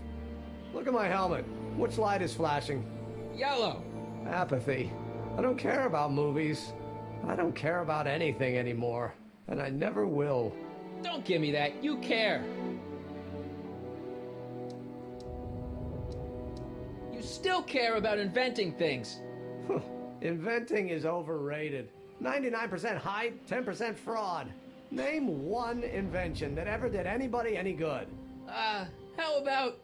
Look at my helmet. Which light is flashing? Yellow. Apathy. I don't care about movies. I don't care about anything anymore. And I never will. Don't give me that. You care. You still care about inventing things. Inventing is overrated. 99% hype, 10% fraud. Name one invention that ever did anybody any good. How about...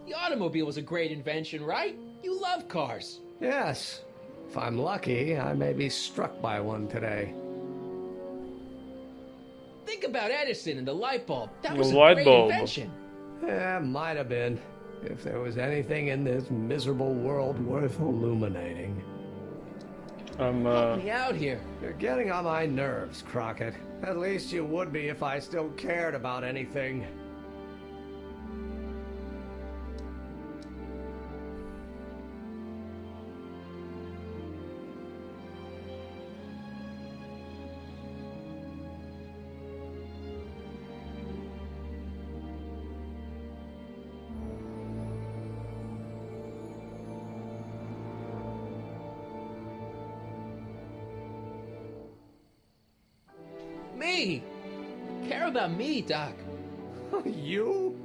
The automobile was a great invention, right? You love cars. Yes. If I'm lucky, I may be struck by one today. Think about Edison and the light bulb. That The was a light great bulb. invention. Yeah, might have been. If there was anything in this miserable world worth illuminating. Help me out here. You're getting on my nerves, Crockett. At least you would be if I still cared about anything. Me! Care about me, Doc. You?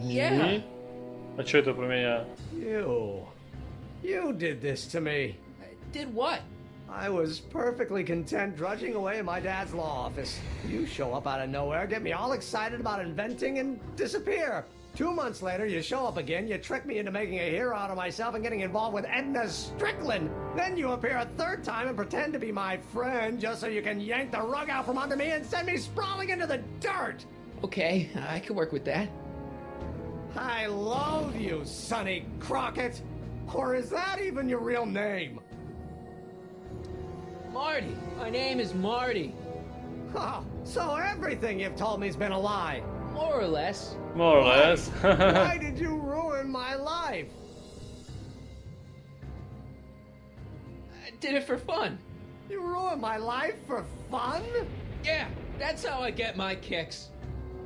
Yeah. А что это про меня? You did this to me. Did what? I was perfectly content drudging away in my dad's law office. You show up out of nowhere, get me all excited about inventing, and disappear. 2 months later, you show up again, you trick me into making a hero out of myself and getting involved with Edna Strickland. Then you appear a third time and pretend to be my friend just so you can yank the rug out from under me and send me sprawling into the dirt. Okay, I can work with that. I loathe you, Sonny Crockett. Or is that even your real name? Marty. My name is Marty. Oh, so everything you've told me's been a lie. More or less. More or less. Why did you ruin my life? I did it for fun. You ruined my life for fun? Yeah, that's how I get my kicks.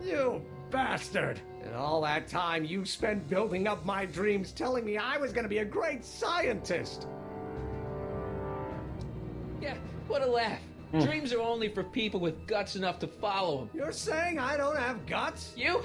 You bastard! And all that time you spent building up my dreams, telling me I was gonna be a great scientist. Yeah, what a laugh. Dreams are only for people with guts enough to follow them. You're saying I don't have guts? You?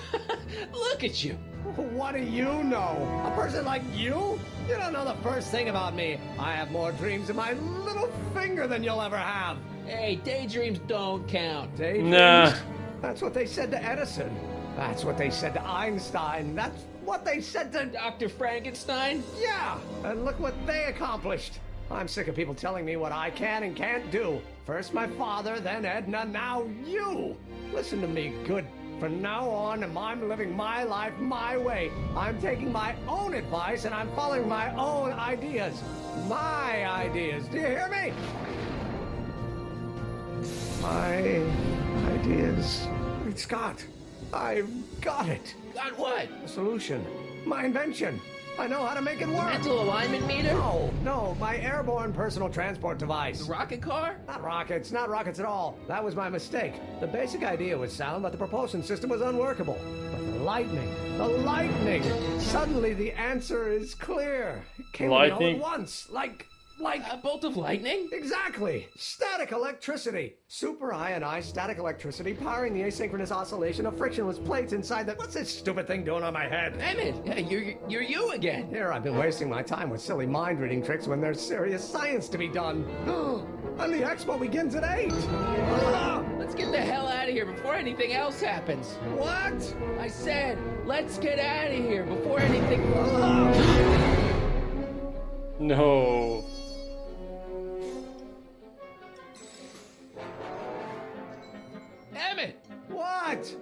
Look at you. What do you know? A person like you? You don't know the first thing about me. I have more dreams in my little finger than you'll ever have. Hey, daydreams don't count. Daydreams? Nah. That's what they said to Edison. That's what they said to Einstein. That's what they said to Dr. Frankenstein? Yeah, and look what they accomplished. I'm sick of people telling me what I can and can't do. First my father, then Edna, now you. Listen to me, good. From now on, I'm living my life my way. I'm taking my own advice and I'm following my own ideas. My ideas. Do you hear me? My ideas. Great Scott. I've got it. Got what? A solution. My invention. I know how to make it work. Mental alignment meter? No, my airborne personal transport device. The rocket car? Not rockets at all. That was my mistake. The basic idea was sound, but the propulsion system was unworkable. But the lightning. Suddenly the answer is clear. It came to me all at once, like a bolt of lightning? Exactly. Static electricity. Super ionized static electricity powering the asynchronous oscillation of frictionless plates inside the... What's this stupid thing doing on my head? Emmett, you're you again. Here I've been wasting my time with silly mind-reading tricks when there's serious science to be done. And the expo begins at 8. Let's get the hell out of here before anything else happens. What? I said, let's get out of here before anything... No. Emmett! What?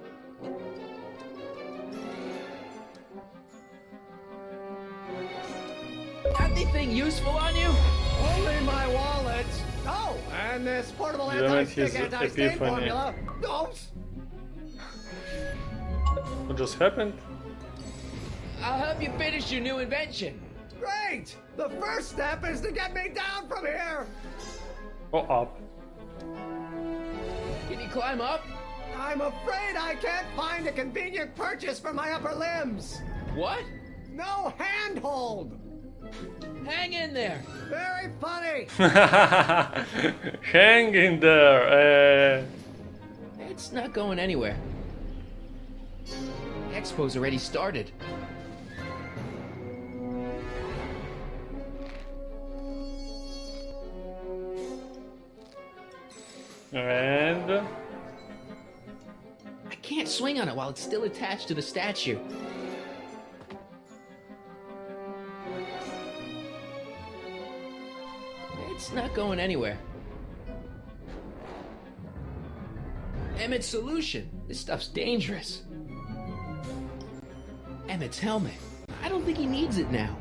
Got anything useful on you? Only my wallet. Oh, and this portable anti-stick, anti-stain epiphany. formula. Oops. What just happened? I'll help you finish your new invention. Great! The first step is to get me down from here! Oh, up. Can you climb up? I'm afraid I can't find a convenient purchase for my upper limbs. What? No handhold! Hang in there. Very funny. Hang in there. It's not going anywhere. The expo's already started. And I can't swing on it while it's still attached to the statue. It's not going anywhere. Emmett's solution. This stuff's dangerous. Emmett's helmet. I don't think he needs it now.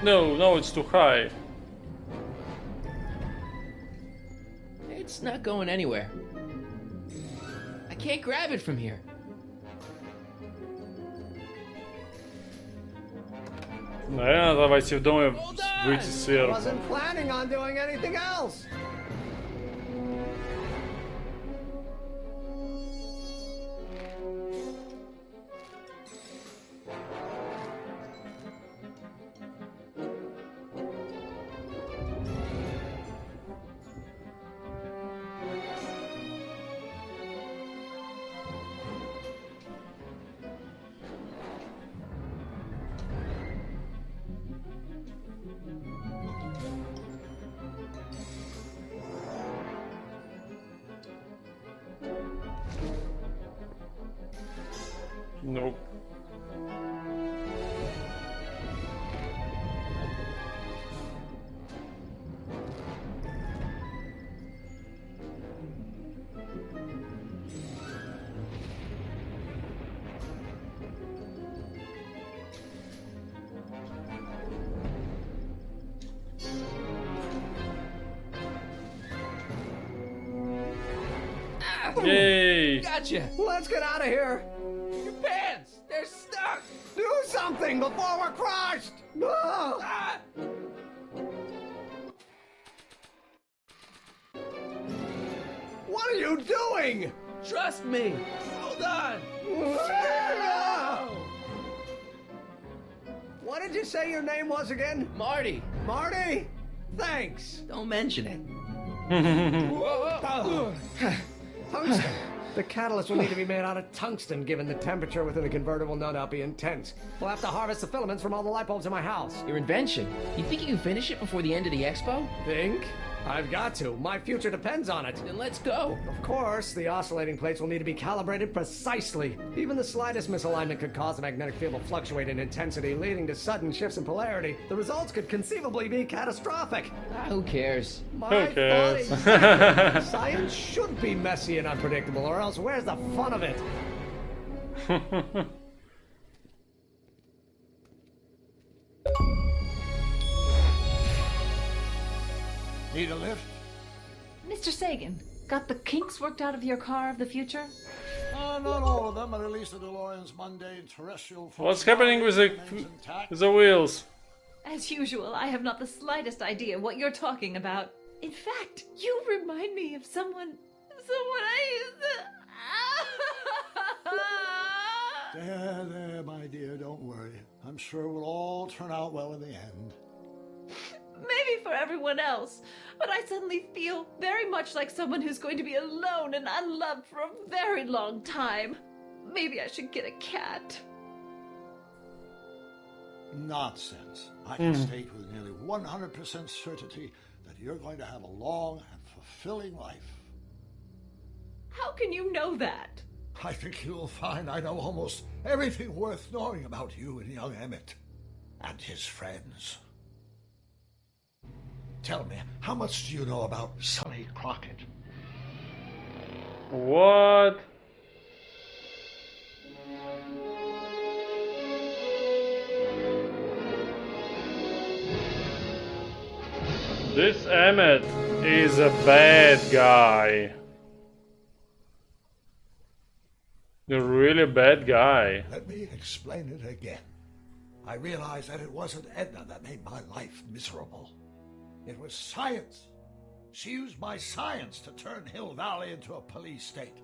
No, it's too high. It's not going anywhere. I can't grab it from here. Наверное, давайте в доме выйти I сверху. wasn't planning on doing anything else. Nope. Yay! Gotcha! Let's get out of here. Your pants! They're stuck! Do something before we're crushed. Ah! What are you doing? Trust me! Hold on! What did you say your name was again? Marty! Marty? Thanks. Don't mention it. Tungsten. The catalyst will need to be made out of tungsten, given the temperature within the convertible nut out be intense. We'll have to harvest the filaments from all the light bulbs in my house. Your invention. You think you can finish it before the end of the expo? Think? I've got to. My future depends on it. Then let's go. Of course, the oscillating plates will need to be calibrated precisely. Even the slightest misalignment could cause the magnetic field to fluctuate in intensity, leading to sudden shifts in polarity. The results could conceivably be catastrophic. Who cares? My Who cares? thought exactly. Science should be messy and unpredictable, or else where's the fun of it? Need a lift? Mr. Sagan, got the kinks worked out of your car of the future? Not all of them, but at least the DeLorean's mundane terrestrial. What's happening with the wheels? As usual, I have not the slightest idea what you're talking about. In fact, you remind me of someone I used to... There, my dear, don't worry. I'm sure we'll all turn out well in the end. Maybe for everyone else, but I suddenly feel very much like someone who's going to be alone and unloved for a very long time. Maybe I should get a cat. Nonsense. I can state with nearly 100% certainty that you're going to have a long and fulfilling life. How can you know that? I think you'll find I know almost everything worth knowing about you and young Emmett and his friends. Tell me, how much do you know about Sonny Crockett? What? This Emmett is a bad guy. A really bad guy. Let me explain it again. I realized that it wasn't Edna that made my life miserable. It was science. She used my science to turn Hill Valley into a police state.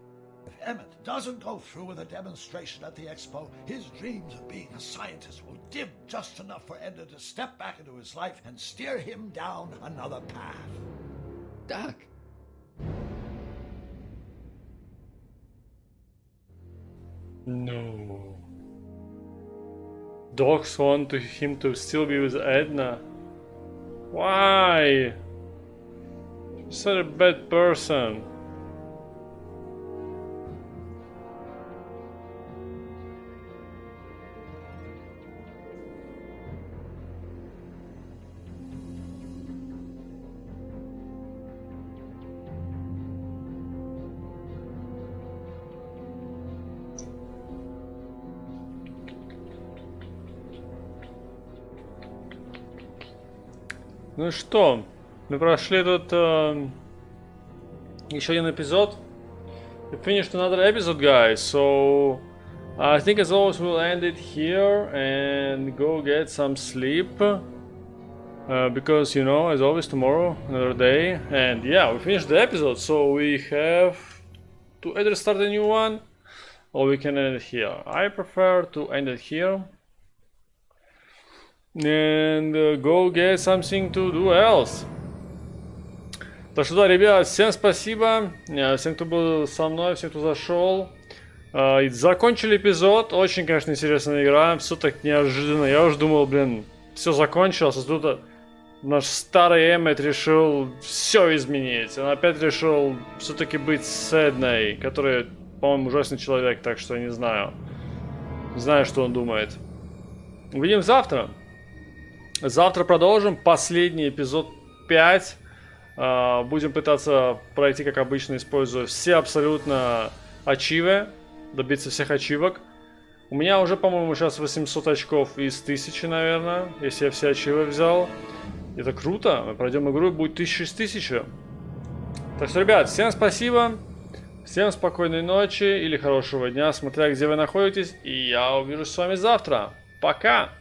If Emmett doesn't go through with a demonstration at the expo, his dreams of being a scientist will dim just enough for Edna to step back into his life and steer him down another path. Doc. No. Docs want him to still be with Edna. Why? She's such a bad person. Ну что, мы прошли тут еще один эпизод. We finished another episode, guys. So I think as always we'll end it here and go get some sleep. Because, you know, as always, tomorrow, another day. And yeah, we finished the episode, so we have to either start a new one or we can end it here. I prefer to end it here and go get something to do else. Так что да, ребят, всем спасибо, всем, кто был со мной, всем, кто зашел. Закончили эпизод, очень, конечно, интересная игра, все так неожиданно. Я уже думал, блин, все закончилось, а тут наш старый Эммет решил все изменить. Он опять решил все-таки быть с Эдной, который, по-моему, ужасный человек, так что я не знаю. Не знаю, что он думает. Увидим завтра. Завтра продолжим. Последний эпизод 5. Будем пытаться пройти, как обычно, используя все абсолютно ачивы. Добиться всех ачивок. У меня уже, по-моему, сейчас 800 очков из 1000, наверное. Если я все ачивы взял. Это круто. Мы пройдем игру и будет 1000 из 1000. Так что, ребят, всем спасибо. Всем спокойной ночи или хорошего дня, смотря где вы находитесь. И я увижусь с вами завтра. Пока!